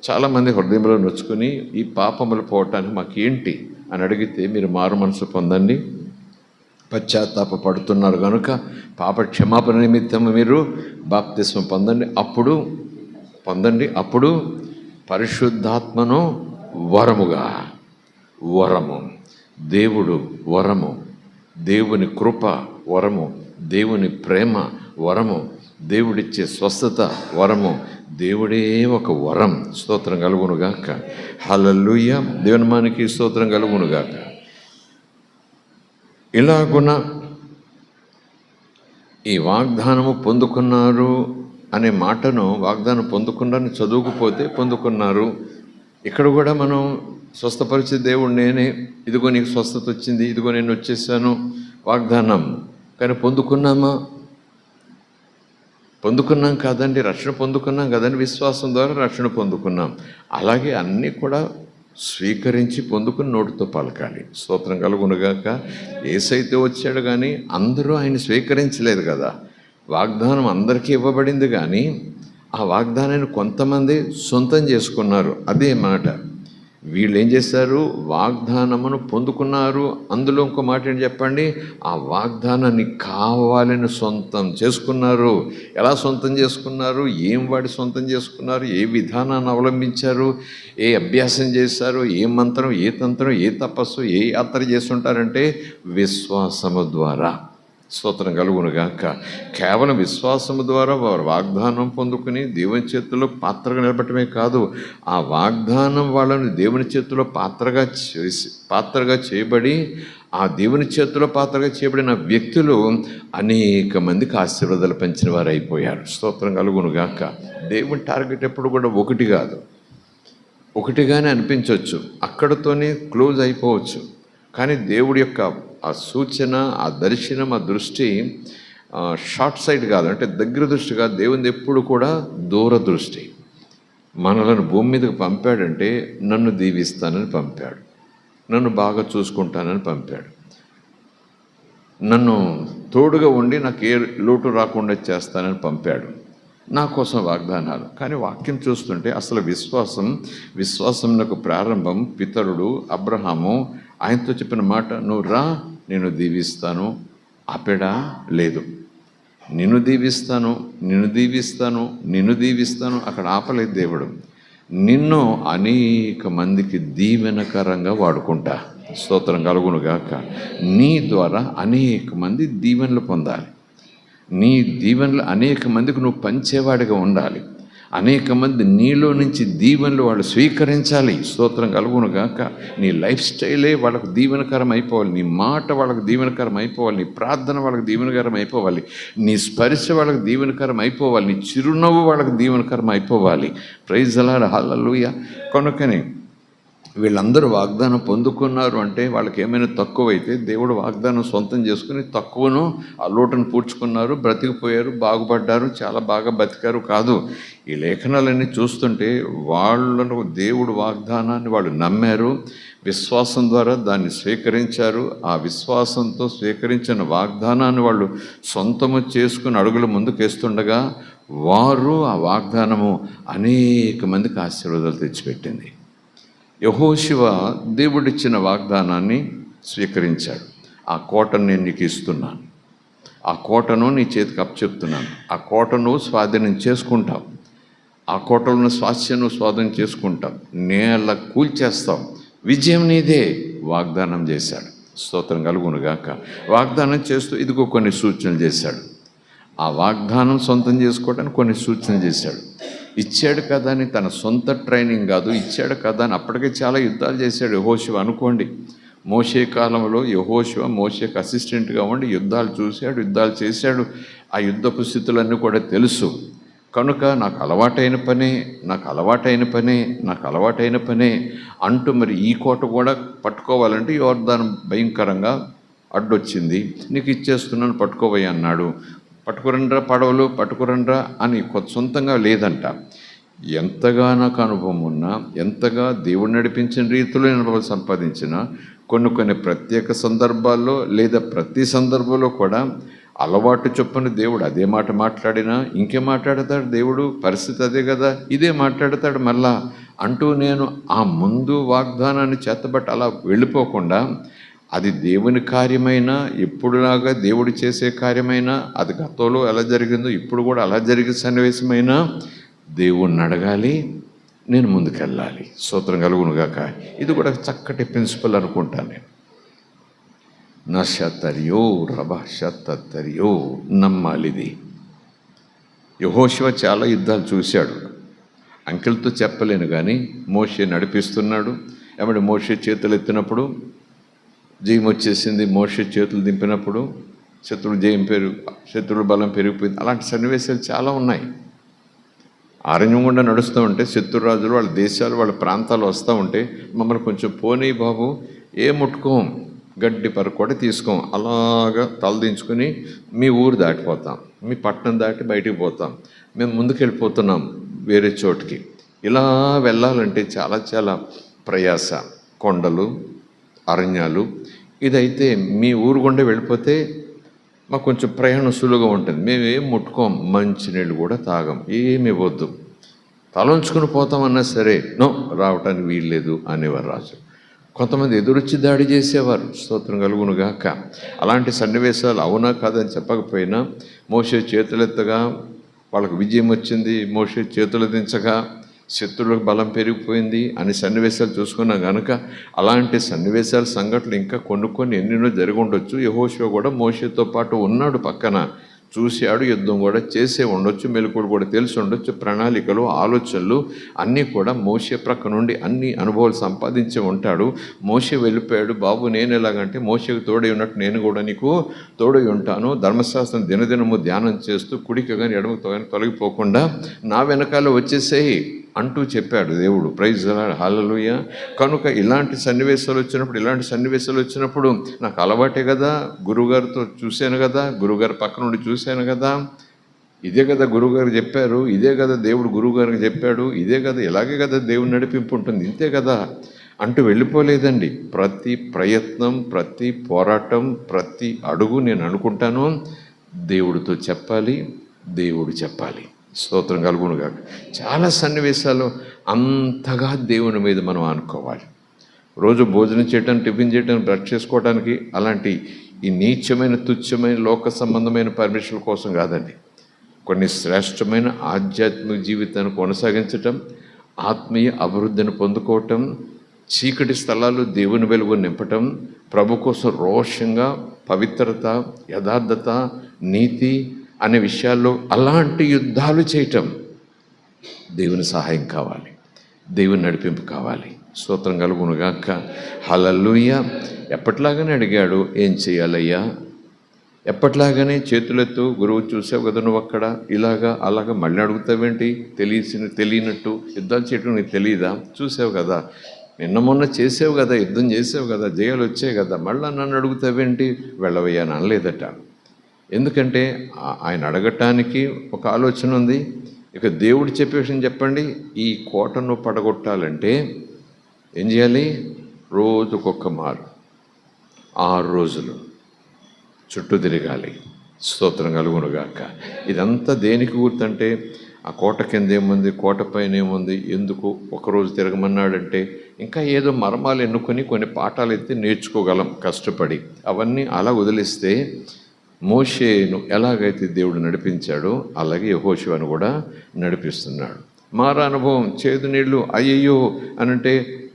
చాలామంది హృదయంలో నొచ్చుకుని ఈ పాపములు పోవటానికి మాకేంటి అని అడిగితే, మీరు మారు మనసు పొందండి, పశ్చాత్తాప పడుతున్నారు కనుక పాప క్షమాపణ నిమిత్తం మీరు బాప్తిస్మం పొందండి. అప్పుడు పరిశుద్ధాత్మను వరముగా, వరము, దేవుడు వరము, దేవుని కృప వరము, దేవుని ప్రేమ వరము, దేవుడిచ్చే స్వస్థత వరము, దేవుడే ఒక వరం. స్తోత్రం కలుగునుగాక. హల్లెలూయా. దేవుని మానికి స్తోత్రం కలుగునుగాక. ఇలాగున ఈ వాగ్దానము పొందుకున్నారు అనే మాటను, వాగ్దానం పొందుకున్నారని చదువుకుపోతే పొందుకున్నారు. ఇక్కడ కూడా మనం స్వస్థపరిచే దేవుడు నేనే, ఇదిగో నీకు స్వస్థత వచ్చింది, ఇదిగో నేను వచ్చేసాను, వాగ్దానం. కానీ పొందుకున్నాం కాదండి, రక్షణ పొందుకున్నాం కదండి, విశ్వాసం ద్వారా రక్షణ పొందుకున్నాం. అలాగే అన్నీ కూడా స్వీకరించి పొందుకుని నోటితో పలకాలి. స్తోత్రం కలుగునుగాక. యేసైతే వచ్చాడు కానీ అందరూ ఆయన స్వీకరించలేదు కదా. వాగ్దానం అందరికీ ఇవ్వబడింది కానీ ఆ వాగ్దానాన్ని కొంతమంది సొంతం చేసుకున్నారు. అదే మాట. వీళ్ళు ఏం చేశారు, వాగ్దానమును పొందుకున్నారు. అందులో ఇంకో మాట ఏంటి చెప్పండి, ఆ వాగ్దానాన్ని కావాలని సొంతం చేసుకున్నారు. ఎలా సొంతం చేసుకున్నారు, ఏం వాడి సొంతం చేసుకున్నారు, ఏ విధానాన్ని అవలంబించారు, ఏ అభ్యాసం చేశారు, ఏ మంత్రం, ఏ తంత్రం, ఏ తపస్సు, ఏ యాత్ర చేస్తుంటారంటే విశ్వాసము ద్వారా. స్తోత్రం కలుగునుగాక. కేవలం విశ్వాసము ద్వారా వారు వాగ్దానం పొందుకుని దేవుని చేతుల్లో పాత్రగా నిలబడటమే కాదు, ఆ వాగ్దానం వాళ్ళని దేవుని చేతుల్లో పాత్రగా చేయబడి, ఆ దేవుని చేతిలో పాత్రగా చేయబడిన వ్యక్తులు అనేక మందికి ఆశీర్వాదాలు పంచిన వారు అయిపోయారు. స్తోత్రం కలుగునుగాక. దేవుని టార్గెట్ ఎప్పుడు కూడా ఒకటి కాదు, ఒకటిగానే అనిపించవచ్చు, అక్కడతోనే క్లోజ్ అయిపోవచ్చు. కానీ దేవుడి యొక్క ఆ సూచన, ఆ దర్శనం, ఆ దృష్టి షార్ట్ సైడ్ కాదు, అంటే దగ్గర దృష్టి కాదు. దేవుని ఎప్పుడు కూడా దూరదృష్టి. మనలను భూమి మీదకి పంపాడంటే నన్ను దీవిస్తానని పంపాడు, నన్ను బాగా చూసుకుంటానని పంపాడు, నన్ను తోడుగా ఉండి నాకు ఏ లోటు రాకుండా చేస్తానని పంపాడు. నా కోసం వాగ్దానాలు. కానీ వాక్యం చూస్తుంటే అసలు విశ్వాసంకు ప్రారంభం పితరుడు అబ్రహాము. ఆయనతో చెప్పిన మాట, నువ్వు రా, నేను దీవిస్తాను. ఆపేడా? లేదు. నిన్ను దీవిస్తాను అక్కడ ఆపలేదు దేవుడు. నిన్ను అనేక మందికి దీవెనకరంగా వాడుకుంటా. స్తోత్రం కలుగునుగాక. నీ ద్వారా అనేక మంది దీవెనలు పొందాలి. నీ దీవెనలు అనేక మందికి నువ్వు పంచేవాడిగా ఉండాలి. అనేక మంది నీలో నుంచి దీవెనలు వాళ్ళు స్వీకరించాలి. స్తోత్రం కలుగునుగాక. నీ లైఫ్ స్టైలే వాళ్ళకు దీవెనకరం అయిపోవాలి, నీ మాట వాళ్ళకు దీవెనకరం అయిపోవాలి, నీ ప్రార్థన వాళ్ళకు దీవెనకరం అయిపోవాలి, నీ స్పర్శ వాళ్ళకు దీవెనకరం అయిపోవాలి, నీ చిరునవ్వు వాళ్ళకు దీవెనకరం అయిపోవాలి. Praise the lord. హల్లెలూయా. కనుకనే వీళ్ళందరూ వాగ్దానం పొందుకున్నారు అంటే వాళ్ళకి ఏమైనా తక్కువైతే దేవుడు వాగ్దానం సొంతం చేసుకుని తక్కువను ఆ లోటును పూడ్చుకున్నారు, బ్రతికిపోయారు, బాగుపడ్డారు, చాలా బాగా బతికారు కాదు. ఈ లేఖనాలన్నీ చూస్తుంటే వాళ్ళను దేవుడు వాగ్దానాన్ని వాళ్ళు నమ్మారు, విశ్వాసం ద్వారా దాన్ని స్వీకరించారు. ఆ విశ్వాసంతో స్వీకరించిన వాగ్దానాన్ని వాళ్ళు సొంతము చేసుకుని అడుగులు ముందుకేస్తుండగా వారు ఆ వాగ్దానము అనేక మందికి ఆశీర్వాదాలు తెచ్చిపెట్టింది. యెహోషువ దేవుడిచ్చిన వాగ్దానాన్ని స్వీకరించాడు. ఆ కోటను నేను నీకు ఇస్తున్నాను, ఆ కోటను నీ చేతికి అప్పచెప్తున్నాను, ఆ కోటను స్వాధీనం చేసుకుంటావు, ఆ కోటలను స్వాస్థ్యం స్వాధీనం చేసుకుంటావు, నేల కూల్చేస్తావు, విజయం నీదే వాగ్దానం చేశాడు. స్తోత్రం కలుగునుగాక. వాగ్దానం చేస్తూ ఇదిగో కొన్ని సూచనలు చేశాడు. ఆ వాగ్దానం సొంతం చేసుకోవడానికి కొన్ని సూచనలు చేశాడు. ఇచ్చాడు కదా అని తన సొంత ట్రైనింగ్ కాదు, ఇచ్చాడు కదా అని అప్పటికే చాలా యుద్ధాలు చేశాడు యెహోషువ. అనుకోండి, మోషే కాలంలో యెహోషువ మోషేకి అసిస్టెంట్గా ఉండి యుద్ధాలు చూశాడు, యుద్ధాలు చేశాడు. ఆ యుద్ధపు స్థితులన్నీ కూడా తెలుసు. కనుక నాకు అలవాటైన పనే అంటూ మరి ఈ కోట కూడా పట్టుకోవాలంటే యోర్దాను భయంకరంగా అడ్డొచ్చింది, నీకు ఇచ్చేస్తున్నాను పట్టుకోబోయి అన్నాడు. పట్టుకురండ్రా పడవలు పట్టుకురండ్రా అని సొంతంగా లేదంట. ఎంతగా నాకు అనుభవం ఉన్నా, ఎంతగా దేవుడు నడిపించిన రీతిలో అనుభవం సంపాదించిన కొన్ని ప్రత్యేక సందర్భాల్లో లేదా ప్రతి సందర్భంలో కూడా అలవాటు చొప్పున దేవుడు అదే మాట మాట్లాడినా ఇంకేం మాట్లాడతాడు దేవుడు, పరిస్థితి అదే కదా, ఇదే మాట్లాడతాడు మళ్ళా అంటూ నేను ఆ ముందు వాగ్దానాన్ని చేతబట్టి అలా వెళ్ళిపోకుండా అది దేవుని కార్యమైనా, ఎప్పుడులాగా దేవుడు చేసే కార్యమైనా, అది గతంలో ఎలా జరిగిందో ఇప్పుడు కూడా అలా జరిగే సన్నివేశమైనా దేవుణ్ణి అడగాలి, నేను ముందుకెళ్ళాలి. స్తోత్రం కలుగునుగాక. ఇది కూడా చక్కటి ప్రిన్సిపల్ అనుకుంటాను నేను. నశతర్యో రభశతర్యో నమ్మాలి. ఇది యెహోషువ చాలా యుద్ధాలు చూశాడు. అంకెలతో చెప్పలేను కానీ మోషే నడిపిస్తున్నాడు. ఏమంటే మోషే చేతులు ఎత్తినప్పుడు జయం వచ్చేసింది, మోషే చేతులు దింపినప్పుడు శత్రువుల బలం పెరిగిపోయింది. అలాంటి సన్నివేశాలు చాలా ఉన్నాయి. అరణ్యం గుండా నడుస్తూ ఉంటే శత్రురాజులు వాళ్ళ దేశాలు వాళ్ళ ప్రాంతాలు వస్తూ ఉంటే మమ్మల్ని కొంచెం పోనీ బాబు, ఏ ముట్టుకోం, గడ్డి పరకు కూడా తీసుకోం, అలాగా తలదించుకొని మీ ఊరు దాటిపోతాం, మీ పట్టణం దాటి బయటికి పోతాం, మేము ముందుకెళ్ళిపోతున్నాం వేరే చోటుకి. ఇలా వెళ్ళాలంటే చాలా చాలా ప్రయాస, కొండలు, అరణ్యాలు. ఇదైతే మీ ఊరు గుండా వెళ్ళిపోతే మాకు కొంచెం ప్రయాణం సులువుగా ఉంటుంది, మేము ఏం ముట్టుకోం, మంచినీళ్ళు కూడా తాగం, ఏమి వద్దు, తలంచుకుని పోతామన్నా సరే నో, రావటానికి వీల్లేదు అనేవారు రాజు. కొంతమంది ఎదురొచ్చి దాడి చేసేవారు. స్తోత్రం కలుగునుగాక. అలాంటి సన్నివేశాలు అవునా కాదని చెప్పకపోయినా మోషే చేతులెత్తగా వాళ్ళకు విజయం వచ్చింది, మోషే చేతులు దించగా శత్రువులకు బలం పెరిగిపోయింది అని సన్నివేశాలు చూసుకున్నా కనుక అలాంటి సన్నివేశాలు సంఘటనలు ఇంకా కొన్ని ఎన్నెన్నో జరిగి ఉండొచ్చు. యెహోషువ కూడా మోషేతో పాటు ఉన్నాడు, పక్కన చూశాడు, యుద్ధం కూడా చేసే ఉండొచ్చు, మెలకువలు కూడా తెలిసి ఉండొచ్చు, ప్రణాళికలు ఆలోచనలు అన్నీ కూడా మోషే ప్రక్క నుండి అన్ని అనుభవాలు సంపాదించి ఉంటాడు. మోషే వెళ్ళిపోయాడు, బాబు నేను ఎలాగంటే మోషేకు తోడై ఉన్నట్టు నేను కూడా నీకు తోడై ఉంటాను, ధర్మశాస్త్రం దినదినము ధ్యానం చేస్తూ కుడికి కానీ ఎడమకు కానీ తొలగిపోకుండా నా వెనకాల వచ్చేసేయి అంటూ చెప్పాడు దేవుడు. ప్రైజ్ హల్లెలూయా. కనుక ఇలాంటి సన్నివేశాలు వచ్చినప్పుడు నాకు అలవాటే కదా, గురువుగారితో చూశాను కదా, గురువుగారి పక్క నుండి చూశాను కదా, ఇదే కదా గురువుగారు చెప్పారు, ఇదే కదా దేవుడు గురువుగారికి చెప్పాడు, ఇదే కదా, ఇలాగే కదా దేవుని నడిపింపు ఉంటుంది, ఇంతే కదా అంటూ వెళ్ళిపోలేదండి. ప్రతి ప్రయత్నం, ప్రతి పోరాటం, ప్రతి అడుగు నేను అనుకుంటాను దేవుడితో చెప్పాలి, దేవుడు చెప్పాలి. స్తోత్రం కలుగునుగా. చాలా సన్నివేశాలు అంతగా దేవుని మీద మనం అనుకోవాలి. రోజు భోజనం చేయటానికి, టిఫిన్ చేయడానికి, బ్రష్ చేసుకోవడానికి అలాంటి ఈ నీచమైన తుచ్చమైన లోక సంబంధమైన పర్మిషన్ల కోసం కాదండి. కొన్ని శ్రేష్టమైన ఆధ్యాత్మిక జీవితాన్ని కొనసాగించటం, ఆత్మీయ అభివృద్ధిని పొందుకోవటం, చీకటి స్థలాలు దేవుని వెలుగు నింపటం, ప్రభు కోసం రోషంగా పవిత్రత, యథార్థత, నీతి అనే విషయాల్లో అలాంటి యుద్ధాలు చేయటం దేవుని సహాయం కావాలి, దేవుని నడిపింపు కావాలి. స్తోత్రం కలుగునుగాక. హల్లెలూయా. ఎప్పటిలాగానే అడిగాడు, ఏం చేయాలయ్యా? ఎప్పటిలాగానే చేతులెత్తు, గురువు చూసావు కదా నువ్వు అక్కడ, ఇలాగా అలాగా మళ్ళీ అడుగుతావేంటి? తెలియనట్టు యుద్ధాలు చేయటం నీకు తెలియదా? చూసావు కదా, నిన్న మొన్న చేసావు కదా, యుద్ధం చేసావు కదా, జయాలు వచ్చాయి కదా, మళ్ళీ నన్ను అడుగుతావేంటి, వెళ్ళవయ్యా అని అనలేదట. ఎందుకంటే ఆయన అడగటానికి ఒక ఆలోచన ఉంది. ఇక దేవుడు చెప్పే విషయం చెప్పండి, ఈ కోటను పడగొట్టాలంటే ఏం చేయాలి? రోజుకొక మారు 6 రోజులు చుట్టూ తిరగాలి. స్తోత్రం కలుగునుగాక. ఇదంతా దేనికి గుర్తంటే, ఆ కోట కింద ఏముంది, కోట పైన ఏముంది, ఎందుకు ఒకరోజు తిరగమన్నాడంటే, ఇంకా ఏదో మర్మాలు ఎన్నుకొని కొన్ని పాఠాలు అయితే నేర్చుకోగలం కష్టపడి. అవన్నీ అలా వదిలిస్తే మోషేను ఎలాగైతే దేవుడు నడిపించాడో అలాగే యెహోషువను కూడా నడిపిస్తున్నాడు. మారా అనుభవం, చేదు నీళ్ళు అయ్యయ్యో అనంటే,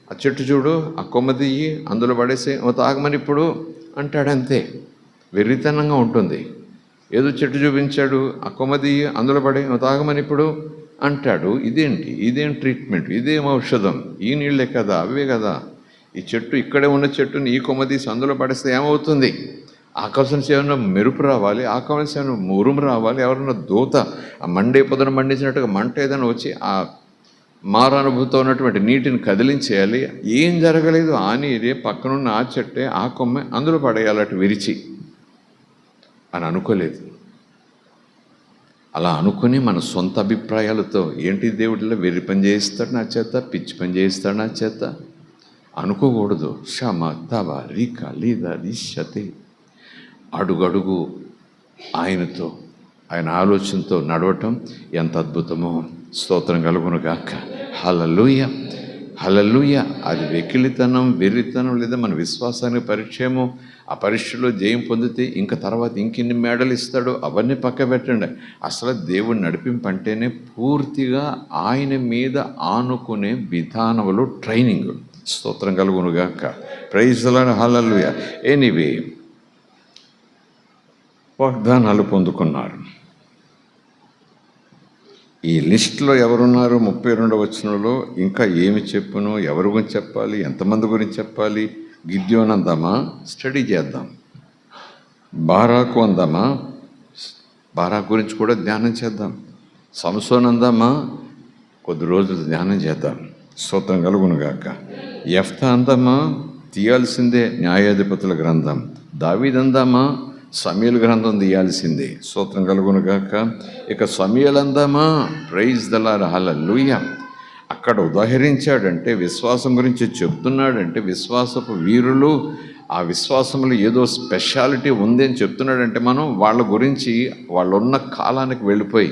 ఆ చెట్టు చూడు, ఆ కొమ్మ దియ్యి, అందులో పడేసి తాగమని ఇప్పుడు అంటాడంతే. వెర్రితనంగా ఉంటుంది. ఏదో చెట్టు చూపించాడు, ఆ కొమ్మ దియ్యి, అందులో పడే తాగమని ఇప్పుడు అంటాడు. ఇదేం ట్రీట్మెంట్, ఇదేం ఔషధం? ఈ నీళ్ళే కదా, అవే కదా. ఈ చెట్టు, ఇక్కడే ఉన్న చెట్టుని ఈ కొమ్మ తీసి అందులో పడేస్తే ఏమవుతుంది? ఆకాశం ఏమైనా మెరుపు రావాలి, ఆకాశం ఏమైనా ఉరుము రావాలి, ఎవరైనా దూత ఆ మండే పొద్దున మండించినట్టుగా మంట ఏదైనా వచ్చి ఆ మారానుభూతితో ఉన్నటువంటి నీటిని కదిలించేయాలి. ఏం జరగలేదు. ఆ నీరే పక్కనున్న ఆ చెట్టే, ఆ కొమ్మ అందులో పడేయాలట విరిచి అని అనుకోలేదు. అలా అనుకుని మన సొంత అభిప్రాయాలతో ఏంటి దేవుడిలో వెర్రి పని చేయిస్తాడు నా చేత, పిచ్చి పని చేయిస్తాడు నా చేత అనుకోకూడదు. షమ తవ రీక లీద రిషతే, అడుగడుగు ఆయనతో, ఆయన ఆలోచనతో నడవటం ఎంత అద్భుతమో. స్తోత్రం కలుగునుగాక. హల్లెలూయ, హల్లెలూయ. అది వెకిలితనం, వెర్రితనం, లేదా మన విశ్వాసానికి పరిచయము. ఆ పరీక్షలో జయం పొందితే ఇంకా తర్వాత ఇంకెన్ని మేడలు ఇస్తాడో అవన్నీ పక్క పెట్టండి. అసలు దేవుడు నడిపింపు అంటేనే పూర్తిగా ఆయన మీద ఆనుకునే విధానంలో ట్రైనింగ్. స్తోత్రం కలుగునుగాక. Praise the lord. Hallelujah. Anyway, వాగ్దానాలు పొందుకున్నారు. ఈ లిస్టులో ఎవరున్నారు? 32వ వచనంలో ఇంకా ఏమి చెప్పును, ఎవరి గురించి చెప్పాలి, ఎంతమంది గురించి చెప్పాలి? గిద్యోను అందామా? స్టడీ చేద్దాం. బారాకు అందామా? బారాకు గురించి కూడా ధ్యానం చేద్దాం. సంసోన్ అందామా? కొద్ది రోజులు ధ్యానం చేద్దాం. స్తోత్రం కలుగునుగాక. యెఫ్తా అందామా? తీయాల్సిందే న్యాయాధిపతుల గ్రంథం. దావీదు అందామా? సమూయేలు గ్రంథం తీయాల్సిందే. స్తోత్రం కలుగునుగాక. ఇక సమూయేలు అందామా? Praise the lord. హల్లెలూయ. అక్కడ ఉదాహరించాడంటే, విశ్వాసం గురించి చెప్తున్నాడంటే, విశ్వాసపు వీరులు, ఆ విశ్వాసంలో ఏదో స్పెషాలిటీ ఉంది అని చెప్తున్నాడంటే, మనం వాళ్ళ గురించి వాళ్ళున్న కాలానికి వెళ్ళిపోయి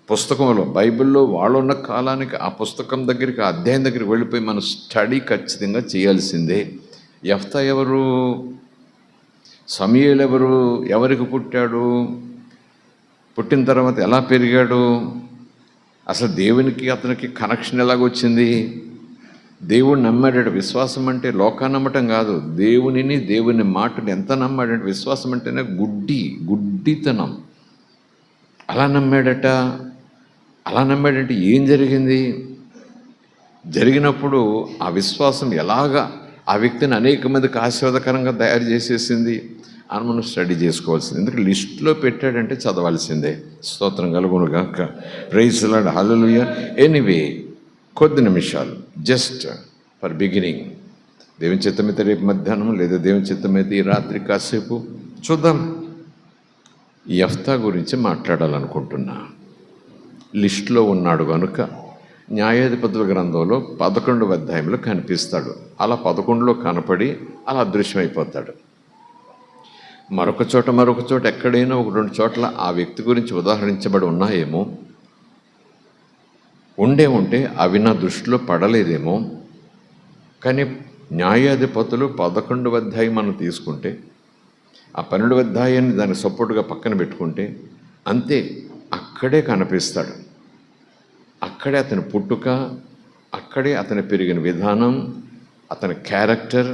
పుస్తకంలో, బైబిల్లో వాళ్ళున్న కాలానికి, ఆ పుస్తకం దగ్గరికి, ఆ అధ్యాయం దగ్గరికి వెళ్ళిపోయి మనం స్టడీ ఖచ్చితంగా చేయాల్సిందే. యెఫ్తా ఎవరు? సమూయేలు ఎవరు? ఎవరికి పుట్టాడు? పుట్టిన తర్వాత ఎలా పెరిగాడు? అసలు దేవునికి అతనికి కనెక్షన్ ఎలాగొచ్చింది? దేవుడు నమ్మాడు. విశ్వాసం అంటే లోకాన్ని నమ్మటం కాదు, దేవునిని, దేవుని మాటని ఎంత నమ్మాడంటే, విశ్వాసం అంటేనే గుడ్డితనం. అలా నమ్మాడట. అలా నమ్మాడంటే ఏం జరిగింది? జరిగినప్పుడు ఆ విశ్వాసం ఎలాగా ఆ వ్యక్తిని అనేక మందికి ఆశీర్వాదకరంగా తయారు చేసేసింది అని మనం స్టడీ చేసుకోవాల్సింది. ఎందుకంటే లిస్టులో పెట్టాడంటే చదవాల్సిందే. స్తోత్రం కలుగునుగాక. Praise the lord. Hallelujah. Anyway, కొద్ది నిమిషాలు జస్ట్ ఫర్ బిగినింగ్. దేవుని చిత్తమైతే రేపు మధ్యాహ్నం, లేదా దేవుని చిత్తమైతే ఈ రాత్రి కాసేపు చూద్దాం. యెఫ్తా గురించి మాట్లాడాలనుకుంటున్నా. లిస్టులో ఉన్నాడు కనుక న్యాయాధిపతుల గ్రంథంలో 11వ అధ్యాయంలో కనిపిస్తాడు. అలా 11లో కనపడి అలా అదృశ్యమైపోతాడు. మరొక చోట ఎక్కడైనా 1-2 చోట్ల ఆ వ్యక్తి గురించి ఉదాహరించబడి ఉన్నాయేమో, ఉంటే అవి నా దృష్టిలో పడలేదేమో. కానీ న్యాయాధిపతులు 11వ అధ్యాయం మనం తీసుకుంటే, ఆ 12వ అధ్యాయాన్ని దానికి సపోర్టుగా పక్కన పెట్టుకుంటే అంతే, అక్కడే కనిపిస్తాడు. అక్కడే అతని పుట్టుక, అక్కడే అతను పెరిగిన విధానం, అతని క్యారెక్టర్,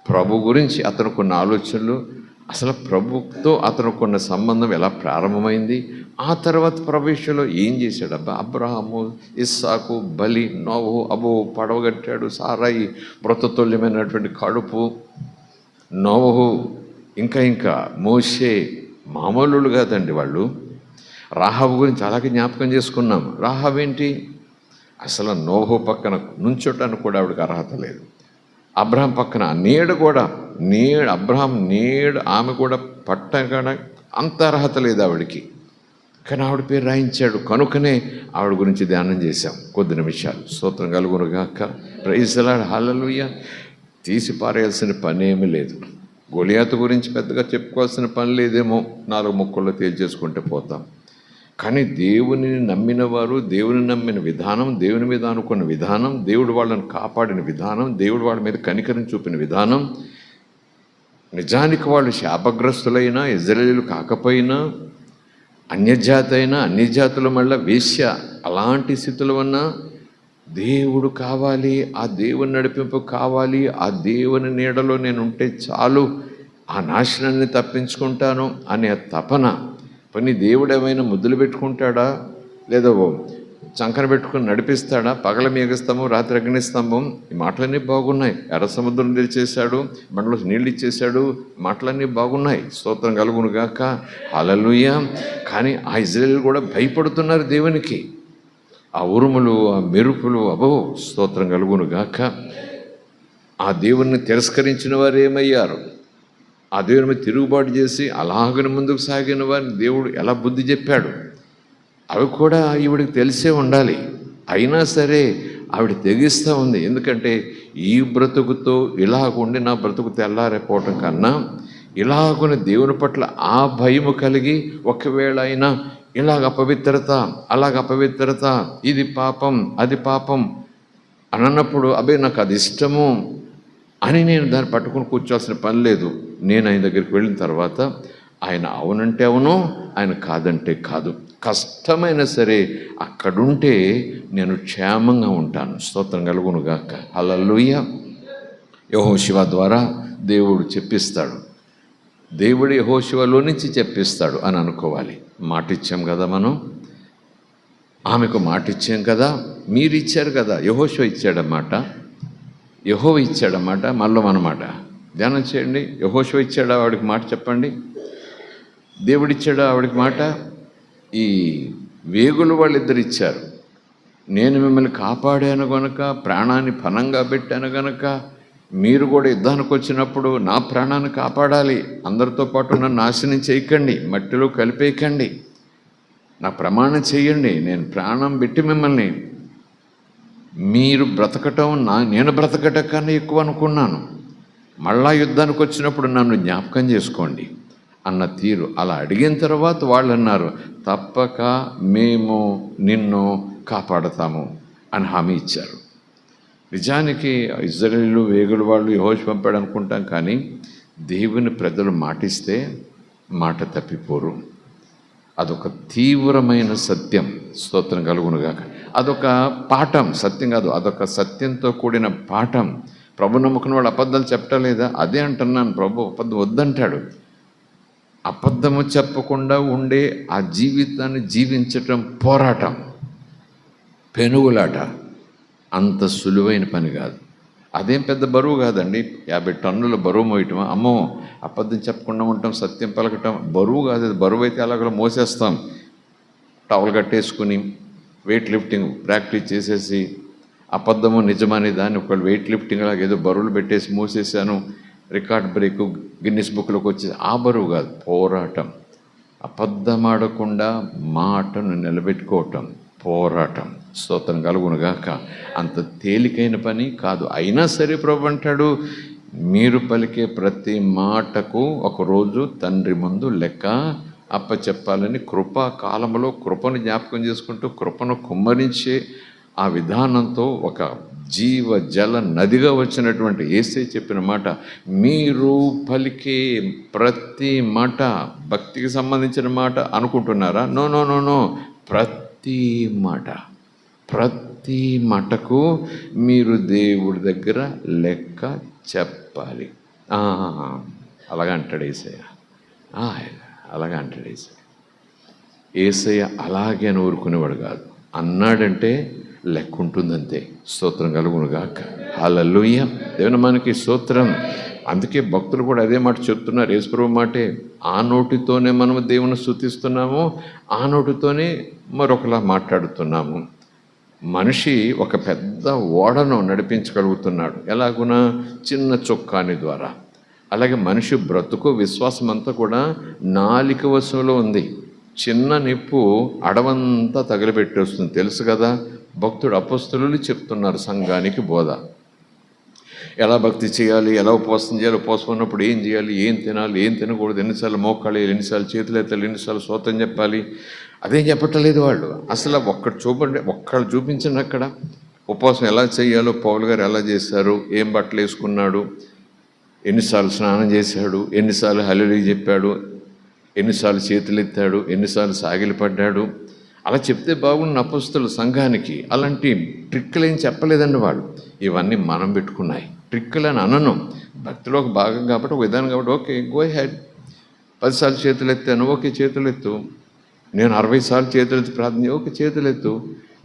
ప్రభు గురించి అతనుకున్న ఆలోచనలు, అసలు ప్రభుతో అతనుకున్న సంబంధం ఎలా ప్రారంభమైంది, ఆ తర్వాత ప్రభు విషయంలో ఏం చేశాడబ్బా. అబ్రహాము, ఇస్సాకు, బలి, నోవహు, అబో పడవగట్టాడు, సారాయి మృతతుల్యమైనటువంటి కడుపు, నోవహు, ఇంకా మోషే, మామూలు కాదండి వాళ్ళు. రాహాబు గురించి అలాగే జ్ఞాపకం చేసుకున్నాం. రాహాబు ఏంటి? అసలు నోహు పక్కన నుంచోటానికి కూడా ఆవిడకి అర్హత లేదు. అబ్రహాం పక్కన అబ్రహాం నీడ ఆమె కూడా పట్టగా అంత అర్హత లేదు ఆవిడికి. కానీ ఆవిడ పేరు రాయించాడు. కనుకనే ఆవిడ గురించి ధ్యానం చేశాం కొద్ది నిమిషాలు. స్తోత్రం కలుగునుగాక. Praise the lord. హల్లెలూయా. తీసి పారేయాల్సిన పని ఏమీ లేదు. గొలియాతు గురించి పెద్దగా చెప్పుకోవాల్సిన పని లేదేమో, 4 ముక్కల్లో తేల్చేసుకుంటే పోతాం. కానీ దేవుని నమ్మిన వారు, దేవుని నమ్మిన విధానం, దేవుని మీద అనుకున్న విధానం, దేవుడు వాళ్ళని కాపాడిన విధానం, దేవుడు వాళ్ళ మీద కనికరం చూపిన విధానం, నిజానికి వాళ్ళు శాపగ్రస్తులైనా, ఇజ్రాయేలీలు కాకపోయినా, అన్యజాతి అయినా, అన్ని జాతుల మళ్ళీ వేశ్య, అలాంటి స్థితులు ఉన్నా దేవుడు కావాలి, ఆ దేవుని నడిపింపు కావాలి, ఆ దేవుని నీడలో నేను ఉంటే చాలు, ఆ నాశనాన్ని తప్పించుకుంటాను అనే తపన. పని దేవుడు ఏమైనా ముద్దులు పెట్టుకుంటాడా, లేదా చంకన పెట్టుకుని నడిపిస్తాడా? పగల మేఘస్తంభం, రాత్రి అగ్నిస్తంభం. ఈ మాటలన్నీ బాగున్నాయి. ఎర్ర సముద్రం తెరిచేశాడు, బండలో నీళ్ళు ఇచ్చేశాడు, మాటలన్నీ బాగున్నాయి. స్తోత్రం కలుగునుగాక. హల్లెలూయా. కానీ ఆ ఇజ్రాయేలు కూడా భయపడుతున్నారు దేవునికి. ఆ ఉరుములు, ఆ మెరుపులు, స్తోత్రం కలుగునుగాక. ఆ దేవుణ్ణి తిరస్కరించిన వారు ఏమయ్యారు? ఆ దేవుని మీద తిరుగుబాటు చేసి అలాగని ముందుకు సాగిన వారిని దేవుడు ఎలా బుద్ధి చెప్పాడు? అవి కూడా ఈవిడికి తెలిసే ఉండాలి. అయినా సరే ఆవిడ తెగిస్తూ ఉంది. ఎందుకంటే ఈ బ్రతుకుతో ఇలాగుండి నా బ్రతుకు తెల్లారైపోవటం కన్నా ఇలాగుని దేవుని పట్ల ఆ భయము కలిగి, ఒకవేళ అయినా ఇలాగ అపవిత్రత, ఇది పాపం, అది పాపం అని అన్నప్పుడు నాకు అది ఇష్టము అని నేను దాన్ని పట్టుకుని కూర్చోవాల్సిన పని లేదు. నేను ఆయన దగ్గరికి వెళ్ళిన తర్వాత ఆయన అవునంటే అవును, ఆయన కాదంటే కాదు. కష్టమైనా సరే అక్కడుంటే నేను క్షేమంగా ఉంటాను. స్తోత్రం కలుగునుగాక. హల్లెలూయా. యెహోషువ ద్వారా దేవుడు చెప్పిస్తాడు, దేవుడు యెహోషువలో నుంచి చెప్పిస్తాడు అని అనుకోవాలి. మాట ఇచ్చాం కదా, మనం ఆమెకు మాట ఇచ్చాం కదా, మీరు ఇచ్చారు కదా. యెహోషువ ఇచ్చాడన్నమాట, యెహోవా ఇచ్చాడన్నమాట. మళ్ళీ మనమాట ధ్యానం చేయండి. యెహోషువ ఇచ్చాడా ఆవిడికి మాట? చెప్పండి. దేవుడిచ్చాడా ఆవిడికి మాట? ఈ వేగులు వాళ్ళిద్దరు ఇచ్చారు. నేను మిమ్మల్ని కాపాడాను గనక, ప్రాణాన్ని పణంగా పెట్టాను గనక, మీరు కూడా యుద్ధానికి వచ్చినప్పుడు నా ప్రాణాన్ని కాపాడాలి, అందరితో పాటు నన్ను నాశనం చేయకండి, మట్టిలో కలిపేయకండి, నా ప్రమాణం చేయండి, నేను ప్రాణం పెట్టి మిమ్మల్ని, మీరు బ్రతకటం నేను బ్రతకటం కన్నా ఎక్కువ అనుకున్నాను, మళ్ళా యుద్ధానికి వచ్చినప్పుడు నన్ను జ్ఞాపకం చేసుకోండి అన్న తీరు. అలా అడిగిన తర్వాత వాళ్ళు అన్నారు, తప్పక మేము నిన్ను కాపాడతాము అని హామీ ఇచ్చారు. నిజానికి ఇజ్రాయేలు వేగుల వాళ్ళు యెహోషువ పంపాడు అనుకుంటాం, కానీ దేవుని ప్రజలు మాటిస్తే మాట తప్పిపోరు. అదొక తీవ్రమైన సత్యం. స్తోత్రం కలుగునుగాక. అదొక పాఠం, సత్యం కాదు, అదొక సత్యంతో కూడిన పాఠం. ప్రభు నమ్ముకున్న వాళ్ళు అబద్ధాలు చెప్పటం లేదా? అదే అంటున్నాను, ప్రభు అబద్ధం వద్దంటాడు. అబద్ధము చెప్పకుండా ఉండే ఆ జీవితాన్ని జీవించటం పోరాటం, పెనుగులాట. అంత సులువైన పని కాదు. అదేం పెద్ద బరువు కాదండి. 50 టన్నుల బరువు మోయటం. అమ్మో, అబద్ధం చెప్పకుండా ఉండటం, సత్యం పలకటం బరువు కాదు. అది బరువు అయితే అలాగ మోసేస్తాం. టవల్ కట్టేసుకుని వెయిట్ లిఫ్టింగ్ ప్రాక్టీస్ చేసేసి అబద్ధము నిజమని దాన్ని ఒకళ్ళు వెయిట్ లిఫ్టింగ్ అలాగ ఏదో బరువులు పెట్టేసి మోసేసాను, రికార్డ్ బ్రేక్, గిన్నిస్ బుక్లోకి వచ్చేసి ఆ బరువు కాదు. పోరాటం. అబద్ధమాడకుండా మాటను నిలబెట్టుకోవటం పోరాటం. స్తోత్రం కలుగునుగాక. అంత తేలికైన పని కాదు. అయినా సరే ప్రభు అంటాడు, మీరు పలికే ప్రతి మాటకు ఒకరోజు తండ్రి ముందు లెక్క అప్పచెప్పాలని. కృపా కాలంలో కృపను జ్ఞాపకం చేసుకుంటూ కృపను కుమ్మరించే ఆ విధానంతో ఒక జీవ జల నదిగా వచ్చినటువంటి యేసే చెప్పిన మాట, మీరు పలికే ప్రతి మాట భక్తికి సంబంధించిన మాట అనుకుంటున్నారా? No no no no. ప్రతి మాట, ప్రతి మాటకు మీరు దేవుడి దగ్గర లెక్క చెప్పాలి. అలాగా అంటాడు యేసయ్య. అలాగా అంటాడు యేసయ్య. యేసయ్య అలాగే అని ఊరుకునేవాడు కాదు. అన్నాడంటే లెక్క ఉంటుందంతే. స్తోత్రం కలుగునుగాక. హల్లెలూయా. దేవుని మనకి స్తోత్రం. అందుకే భక్తులు కూడా అదే మాట చెప్తున్నారు. యేసుప్రభు మాటే, ఆ నోటితోనే మనము దేవుని స్తుతిస్తున్నాము, ఆ నోటితోనే మరొకలా మాట్లాడుతున్నాము. మనిషి ఒక పెద్ద ఓడను నడిపించగలుగుతున్నాడు. ఎలాగునా? చిన్న చొక్కాని ద్వారా. అలాగే మనిషి బ్రతుకు విశ్వాసం అంతా కూడా నాలిక వశంలో ఉంది. చిన్న నిప్పు అడవంతా తగిలిపెట్టేస్తుంది, తెలుసు కదా. భక్తుడు అపొస్తలులు చెప్తున్నారు సంఘానికి బోధ. ఎలా భక్తి చేయాలి, ఎలా ఉపవాసం చేయాలి, ఉపవాసం ఉన్నప్పుడు ఏం చేయాలి, ఏం తినాలి, ఏం తినకూడదు, ఎన్నిసార్లు మోకాలి, ఎన్నిసార్లు చేతులు ఎత్తాలి, ఎన్నిసార్లు స్తోత్రం చెప్పాలి, అదేం చెప్పట్లేదు వాళ్ళు. అసలు ఒక్కళ్ళు చూపించండి అక్కడ. ఉపవాసం ఎలా చేయాలో పౌలు గారు ఎలా చేశారు, ఏం బట్టలు వేసుకున్నాడు, ఎన్నిసార్లు స్నానం చేశాడు, ఎన్నిసార్లు హల్లెలూయా చెప్పాడు, ఎన్నిసార్లు చేతులు ఎత్తాడు, ఎన్నిసార్లు సాగిలపడ్డాడు. అలా చెప్తే బాగుండు అపొస్తలులు సంఘానికి. అలాంటి ట్రిక్కులు ఏం చెప్పలేదండి వాళ్ళు. ఇవన్నీ మనం పెట్టుకున్నాయి ట్రిక్కులు అని అనను. భక్తిలో ఒక భాగం కాబట్టి, ఒక విధానం కాబట్టి, ఓకే గో హెడ్. 10 సార్లు చేతులు ఎత్తాను, ఓకే చేతులు ఎత్తు. నేను 60 సార్లు చేతులు ఎత్తి ప్రార్థన, ఓకే చేతులు ఎత్తు.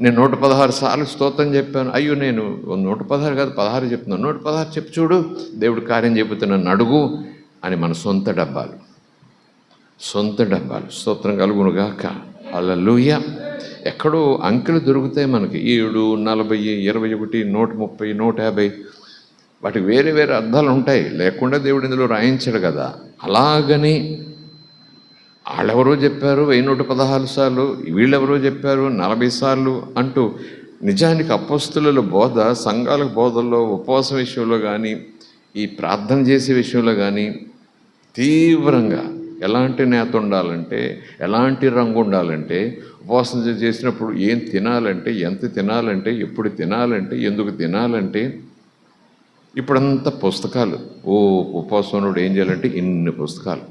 నేను 116 సార్లు స్తోత్రం చెప్పాను, అయ్యో నేను 116 కాదు 16 చెప్తున్నాను, 116 చెప్పు చూడు, దేవుడు కార్యం చెబుతే నన్ను అడుగు అని మన సొంత డబ్బాలు స్తోత్రం కలుగునుగాక. హల్లెలూయా. ఎక్కడో అంకెలు దొరుకుతాయి మనకి, 7, 40, 21, 130, 150, వాటికి వేరే వేరే అర్థాలు ఉంటాయి. లేకుండా దేవుడు ఇందులో రాయించాడు కదా. అలాగని వాళ్ళెవరో చెప్పారు 1116 సార్లు, వీళ్ళెవరో చెప్పారు 40 సార్లు అంటూ, నిజానికి అపొస్తలుల బోధ సంఘాల బోధల్లో ఉపవాస విషయంలో కానీ, ఈ ప్రార్థన చేసే విషయంలో కానీ తీవ్రంగా ఎలాంటి నేత ఉండాలంటే, ఎలాంటి రంగు ఉండాలంటే, ఉపవాసం చేసినప్పుడు ఏం తినాలంటే, ఎంత తినాలంటే, ఎప్పుడు తినాలంటే, ఎందుకు తినాలంటే, ఇప్పుడంతా పుస్తకాలు. ఉపవాసంలో ఏం చేయాలంటే ఇన్ని పుస్తకాలు.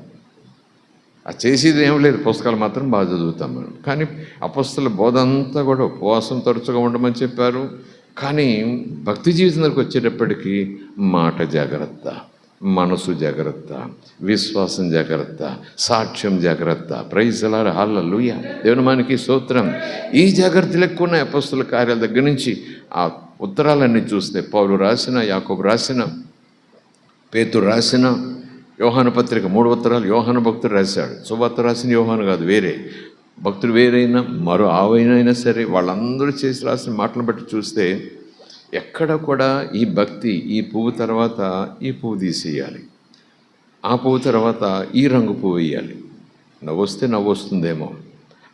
అది చేసేది ఏం లేదు, పుస్తకాలు మాత్రం బాగా చదువుతాం మనం. కానీ అపొస్తలుల బోధ అంతా కూడా ఉపవాసం తరచుగా ఉండమని చెప్పారు. కానీ భక్తి జీవితంలోకి వచ్చేటప్పటికీ మాట జాగ్రత్త, మనసు జాగ్రత్త, విశ్వాసం జాగ్రత్త, సాక్ష్యం జాగ్రత్త. ప్రైజ్ ది లార్డ్, హల్లెలూయా. దేవుని మనకి స్తోత్రం. ఈ జాగ్రత్తలు ఎక్కువ ఉన్నాయి అపొస్తలుల కార్యాల దగ్గర నుంచి. ఆ ఉత్తరాలన్నీ చూస్తే పౌలు రాసిన, యాకోబు రాసిన, పేతురు రాసిన, యోహాను పత్రిక 3 ఉత్తరాలు యోహాను భక్తుడు రాశాడు. సువార్త రాసిన యోహాను కాదు, వేరే భక్తుడు వేరైనా మరో ఆవైనా సరే వాళ్ళందరూ చేసి రాసిన మాటలను బట్టి చూస్తే ఎక్కడ కూడా ఈ భక్తి, ఈ పువ్వు తర్వాత ఈ పువ్వు తీసేయాలి, ఆ పువ్వు తర్వాత ఈ రంగు పువ్వు వేయాలి, నవ్వొస్తే నవ్వొస్తుందేమో,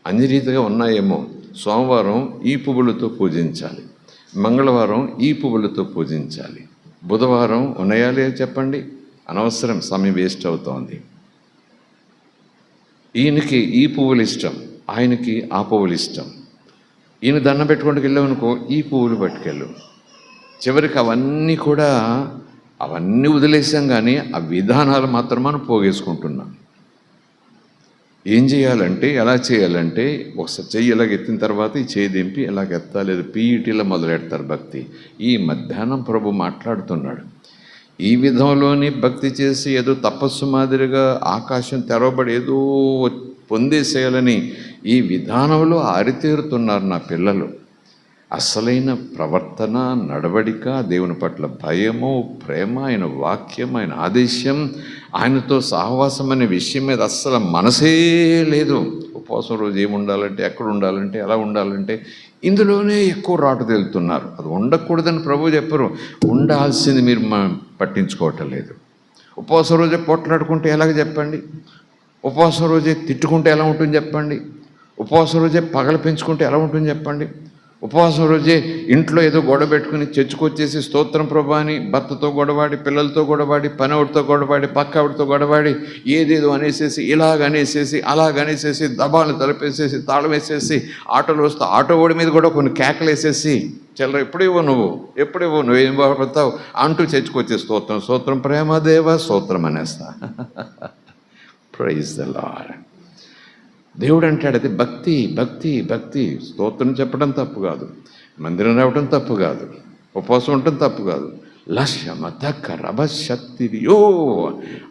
అన్ని రీతిగా ఉన్నాయేమో, సోమవారం ఈ పువ్వులతో పూజించాలి, మంగళవారం ఈ పువ్వులతో పూజించాలి, బుధవారం ఉన్నాయాలి చెప్పండి, అనవసరం, సమయం వేస్ట్ అవుతోంది. ఈయనకి ఈ పువ్వులు ఇష్టం, ఆయనకి ఆ పువ్వులు ఇష్టం. ఈయన దండం పెట్టుకుంటూ వెళ్ళామనుకో, ఈ పువ్వులు పట్టుకెళ్ళు. చివరికి అవన్నీ వదిలేసాం, కానీ ఆ విధానాలు మాత్రం మనం పోగేసుకుంటున్నాం. ఏం చేయాలంటే, ఎలా చేయాలంటే, ఒకసారి చెయ్యి ఇలాగ ఎత్తిన తర్వాత ఈ చేయి దింపి ఇలాగ ఎత్తాలేదు, పీఈటీలో మొదలెడతారు భక్తి. ఈ మధ్యాహ్నం ప్రభు మాట్లాడుతున్నాడు, ఈ విధంలోని భక్తి చేసి ఏదో తపస్సు మాదిరిగా ఆకాశం తెరవబడి ఏదో పొందేసేయాలని ఈ విధానంలో ఆరితేరుతున్నారు నా పిల్లలు. అసలైన ప్రవర్తన, నడవడిక, దేవుని పట్ల భయము, ప్రేమ, ఆయన వాక్యం, ఆయన ఆదేశం, ఆయనతో సహవాసం అనే విషయం మీద అస్సలు మనసే లేదు. ఉపవాసం రోజు ఏముండాలంటే, ఎక్కడ ఉండాలంటే, ఎలా ఉండాలంటే ఇందులోనే ఎక్కువ రాటు తేలుతున్నారు. అది ఉండకూడదని ప్రభు చెప్పరు, ఉండాల్సింది మీరు పట్టించుకోవటం లేదు. ఉపవాసం రోజే పోట్లాడుకుంటే ఎలాగ చెప్పండి, ఉపవాసం రోజే తిట్టుకుంటే ఎలా ఉంటుంది చెప్పండి, ఉపవాసం రోజే పగలు పెంచుకుంటే ఎలా ఉంటుంది చెప్పండి, ఉపవాసం రోజే ఇంట్లో ఏదో గొడవ పెట్టుకుని చర్చకొచ్చేసి స్తోత్రం ప్రభా అని భర్తతో గొడవాడి, పిల్లలతో గొడవాడి, పనవుడితో గొడవాడి, పక్కవుడితో గొడవాడి, ఏదేదో అనేసేసి, ఇలాగనేసేసి, అలాగనేసేసి, దబాలు తలపేసేసి, తాళం వేసేసి, ఆటోలు వస్తే ఆటో ఓడి మీద కూడా కొన్ని కేకలు వేసేసి, చిల్లర ఎప్పుడివ్వవు నువ్వు ఏం బాగుపడతావు అంటూ చర్చకొచ్చే స్తోత్రం ప్రేమదేవ స్తోత్రం అనేస్తా. Praise the lord. దేవుడు అంటాడు, అది భక్తి భక్తి భక్తి. స్తోత్రం చెప్పడం తప్పు కాదు, మందిరం రావడం తప్పు కాదు, ఉపవాసం ఉండటం తప్పు కాదు. లక్ష్యమతక రభశక్తియో,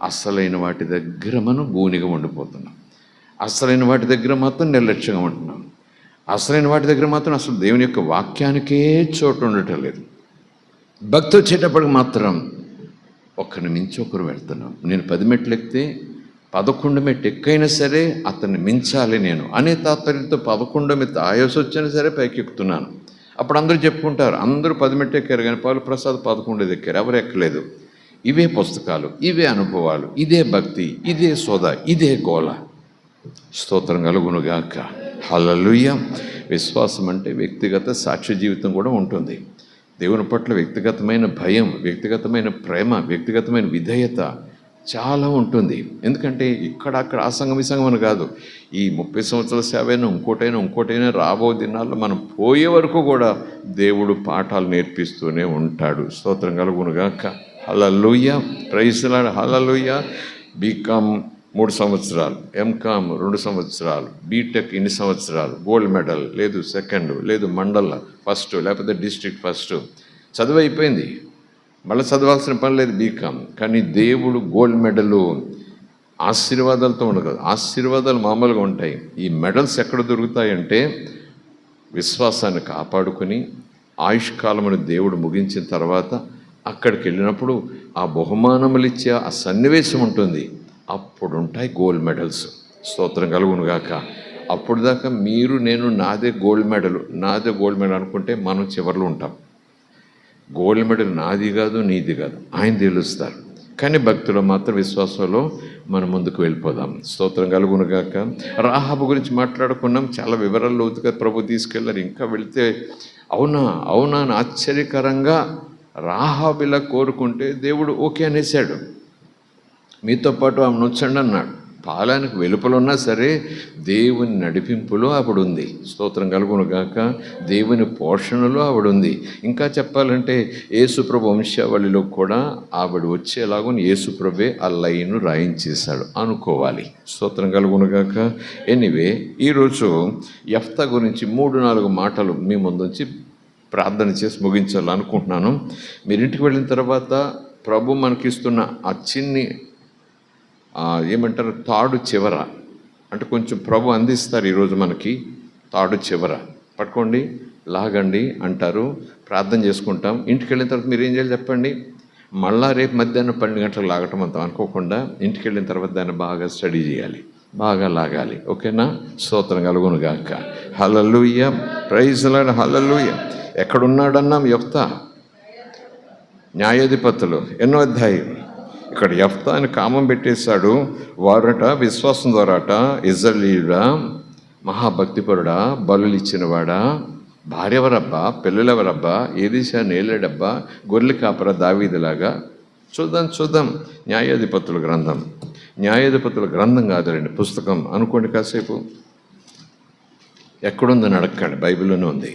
అస్సలైన వాటి దగ్గర మనం గూనిగా ఉండిపోతున్నాం, అస్సలైన వాటి దగ్గర మాత్రం నిర్లక్ష్యంగా ఉంటున్నాం, అస్సలైన వాటి దగ్గర మాత్రం అసలు దేవుని యొక్క వాక్యానికే చోటు ఉండటం లేదు. భక్తి వచ్చేటప్పటికి మాత్రం ఒకరిని మించి ఒకరు వెళ్తున్నాం. నేను 10 మెట్లు ఎక్కితే 11 మెట్టు ఎక్కైనా సరే అతన్ని మించాలి నేను అనే తాత్పర్యంతో 11 మెట్టు ఆయాస వచ్చినా సరే పైకి ఎక్కుతున్నాను. అప్పుడు అందరూ చెప్పుకుంటారు, అందరూ 10 మెట్లు ఎక్కారు కానీ పౌలు ప్రసాద్ 11 ఎక్కారు, ఎవరు ఎక్కలేదు. ఇవే పుస్తకాలు, ఇవే అనుభవాలు, ఇదే భక్తి, ఇదే సోద, ఇదే గోల. స్తోత్రం కలుగునుగాక. హల్లెలూయా. విశ్వాసం అంటే వ్యక్తిగత సాక్ష్య జీవితం కూడా ఉంటుంది. దేవుని పట్ల వ్యక్తిగతమైన భయం, వ్యక్తిగతమైన ప్రేమ, వ్యక్తిగతమైన విధేయత చాలా ఉంటుంది. ఎందుకంటే ఇక్కడ అక్కడ ఆ సంఘం ఈ సంఘం అని కాదు. ఈ 30 సంవత్సరాల సేవైనా ఇంకోటైనా రాబో దినాల్లో మనం పోయే వరకు కూడా దేవుడు పాఠాలు నేర్పిస్తూనే ఉంటాడు. స్తోత్రం కలుగునుగాక. Hallelujah. Praise the lord. Hallelujah. B Com 3 సంవత్సరాలు, ఎంకామ్ 2 సంవత్సరాలు, బీటెక్ ఇన్ని సంవత్సరాలు, గోల్డ్ మెడల్, లేదు సెకండ్, లేదు మండల ఫస్ట్, లేకపోతే డిస్ట్రిక్ట్ ఫస్ట్, చదువు అయిపోయింది. మళ్ళీ చదవాల్సిన పని లేదు బీకామ్. కానీ దేవుడు గోల్డ్ మెడలు ఆశీర్వాదాలతో ఉండదు. ఆశీర్వాదాలు మామూలుగా ఉంటాయి. ఈ మెడల్స్ ఎక్కడ దొరుకుతాయంటే విశ్వాసాన్ని కాపాడుకొని ఆయుష్కాలమును దేవుడు ముగించిన తర్వాత అక్కడికి వెళ్ళినప్పుడు ఆ బహుమానములు ఇచ్చే ఆ సన్నివేశం ఉంటుంది. అప్పుడు ఉంటాయి గోల్డ్ మెడల్స్. స్తోత్రం కలుగునుగాక. అప్పుడు దాకా మీరు నేను నాదే గోల్డ్ మెడల్ అనుకుంటే మనం చివర్లో ఉంటాం. గోల్డ్ మెడల్ నాది కాదు, నీది కాదు, ఆయన తెలుస్తారు. కానీ భక్తులు మాత్రం విశ్వాసంలో మనం ముందుకు వెళ్ళిపోదాం. స్తోత్రం కలుగునుగాక. రాహాబు గురించి మాట్లాడుకున్నాం, చాలా వివరాలు లోతుగా ప్రభు తీసుకెళ్ళారు. ఇంకా వెళితే అవునా అని ఆశ్చర్యకరంగా రాహాబిలా కోరుకుంటే దేవుడు ఓకే అనేసాడు. మీతో పాటు ఆమె నొచ్చండి అన్నాడు. పాలానికి వెలుపలున్నా సరే దేవుని నడిపింపులో ఆవిడ ఉంది. స్తోత్రం కలుగునుగాక. దేవుని పోషణలో ఆవిడ ఉంది. ఇంకా చెప్పాలంటే యేసుప్రభు వంశావళిలో కూడా ఆవిడ వచ్చేలాగుని యేసుప్రభే ఆ లైను రాయించేశాడు అనుకోవాలి. స్తోత్రం కలుగునుగాక. ఎనీవే, ఈరోజు యెఫ్తా గురించి 3-4 మాటలు మీ ముందుంచి ప్రార్థన చేసి ముగించాలనుకుంటున్నాను. మీరు ఇంటికి వెళ్ళిన తర్వాత ప్రభు మనకిస్తున్న ఆ చిన్ని ఏమంటారు తాడు చివర, అంటే కొంచెం ప్రభు అందిస్తారు ఈరోజు మనకి. తాడు చివర పట్టుకోండి, లాగండి అంటారు, ప్రార్థన చేసుకుంటాం. ఇంటికి వెళ్ళిన తర్వాత మీరు ఏం చేయాలి చెప్పండి. మళ్ళా రేపు మధ్యాహ్నం 12 గంటలకు లాగటం అంతా అనుకోకుండా ఇంటికి వెళ్ళిన తర్వాత దాన్ని బాగా స్టడీ చేయాలి, బాగా లాగాలి. ఓకేనా? స్తోత్రం కలుగునుగాక. Hallelujah. Praise the lord. Hallelujah. ఎక్కడున్నాడన్నాం? యెఫ్తా. న్యాయాధిపతులు 8వ అధ్యాయం. ఇక్కడ యెఫ్తా అని కామం పెట్టేశాడు. వారట విశ్వాసం ద్వారాట ఇజ్రాయేలీయుడా, మహాభక్తిపరుడా, బలులు ఇచ్చినవాడా, భార్య ఎవరబ్బా, పిల్లలెవరబ్బా, ఏ దేశాన్ని ఏలేడబ్బా, గొర్రెల కాపర దావీదులాగా. చూద్దాం. న్యాయాధిపతుల గ్రంథం కాదులేండి, పుస్తకం అనుకోండి కాసేపు. ఎక్కడుందని అడగండి, బైబిల్లోనే ఉంది.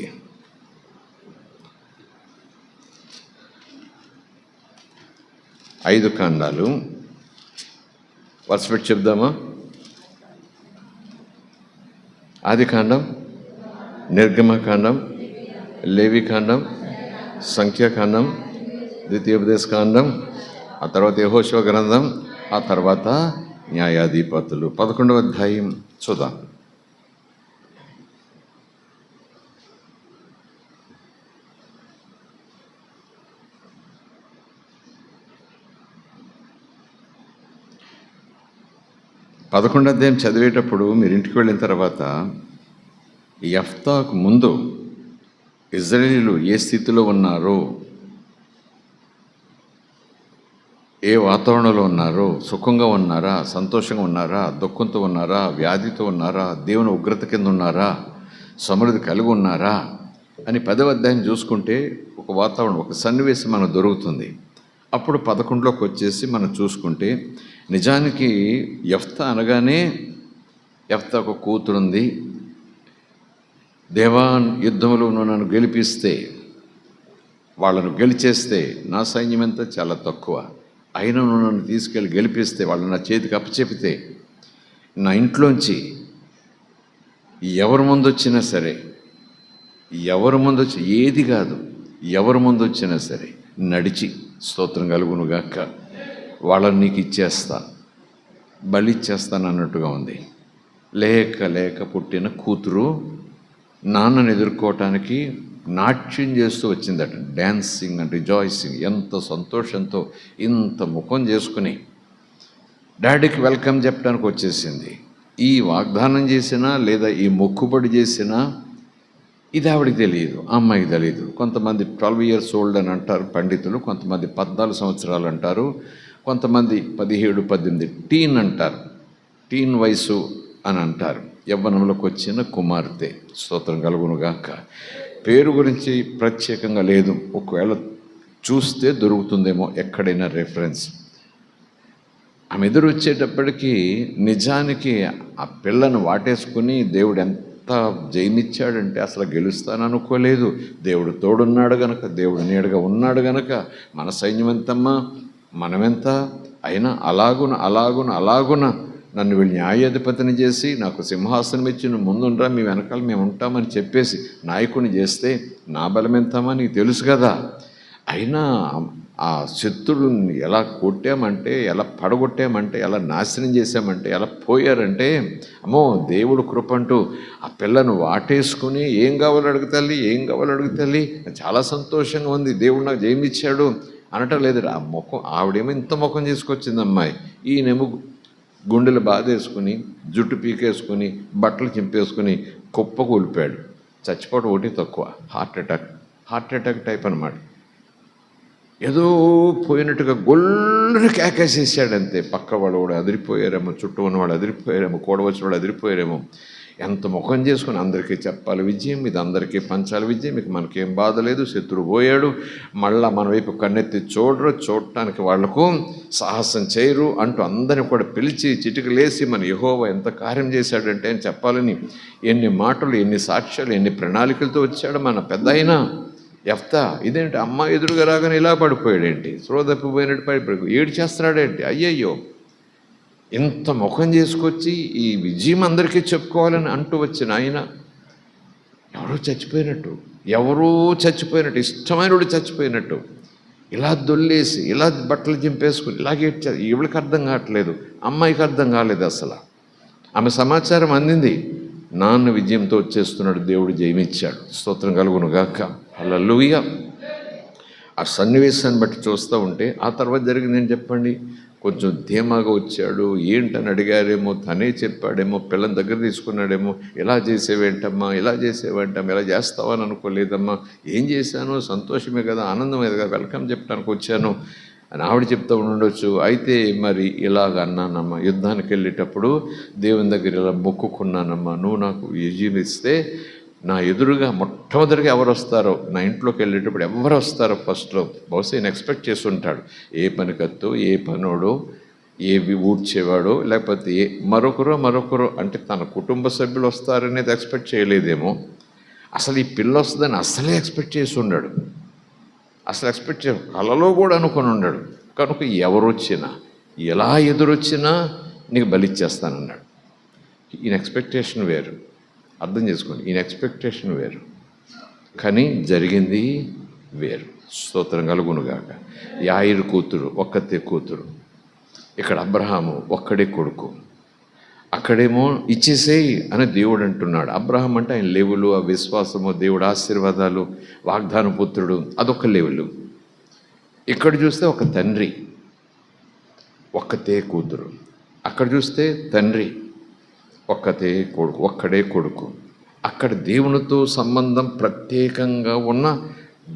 ఐదు కాండాలు వరుస పెట్టి చెప్దామా? ఆదికాండం, నిర్గమకాండం, లేవికాండం, సంఖ్యాకాండం, ద్వితీయోపదేశకాండం, ఆ తర్వాత యెహోషువ గ్రంథం, ఆ తర్వాత న్యాయాధిపతులు. 11వ అధ్యాయం చూద్దాం. అధ్యాయం చదివేటప్పుడు మీరు ఇంటికి వెళ్ళిన తర్వాత యెఫ్తాకు ముందు ఇజ్రాయేలీయులు ఏ స్థితిలో ఉన్నారో, ఏ వాతావరణంలో ఉన్నారో, సుఖంగా ఉన్నారా, సంతోషంగా ఉన్నారా, దుఃఖంతో ఉన్నారా, వ్యాధితో ఉన్నారా, దేవుని ఉగ్రత కింద ఉన్నారా, సమృద్ధి కలిగి ఉన్నారా అని 10వ అధ్యాయం చూసుకుంటే ఒక వాతావరణం, ఒక సన్నివేశం మనకు దొరుకుతుంది. అప్పుడు 11లోకి వచ్చేసి మనం చూసుకుంటే నిజానికి యెఫ్తా అనగానే యెఫ్తా ఒక కూతురుంది. దేవా, యుద్ధంలో నన్ను గెలిపిస్తే, వాళ్ళను గెలిచేస్తే నా సైన్యం ఎంత చాలా తక్కువ, అయినా నన్ను తీసుకెళ్ళి గెలిపిస్తే, వాళ్ళు నా చేతికి అప్పచెపితే, నా ఇంట్లోంచి ఎవరి ముందు వచ్చినా సరే, ఏది కాదు, ఎవరి ముందు వచ్చినా సరే నడిచి, స్తోత్రం కలుగునుగాక, వాళ్ళని నీకు ఇచ్చేస్తా, బలిచ్చేస్తాను అన్నట్టుగా ఉంది. లేక పుట్టిన కూతురు నాన్నను ఎదుర్కోవటానికి నాట్యం చేస్తూ వచ్చిందట. డ్యాన్సింగ్ అండ్ రిజాయిసింగ్, ఎంత సంతోషంతో ఇంత ముఖం చేసుకుని డాడీకి వెల్కమ్ చెప్పడానికి వచ్చేసింది. ఈ వాగ్దానం చేసినా లేదా ఈ మొక్కుబడి చేసినా ఇది ఆవిడకి తెలియదు, ఆ అమ్మాయికి తెలియదు. కొంతమంది 12 years old అని అంటారు పండితులు, కొంతమంది 14 సంవత్సరాలు అంటారు, కొంతమంది 17, 18 టీన్ అంటారు, టీన్ వయసు అని అంటారు. యవ్వనంలోకి వచ్చిన కుమార్తె, స్తోత్రం కలుగునుగాక. పేరు గురించి ప్రత్యేకంగా లేదు, ఒకవేళ చూస్తే దొరుకుతుందేమో ఎక్కడైనా రెఫరెన్స్. ఆమె ఎదురు వచ్చేటప్పటికీ నిజానికి ఆ పిల్లను వాటేసుకుని దేవుడు ఎంత జయమిచ్చాడంటే అసలు గెలుస్తాననుకోలేదు. దేవుడు తోడున్నాడు గనక, దేవుడు నీడగా ఉన్నాడు గనక మన సైన్యం ఎంతమ్మా, మనమెంత అయినా అలాగున నన్ను వీళ్ళు న్యాయాధిపతిని చేసి నాకు సింహాసనం ఇచ్చి నువ్వు ముందుండ్రా, మీ వెనకాల మేము ఉంటామని చెప్పేసి నాయకుని చేస్తే నా బలం ఎంతమా నీకు తెలుసు కదా. అయినా ఆ శత్రువుని ఎలా కొట్టామంటే, ఎలా పడగొట్టామంటే, ఎలా నాశనం చేశామంటే, ఎలా పోయారంటే, అమ్మో దేవుడు కృపంటూ ఆ పిల్లను వాటేసుకుని ఏం కావాలో అడుగు తల్లి, చాలా సంతోషంగా ఉంది, దేవుడు నాకు జయమిచ్చాడు అనటం లేదు. ఆ ముఖం, ఆవిడేమో ఇంత ముఖం చేసుకొచ్చింది అమ్మాయి, ఈయనేమో గుండెలు బాధేసుకుని, జుట్టు పీకేసుకుని, బట్టలు చింపేసుకుని కుప్ప కూలిపాడు. చచ్చిపోవడం ఒకటి తక్కువ, హార్ట్ అటాక్ టైప్ అనమాట. ఏదో పోయినట్టుగా గొల్లుని కేకేసేసాడంతే. పక్క వాళ్ళు కూడా అదిరిపోయారేమో, చుట్టూ ఉన్నవాడు అదిరిపోయారేమో, కూడవచ్చిన వాడు అదిరిపోయారేమో. ఎంత ముఖం చేసుకుని అందరికీ చెప్పాలి విజయం, ఇది అందరికీ పంచాలి విజయం, మీకు మనకేం బాధ లేదు, శత్రువు పోయాడు, మళ్ళా మన వైపు కన్నెత్తి చూడటానికి వాళ్లకు సాహసం చేయరు అంటూ అందరిని కూడా పిలిచి చిటికలేసి మన యెహోవా ఎంత కార్యం చేశాడంటే అని చెప్పాలని ఎన్ని మాటలు, ఎన్ని సాక్ష్యాలు, ఎన్ని ప్రణాళికలతో వచ్చాడు మన పెద్ద అయినా యెఫ్తా. ఇదేంటి అమ్మ ఎదురుగా రాగానే ఇలా పడిపోయాడేంటి, తప్పిపోయినట్టు పడిపోయాడు, ఏడు చేస్తున్నాడేంటి, అయ్యయ్యో ఇంత ముఖం చేసుకొచ్చి ఈ విజయం అందరికీ చెప్పుకోవాలని అంటూ వచ్చిన ఆయన ఎవరో చచ్చిపోయినట్టు, ఇష్టమైనడు చచ్చిపోయినట్టు ఇలా దొల్లేసి, ఇలా బట్టలు చింపేసుకుని ఇలాగే ఈవిడికి అర్థం కావట్లేదు, అమ్మాయికి అర్థం కాలేదు అసలు. ఆమె సమాచారం అందింది, నాన్న విజయంతో వచ్చేస్తున్నాడు, దేవుడు జయమిచ్చాడు, స్తోత్రం కలుగునుగాక. హల్లెలూయా. ఆ సన్నివేశాన్ని బట్టి చూస్తూ ఉంటే ఆ తర్వాత జరిగింది ఏం చెప్పండి. కొంచెం ధీమాగా వచ్చాడు, ఏంటని అడిగారేమో, తనే చెప్పాడేమో, పిల్లని దగ్గర తీసుకున్నాడేమో, ఇలా చేసేవేంటమ్మా, ఇలా చేస్తావని అనుకోలేదమ్మా, ఏం చేశాను, సంతోషమే కదా, ఆనందమే కదా, వెల్కమ్ చెప్పడానికి వచ్చాను అని ఆవిడ చెప్తూ ఉండొచ్చు. అయితే మరి ఇలాగ అన్నానమ్మా, యుద్ధానికి వెళ్ళేటప్పుడు దేవుని దగ్గర ఇలా మొక్కుకున్నానమ్మా, నువ్వు నాకు విజయం ఇస్తే నా ఎదురుగా మొట్టమొదటిగా ఎవరు వస్తారో, నా ఇంట్లోకి వెళ్ళేటప్పుడు ఎవరు వస్తారో ఫస్ట్లో, బహుశా ఈయన ఎక్స్పెక్ట్ చేసి ఉంటాడు, ఏ పనికత్తు, ఏ పనోడో, ఏవి ఊడ్చేవాడో, లేకపోతే మరొకరు అంటే తన కుటుంబ సభ్యులు వస్తారనేది ఎక్స్పెక్ట్ చేయలేదేమో. అసలు ఈ పిల్ల వస్తుందని అసలే ఎక్స్పెక్ట్ చేసి ఉన్నాడు, కలలో కూడా అనుకొని ఉన్నాడు. కనుక ఎవరొచ్చినా, ఎలా ఎదురొచ్చినా నీకు బలిచ్చేస్తానన్నాడు. ఈయన ఎక్స్పెక్టేషన్ వేరు, అర్థం చేసుకోండి, ఈయన ఎక్స్పెక్టేషన్ వేరు, కానీ జరిగింది వేరు. స్తోత్రం కలుగునుగాక. యాయిరు కూతురు, ఒక్కతే కూతురు. ఇక్కడ అబ్రహాము ఒక్కడే కొడుకు. అక్కడేమో ఇచ్చేసేయి అని దేవుడు అంటున్నాడు. అబ్రహాం అంటే ఆయన లెవెలు, ఆ విశ్వాసము, దేవుడు ఆశీర్వాదాలు, వాగ్దాన పుత్రుడు, అదొక లెవెలు. ఇక్కడ చూస్తే ఒక తండ్రి, ఒక్కతే కూతురు. అక్కడ చూస్తే తండ్రి, ఒక్కడే కొడుకు. అక్కడ దేవునితో సంబంధం ప్రత్యేకంగా ఉన్న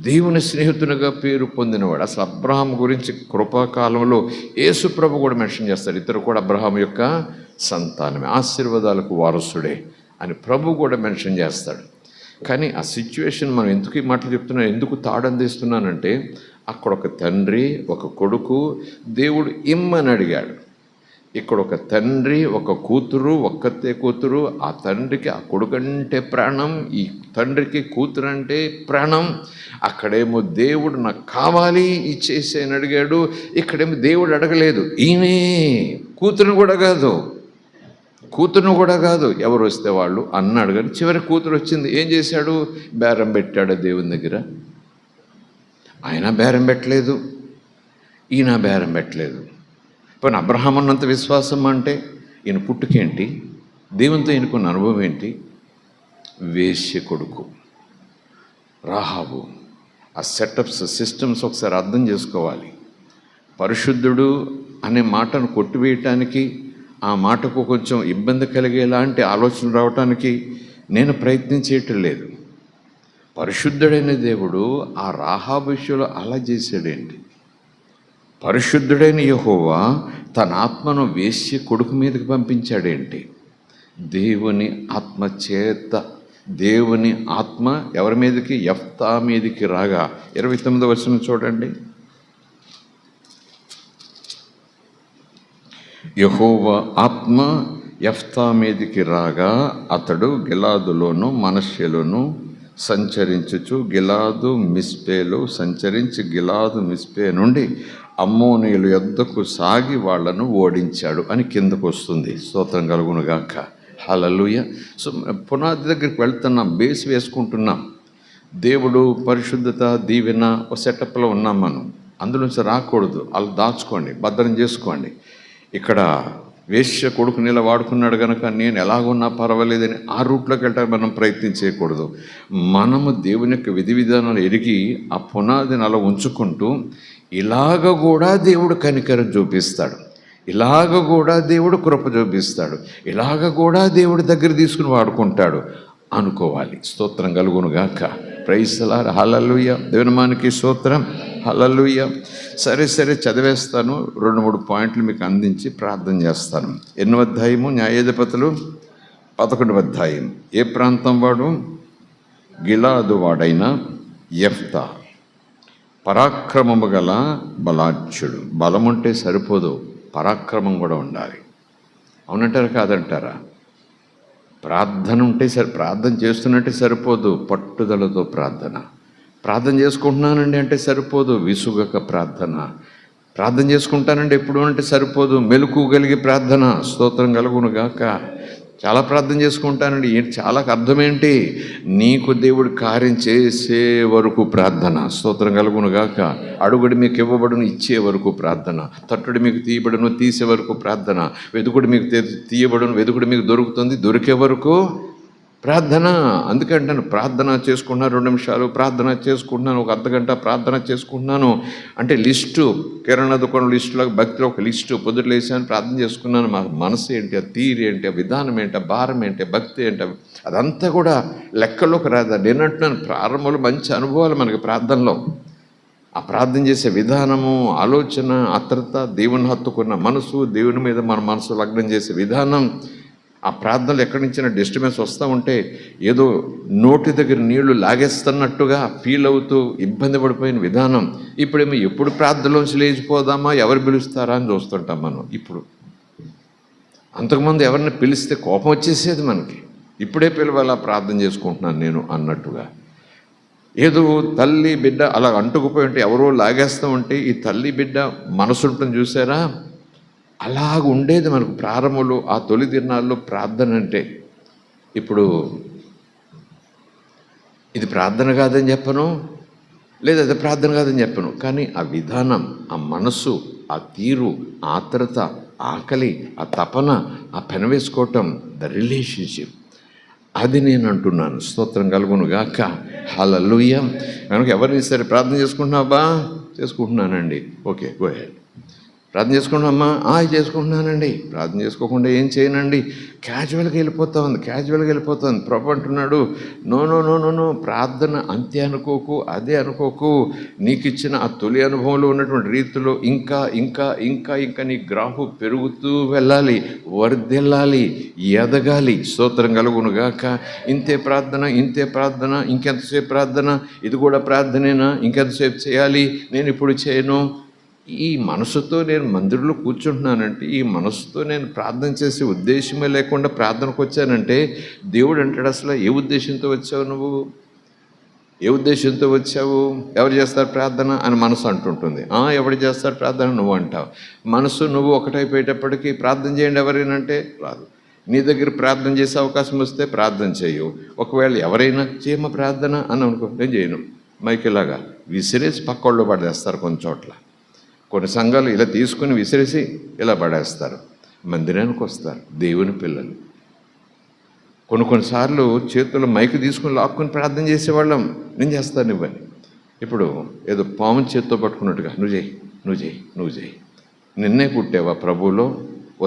దేవుని స్నేహితునిగా పేరు పొందినవాడు. అసలు అబ్రహాం గురించి కృపాకాలంలో యేసు ప్రభు కూడా మెన్షన్ చేస్తాడు, ఇద్దరు కూడా అబ్రహాం యొక్క సంతానమే, ఆశీర్వాదాలకు వారసుడే అని ప్రభు కూడా మెన్షన్ చేస్తాడు. కానీ ఆ సిచ్యువేషన్ మనం ఎందుకు ఈ మాటలు చెప్తున్నాను, ఎందుకు తాడందిస్తున్నానంటే, అక్కడ ఒక తండ్రి, ఒక కొడుకు, దేవుడు ఇమ్మని అడిగాడు. ఇక్కడ ఒక తండ్రి, ఒక కూతురు, ఒక్కతే కూతురు. ఆ తండ్రికి ఆ కొడుకు అంటే ప్రాణం, ఈ తండ్రికి కూతురు అంటే ప్రాణం. అక్కడేమో దేవుడు నాకు కావాలి ఇచ్చేసి అని అడిగాడు, ఇక్కడేమో దేవుడు అడగలేదు, ఈయనే కూతురును కూడా కాదు, ఎవరు వస్తే వాళ్ళు అన్నాడు. కానీ చివరి కూతురు వచ్చింది, ఏం చేశాడు, బేరం పెట్టాడు దేవుని దగ్గర. ఆయన బేరం పెట్టలేదు, ఈయన బేరం పెట్టలేదు. పోనీ అబ్రహాం అన్నంత విశ్వాసం అంటే ఈయన పుట్టుకేంటి, దేవునితో ఈయనకున్న అనుభవం ఏంటి. వేశ్య కొడుకు రాహాబు. ఆ సెటప్స్, సిస్టమ్స్ ఒకసారి అర్థం చేసుకోవాలి. పరిశుద్ధుడు అనే మాటను కొట్టివేయటానికి, ఆ మాటకు కొంచెం ఇబ్బంది కలిగేలాంటి ఆలోచన రావటానికి నేను ప్రయత్నం చేయటం లేదు. పరిశుద్ధుడైన దేవుడు ఆ రాహాబు విషయంలో అలా చేశాడేంటి? పరిశుద్ధుడైన యెహోవా తన ఆత్మను వేశ్య కొడుకు మీదకి పంపించాడేంటి? దేవుని ఆత్మ చేత, దేవుని ఆత్మ ఎవరి మీదకి? యెఫ్తా మీదకి రాగా 29వ వచనం చూడండి. యెహోవా ఆత్మ యెఫ్తా మీదకి రాగా అతడు గిలాదులోను మనష్యలోను సంచరించుచు గిలాదు మిస్పేలో సంచరించి గిలాదు మిస్పే నుండి అమ్మోనీయుల యొద్దకు సాగి వాళ్లను ఓడించాడు అని కిందకు వస్తుంది. స్తోత్రం కలుగునుగాక. హల్లెలూయా. సో పునాది దగ్గరికి వెళ్తున్నాం, బేస్ వేసుకుంటున్నాం. దేవుడు పరిశుద్ధత దీవెన ఒక సెటప్లో ఉన్నాం. మనం అందులోంచి రాకూడదు. అలా దాచుకోండి, భద్రం చేసుకోండి. ఇక్కడ వేశ్య కొడుకుని ఇలా వాడుకున్నాడు కనుక నేను ఎలాగున్నా పర్వాలేదని ఆ రూట్లోకి వెళ్ళడానికి మనం ప్రయత్నం చేయకూడదు. మనము దేవుని యొక్క విధి విధానాలు ఎరిగి ఆ పునాదిని అలా ఉంచుకుంటూ ఇలాగ కూడా దేవుడు కనికరం చూపిస్తాడు, ఇలాగ కూడా దేవుడు కృప చూపిస్తాడు, ఇలాగ కూడా దేవుడి దగ్గర తీసుకుని వాడుకుంటాడు అనుకోవాలి. స్తోత్రం కలుగునుగాక. Praise the lord. హల్లెలూయా. దేవునికి స్తోత్రం. హల్లెలూయా. సరే చదివేస్తాను. 2-3 పాయింట్లు మీకు అందించి ప్రార్థన చేస్తాను. 8వ అధ్యాయము న్యాయాధిపతులు 11వ అధ్యాయం. ఏ ప్రాంతం వాడు? గిలాదు వాడైన యెఫ్తా, పరాక్రమము గల బలాఢ్యుడు. బలం ఉంటే సరిపోదు, పరాక్రమం కూడా ఉండాలి. అవునంటారా కాదంటారా? ప్రార్థన ఉంటే ప్రార్థన చేస్తున్నట్టే సరిపోదు, పట్టుదలతో ప్రార్థన చేసుకుంటున్నానండి అంటే సరిపోదు, విసుగక ప్రార్థన చేసుకుంటానండి ఎప్పుడు అంటే సరిపోదు, మెలకువగలిగి ప్రార్థన. స్తోత్రం కలుగునుగాక. చాలా ప్రార్థన చేసుకుంటానండి, చాలా అర్థమేంటి? నీకు దేవుడు కార్యం చేసే వరకు ప్రార్థన. స్తోత్రం కలుగునుగాక. అడుగుడు మీకు ఇవ్వబడును, ఇచ్చే వరకు ప్రార్థన. తట్టుడు మీకు తీయబడును, తీసే వరకు ప్రార్థన. వెదుకుడు మీకు తీయబడును, వెదుకుడు మీకు దొరుకుతుంది, దొరికే వరకు ప్రార్థన. అందుకంటాను ప్రార్థన చేసుకుంటున్నాను 2 నిమిషాలు ప్రార్థన చేసుకుంటున్నాను, ఒక అర్ధగంట ప్రార్థన చేసుకుంటున్నాను అంటే లిస్టు, కిరాణా దుకాణం లిస్టులో భక్తిలో ఒక లిస్టు. పొద్దుట లేసాను ప్రార్థన చేసుకున్నాను. మా మనసు ఏంటి, ఆ తీరు ఏంటి, ఆ విధానం ఏంటి, ఆ భారం ఏంటి, భక్తి ఏంటి, అదంతా కూడా లెక్కలోకి రాదా? నేను అంటున్నాను ప్రారంభంలో మంచి అనుభవాలు మనకి ప్రార్థనలో. ఆ ప్రార్థన చేసే విధానము, ఆలోచన, ఆత్రత, దేవుని హత్తుకున్న మనసు, దేవుని మీద మన మనసు లగ్నం చేసే విధానం. ఆ ప్రార్థనలు ఎక్కడి నుంచిన డిస్టర్బెన్స్ వస్తూ ఉంటే ఏదో నోటి దగ్గర నీళ్లు లాగేస్తున్నట్టుగా ఫీల్ అవుతూ ఇబ్బంది పడిపోయిన విధానం. ఇప్పుడేమో ఎప్పుడు ప్రార్థనలోంచి లేచిపోదామా, ఎవరు పిలుస్తారా అని చూస్తుంటాం మనం. ఇప్పుడు అంతకుముందు ఎవరిని పిలిస్తే కోపం వచ్చేసేది మనకి. ఇప్పుడే పిలవాలా, ప్రార్థన చేసుకుంటున్నాను నేను అన్నట్టుగా. ఏదో తల్లి బిడ్డ అలా అంటుకుపోయి ఉంటే ఎవరో లాగేస్తూ ఉంటే ఈ తల్లి బిడ్డ మనసు ఉంటుంది చూసారా, అలాగ ఉండేది మనకు ప్రారంభంలో. ఆ తొలి దినాల్లో ప్రార్థన అంటే. ఇప్పుడు ఇది ప్రార్థన కాదని చెప్పను, లేదా అది ప్రార్థన కాదని చెప్పను, కానీ ఆ విధానం, ఆ మనసు, ఆ తీరు, ఆ ఆత్రత, ఆకలి, ఆ తపన, ఆ పెనవేసుకోవటం, ద రిలేషన్షిప్, అది నేను అంటున్నాను. స్తోత్రం కలుగునుగాక. హల్లెలూయా. కనుక ఎవరిని సరే ప్రార్థన చేసుకుంటున్నావా? చేసుకుంటున్నానండి. Okay, go head. ప్రార్థన చేసుకుంటున్నామ్మా? చేసుకుంటున్నానండి. ప్రార్థన చేసుకోకుండా ఏం చేయనండి, క్యాజువల్గా వెళ్ళిపోతుంది. ప్రభు అంటున్నాడు, నో, ప్రార్థన అంతే అనుకోకు, అదే అనుకోకు. నీకు ఇచ్చిన ఆ తొలి అనుభవంలో ఉన్నటువంటి రీతిలో ఇంకా నీ గ్రాఫు పెరుగుతూ వెళ్ళాలి, వర్ధిల్లాలి, ఎదగాలి. స్తోత్రం కలుగునుగాక. ఇంతే ప్రార్థన, ఇంకెంతసేపు ప్రార్థన, ఇది కూడా ప్రార్థనేనా, ఇంకెంతసేపు చేయాలి, నేను ఇప్పుడు చేయను. ఈ మనసుతో నేను మందిరంలో కూర్చుంటున్నానంటే, ఈ మనసుతో నేను ప్రార్థన చేసే ఉద్దేశమే లేకుండా ప్రార్థనకు వచ్చానంటే, దేవుడు అంటాడు అసలు ఏ ఉద్దేశంతో వచ్చావు నువ్వు, ఏ ఉద్దేశంతో వచ్చావు, ఎవరు చేస్తారు ప్రార్థన అని మనసు అంటుంటుంది. ఎవరు చేస్తారు ప్రార్థన నువ్వు అంటావు. మనసు నువ్వు ఒకటైపోయేటప్పటికీ ప్రార్థన చేయండి ఎవరైనంటే రాదు. నీ దగ్గర ప్రార్థన చేసే అవకాశం వస్తే ప్రార్థన చేయవు. ఒకవేళ ఎవరైనా చేయమ ప్రార్థన అని అనుకో, నేను చేయను, మైకిలాగా విసిరేసి పక్కోళ్ళు పడేస్తారు. కొన్ని చోట్ల కొన్ని సంఘాలు ఇలా తీసుకుని విసిరేసి ఇలా పడేస్తారు. మందిరానికి వస్తారు దేవుని పిల్లలు. కొన్నిసార్లు చేతుల్లో మైకు తీసుకుని లాక్కుని ప్రార్థన చేసేవాళ్ళం. నేను చేస్తాను ఇవ్వని. ఇప్పుడు ఏదో పాము చేత్తో పట్టుకున్నట్టుగా నువ్వు చేయి. నిన్నే పుట్టావా ప్రభువులో,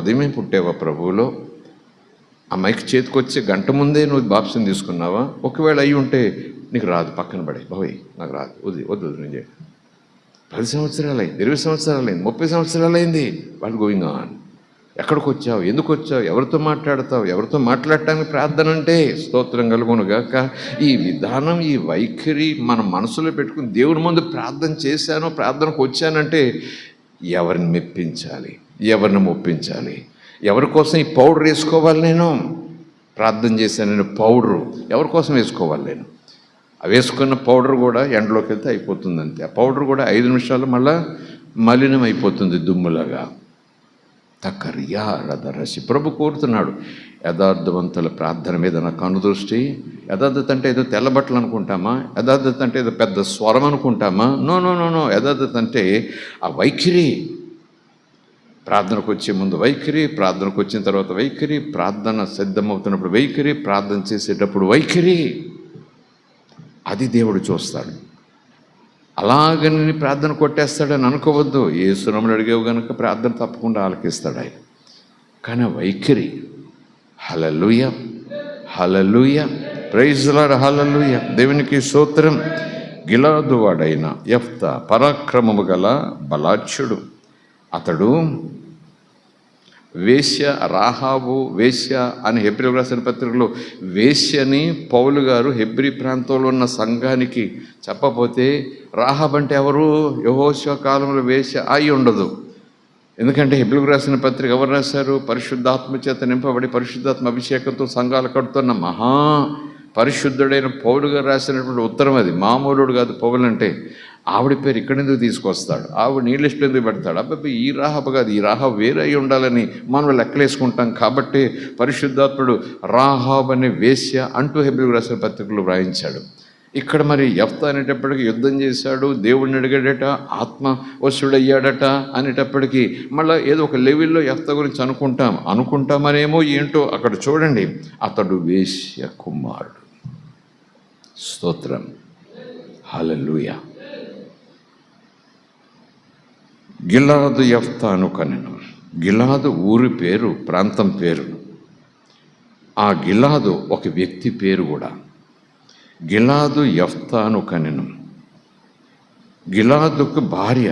ఉదయమే పుట్టావా ప్రభువులో, ఆ మైక్ చేతికి వచ్చి గంట ముందే నువ్వు బాప్సం తీసుకున్నావా? ఒకవేళ అయ్యి ఉంటే నీకు రాదు, పక్కన పడే, బాబోయ్ నాకు రాదు, వద్దు వద్దు వద్దు నేను 10 సంవత్సరాలైంది, 20 సంవత్సరాలైంది, 30 సంవత్సరాలైంది, వాళ్ళు గోయింగ్ ఆన్. ఎక్కడికి వచ్చావు, ఎందుకు వచ్చావు, ఎవరితో మాట్లాడతావు, ఎవరితో మాట్లాడటానికి ప్రార్థన అంటే స్తోత్రం కలుగును గాక. ఈ విధానం, ఈ వైఖరి మన మనసులో పెట్టుకుని దేవుని ముందు ప్రార్థన చేశాను, ప్రార్థనకు వచ్చానంటే ఎవరిని మెప్పించాలి, ఎవరిని ఒప్పించాలి, ఎవరి కోసం ఈ పౌడర్ వేసుకోవాలి, నేను ప్రార్థన చేశాను, నేను పౌడరు ఎవరి కోసం వేసుకోవాలి, నేను వేసుకున్న పౌడర్ కూడా ఎండలోకి వెళ్తే అయిపోతుంది అంతే. ఆ పౌడర్ కూడా 5 నిమిషాలు మళ్ళా మలినం అయిపోతుంది, దుమ్ములాగా. తక్కరియా రదరసి ప్రభు కోరుతున్నాడు యథార్థవంతుల ప్రార్థన మీద నా కనుదృష్టి. యథార్థత అంటే ఏదో తెల్లబట్టలు అనుకుంటామా? యథార్థత అంటే ఏదో పెద్ద స్వరం అనుకుంటామా? No no no no. యథార్థత అంటే ఆ వైఖరి. ప్రార్థనకు వచ్చే ముందు వైఖరి, ప్రార్థనకు వచ్చిన తర్వాత వైఖరి, ప్రార్థన సిద్ధమవుతున్నప్పుడు వైఖరి, ప్రార్థన చేసేటప్పుడు వైఖరి. అది దేవుడు చూస్తాడు. అలాగని ప్రార్థన కొట్టేస్తాడని అనుకోవద్దు. యేసునామములో అడిగేవు కనుక ప్రార్థన తప్పకుండా ఆలకిస్తాడు ఆయన. కానీ వైఖరి, హల్లెలూయా హల్లెలూయా, ప్రైజ్ ది లార్డ్, హల్లెలూయా, దేవునికి స్తోత్రం. గిలాదు వాడైన యెఫ్తా పరాక్రమము గల బలాఢ్యుడు. అతడు వేశ్య, రాహాబు వేశ్య అని హెబ్రీ రాసిన పత్రికలో వేశ్యని పౌలు గారు హెబ్రీ ప్రాంతంలో ఉన్న సంఘానికి చెప్పపోతే, రాహాబ్ అంటే ఎవరు? యెహోషువ కాలంలో వేశ్య అయి ఉండదు. ఎందుకంటే హెబ్రీ రాసిన పత్రిక ఎవరు రాశారు? పరిశుద్ధాత్మ చేత నింపబడి పరిశుద్ధాత్మ అభిషేకంతో సంఘాలు కడుతున్న మహా పరిశుద్ధుడైన పౌలు గారు రాసినటువంటి ఉత్తరం అది. మామూలుడు కాదు పౌలు అంటే. ఆవిడ పేరు ఇక్కడ ఎందుకు తీసుకొస్తాడు? ఆవిడ నీ లిస్టులో ఎందుకు పెడతాడు? అబ్బాయి ఈ రాహాబు కాదు, ఈ రాహాబు వేరే అయి ఉండాలని మనం లెక్కలేసుకుంటాం. కాబట్టి పరిశుద్ధాత్ముడు రాహాబ్ అనే వేశ్య అంటూ హెబ్రీ రాసిన పత్రికలు వ్రాయించాడు. ఇక్కడ మరి యెఫ్తా అనేటప్పటికి యుద్ధం చేశాడు, దేవుడిని అడిగాడట, ఆత్మవశుడయ్యాడట అనేటప్పటికీ మళ్ళీ ఏదో ఒక లెవెల్లో యెఫ్తా గురించి అనుకుంటామనేమో ఏంటో. అక్కడ చూడండి, అతడు వేశ్య కుమారుడు. స్తోత్రం, హల్లెలూయా. గిలాదు యెఫ్తాను కనెను. గిలాదు ఊరి పేరు, ప్రాంతం పేరు. ఆ గిలాదు ఒక వ్యక్తి పేరు కూడా. గిలాదు యెఫ్తాను కనెను. గిలాదుకు భార్య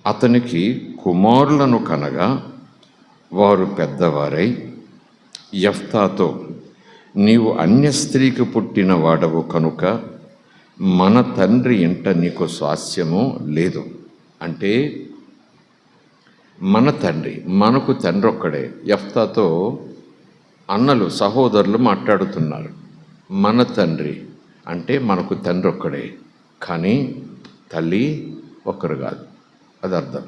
అతనికి కుమారులను కనగా వారు పెద్దవారై యెఫ్తాతో, నీవు అన్య స్త్రీకి పుట్టిన వాడవు కనుక మన తండ్రి ఇంట నీకు స్వాస్యము లేదు. అంటే మన తండ్రి, మనకు తండ్రి ఒక్కడే. యెఫ్తాతో అన్నలు, సహోదరులు మాట్లాడుతున్నారు. మన తండ్రి అంటే మనకు తండ్రి ఒక్కడే, కానీ తల్లి ఒక్కరు కాదు. అది అర్థం.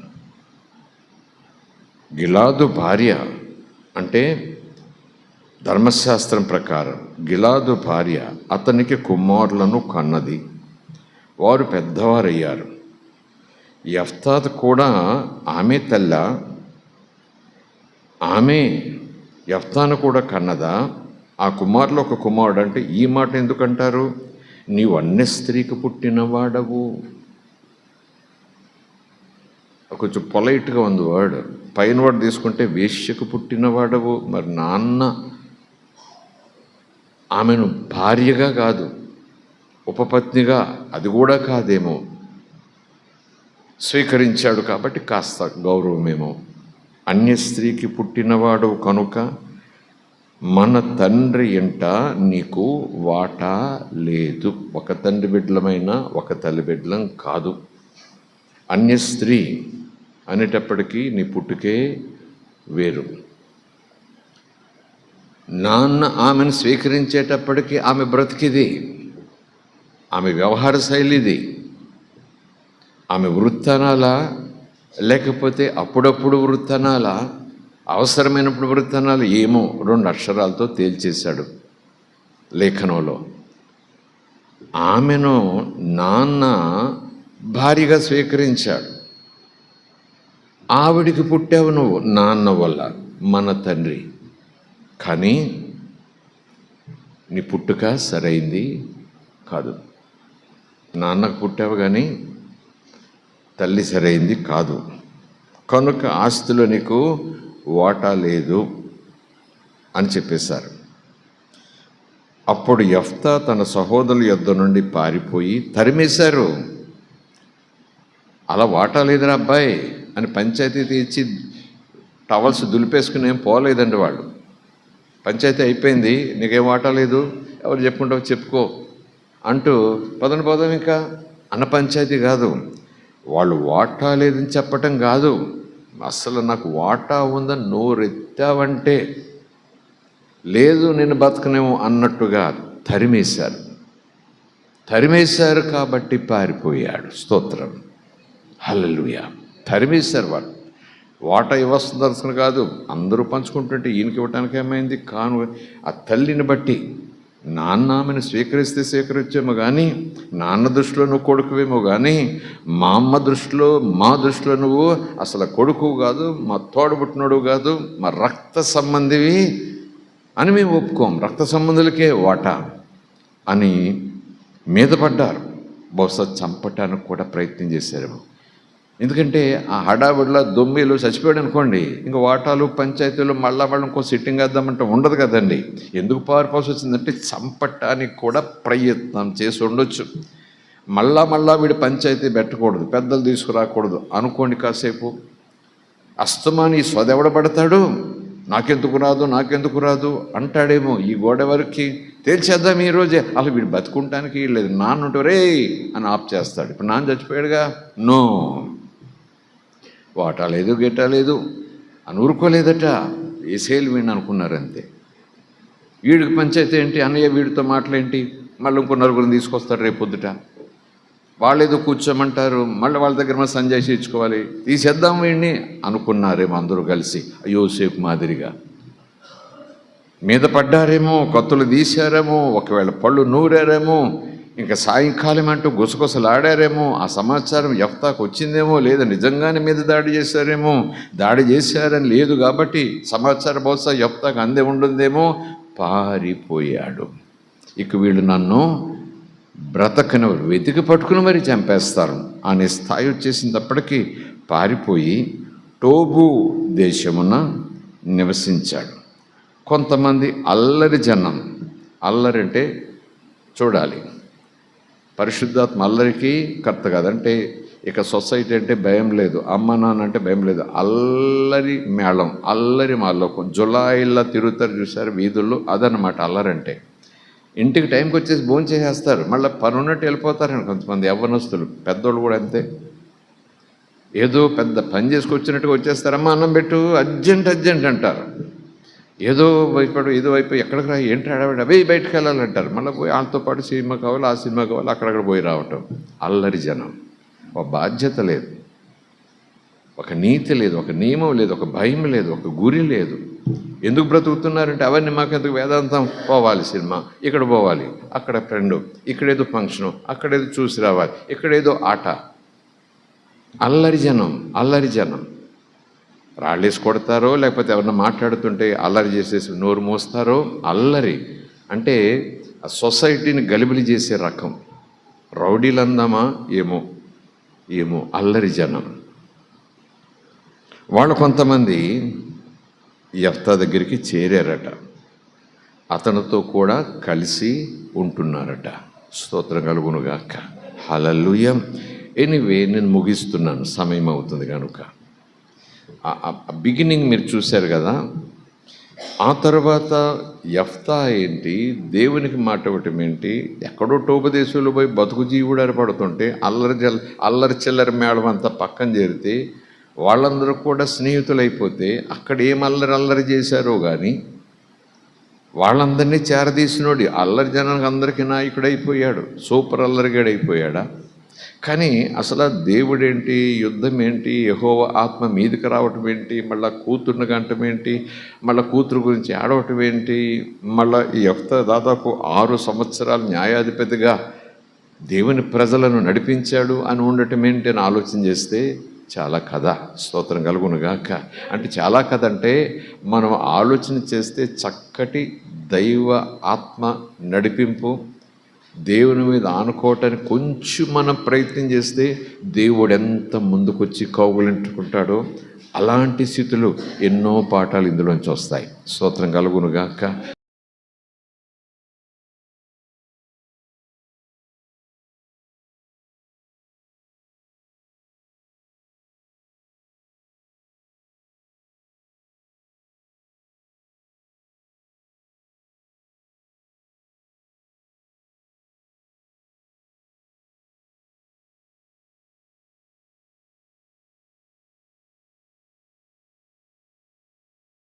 గిలాదు భార్య అంటే ధర్మశాస్త్రం ప్రకారం గిలాదు భార్య అతనికి కుమారులను కన్నది. వారు పెద్దవారయ్యారు. యెఫ్తాతు కూడా ఆమె తల్ల, ఆమె యెఫ్తాను కూడా కన్నదా? ఆ కుమారులు ఒక కుమారుడు. అంటే ఈ మాట ఎందుకంటారు? నీవు అన్య స్త్రీకి పుట్టినవాడవు. కొంచెం పొలైట్గా ఉంది వర్డ్. పైన వాడు తీసుకుంటే వేశ్యకు పుట్టినవాడవు. మరి నాన్న ఆమెను భార్యగా కాదు, ఉపపత్నిగా అది కూడా కాదేమో స్వీకరించాడు. కాబట్టి కాస్త గౌరవమేమో. అన్య స్త్రీకి పుట్టినవాడు కనుక మన తండ్రి ఇంట నీకు వాటా లేదు. ఒక తండ్రి బిడ్డలమైనా ఒక తల్లి బిడ్డలం కాదు. అన్య స్త్రీ అనేటప్పటికీ నీ పుట్టుకే వేరు. నాన్న ఆమెను స్వీకరించేటప్పటికీ ఆమె బ్రతికిది, ఆమె వ్యవహార శైలిది, ఆమె వృత్తనాలా లేకపోతే అప్పుడప్పుడు వృత్తనాలా, అవసరమైనప్పుడు వృత్తనాలు ఏమో 2 అక్షరాలతో తేల్చేశాడు లేఖనంలో. ఆమెను నాన్న భార్యగా స్వీకరించాడు. ఆవిడికి పుట్టావు నువ్వు నాన్న వల్ల, మన తండ్రి. కానీ నీ పుట్టుక సరైంది కాదు. నాన్నకు పుట్టావు కానీ తల్లి సరైంది కాదు. కనుక ఆస్తిలో నీకు వాటా లేదు. అని చెప్పేశారు. అప్పుడు యెఫ్తా తన సహోదరుల యొద్ద నుండి పారిపోయి తరిమేశారు. అలా వాటా లేదురా అబ్బాయి అని పంచాయతీ తీర్చి టవల్స్ దులిపేసుకుని ఏం పోలేదండి వాళ్ళు. పంచాయతీ అయిపోయింది, నీకేం వాటా లేదు, ఎవరు చెప్పుకుంటావు చెప్పుకో అంటూ పదం ఇంకా అన్న పంచాయతీ కాదు. వాళ్ళు వాటా లేదని చెప్పటం కాదు, అసలు నాకు వాటా ఉందని నోరెత్తావంటే లేదు నేను బతకనేమో అన్నట్టుగా తరిమేశారు కాబట్టి పారిపోయాడు. స్తోత్రం, హల్లెలూయా. తరిమేశారు వాళ్ళు. వాటా ఇవ్వాల్సిన కాదు, అందరూ పంచుకుంటుంటే ఈయనకి ఇవ్వటానికి ఏమైంది కాను. ఆ తల్లిని బట్టి నాన్న ఆమెను స్వీకరిస్తే స్వీకరించేమో కానీ, నాన్న దృష్టిలో నువ్వు కొడుకువేమో కానీ, మా అమ్మ దృష్టిలో మా దృష్టిలో నువ్వు అసలు కొడుకు కాదు, మా తోడబుట్టినోడు కాదు, మా రక్త సంబంధివి అని మేము ఒప్పుకోం. రక్త సంబంధులకే వాటా అని మీద పడ్డారు. బహుశా చంపటానికి కూడా ప్రయత్నం చేశారేమో. ఎందుకంటే ఆ హడావిడిలో దొమ్మిలు చచ్చిపోయాడు అనుకోండి, ఇంకా వాటాలు పంచాయతీలు మళ్ళా ఇంకో సిట్టింగ్ వేద్దామంటే ఉండదు కదండి. ఎందుకు పారిపోవాల్సి వచ్చిందంటే చంపటానికి కూడా ప్రయత్నం చేసి ఉండొచ్చు. మళ్ళా వీడి పంచాయతీ పెట్టకూడదు, పెద్దలు తీసుకురాకూడదు అనుకోండి. కాసేపు అస్తమాని స్వదెవడ పడతాడు, నాకెందుకు రాదు అంటాడేమో. ఈ గోడ వరకు తేల్చేద్దాం ఈరోజే, అసలు వీడు బతుకుంటానికి లేదు, నాన్న ఉంటే రే అని ఆఫ్ చేస్తాడు. ఇప్పుడు నాన్న చచ్చిపోయాడుగా, నో వాటా లేదు గెట్టా లేదు అని ఊరుకోలేదట. వేసేలు వీడిని అనుకున్నారు అంతే. వీడికి పంచాయతీ ఏంటి, అన్నయ్య వీడితో మాటలేంటి, మళ్ళీ ఇంకో నలుగురిని తీసుకొస్తారు రేపు పొద్దుట, వాళ్ళేదో కూర్చోమంటారు, మళ్ళీ వాళ్ళ దగ్గర మనం సంజాయిషి ఇచ్చుకోవాలి, తీసేద్దాం వీడిని అనుకున్నారేమో అందరూ కలిసి యోసేపు మాదిరిగా. మీద పడ్డారేమో, కత్తులు తీశారేమో, ఒకవేళ పళ్ళు నూరారేమో, ఇంకా సాయంకాలం అంటూ గుసగుసలాడారేమో. ఆ సమాచారం యెఫ్తాకు వచ్చిందేమో, లేదా నిజంగానే మీద దాడి చేశారేమో. దాడి చేశారని లేదు కాబట్టి సమాచారం బహుశా యెఫ్తాకు అందే ఉంటుందేమో. పారిపోయాడు. ఇక వీళ్ళు నన్ను బ్రతకనవరు, వెతికి పట్టుకుని మరీ చంపేస్తారు అనే స్థాయి వచ్చేసినప్పటికీ పారిపోయి టోబు దేశమున నివసించాడు. కొంతమంది అల్లరి జనం, అల్లరి అంటే చూడాలి, పరిశుద్ధాత్మ అల్లరికి కర్త కాదంటే ఇక సొసైటీ అంటే భయం లేదు, అమ్మ నాన్న అంటే భయం లేదు, అల్లరి మేళం, అల్లరి మాలోకం, జులాయిల్లా తిరుగుతారు చూసారు వీధుల్లో, అదనమాట అల్లరంటే. ఇంటికి టైంకి వచ్చేసి భోజనం చేసేస్తారు, మళ్ళీ పని ఉన్నట్టు వెళ్ళిపోతారని కొంతమంది యవ్వనస్తులు, పెద్దోళ్ళు కూడా అంతే. ఏదో పెద్ద పని చేసుకొచ్చినట్టుగా వచ్చేస్తారమ్మా అన్నం పెట్టు అర్జెంట్ అంటారు. ఏదో అయిపోయి ఎక్కడికి రా ఏంటి ఆడవాడు అవి బయటకు వెళ్ళాలంటారు. మళ్ళీ పోయి వాళ్ళతో పాటు సినిమా కావాలి, ఆ సినిమా కావాలి, అక్కడక్కడ పోయి రావటం. అల్లరి జనం. ఒక బాధ్యత లేదు, ఒక నీతి లేదు, ఒక నియమం లేదు, ఒక భయం లేదు, ఒక గురి లేదు. ఎందుకు బ్రతుకుతున్నారంటే అవన్నీ మాకెందుకు, వేదాంతం పోవాలి, సినిమా ఇక్కడ పోవాలి, అక్కడ ఫ్రెండు, ఇక్కడేదో ఫంక్షను, అక్కడేదో చూసి రావాలి, ఇక్కడేదో ఆట. అల్లరి జనం రాళ్ళేసి కొడతారో, లేకపోతే ఎవరన్నా మాట్లాడుతుంటే అల్లరి చేసేసి నోరు మోస్తారో. అల్లరి అంటే ఆ సొసైటీని గలిబిలి చేసే రకం. రౌడీలు అందామా ఏమో అల్లరి జనం. వాళ్ళు కొంతమంది యెఫ్తా దగ్గరికి చేరారట, అతనితో కూడా కలిసి ఉంటున్నారట. స్తోత్రం కలుగునుగాక, హల్లెలూయా. ఎనీవే నేను ముగిస్తున్నాను, సమయం అవుతుంది కనుక. బిగినింగ్ మీరు చూశారు కదా. ఆ తర్వాత యెఫ్తా ఏంటి, దేవునికి మాట ఇవ్వటం ఏంటి, ఎక్కడో టోబు దేశంలో పోయి బతుకు జీవుడారి పడుతుంటే అల్లరి చిల్లరి మేడం అంతా పక్కన చేరితే వాళ్ళందరూ కూడా స్నేహితులైపోతే అక్కడ ఏం అల్లరి చేశారో కానీ వాళ్ళందరినీ చేరదీసినోడి అల్లరి జనానికి అందరికీ నాయకుడైపోయాడు, సూపర్ అల్లరిగాడైపోయాడా. కానీ అసలు దేవుడేంటి, యుద్ధం ఏంటి, యెహోవా ఆత్మ మీదికి రావటం ఏంటి, మళ్ళీ కూతుర్ని గంటం ఏంటి, మళ్ళీ కూతురు గురించి ఆడవటం ఏంటి, మళ్ళీ ఈ యెఫ్తా దాదాపు 6 సంవత్సరాలు న్యాయాధిపతిగా దేవుని ప్రజలను నడిపించాడు అని ఉండటం ఏంటి అని ఆలోచన చేస్తే చాలా కథ. స్తోత్రం కలుగునుగాక. అంటే చాలా కథ అంటే మనం ఆలోచన చేస్తే చక్కటి దైవ ఆత్మ నడిపింపు, దేవుని మీద ఆనుకోవటానికి కొంచెం మనం ప్రయత్నం చేస్తే దేవుడు ఎంత ముందుకొచ్చి కౌగులింటుకుంటాడో అలాంటి స్థితులు ఎన్నో పాఠాలు ఇందులోంచి వస్తాయి. స్తోత్రం కలుగునుగాక.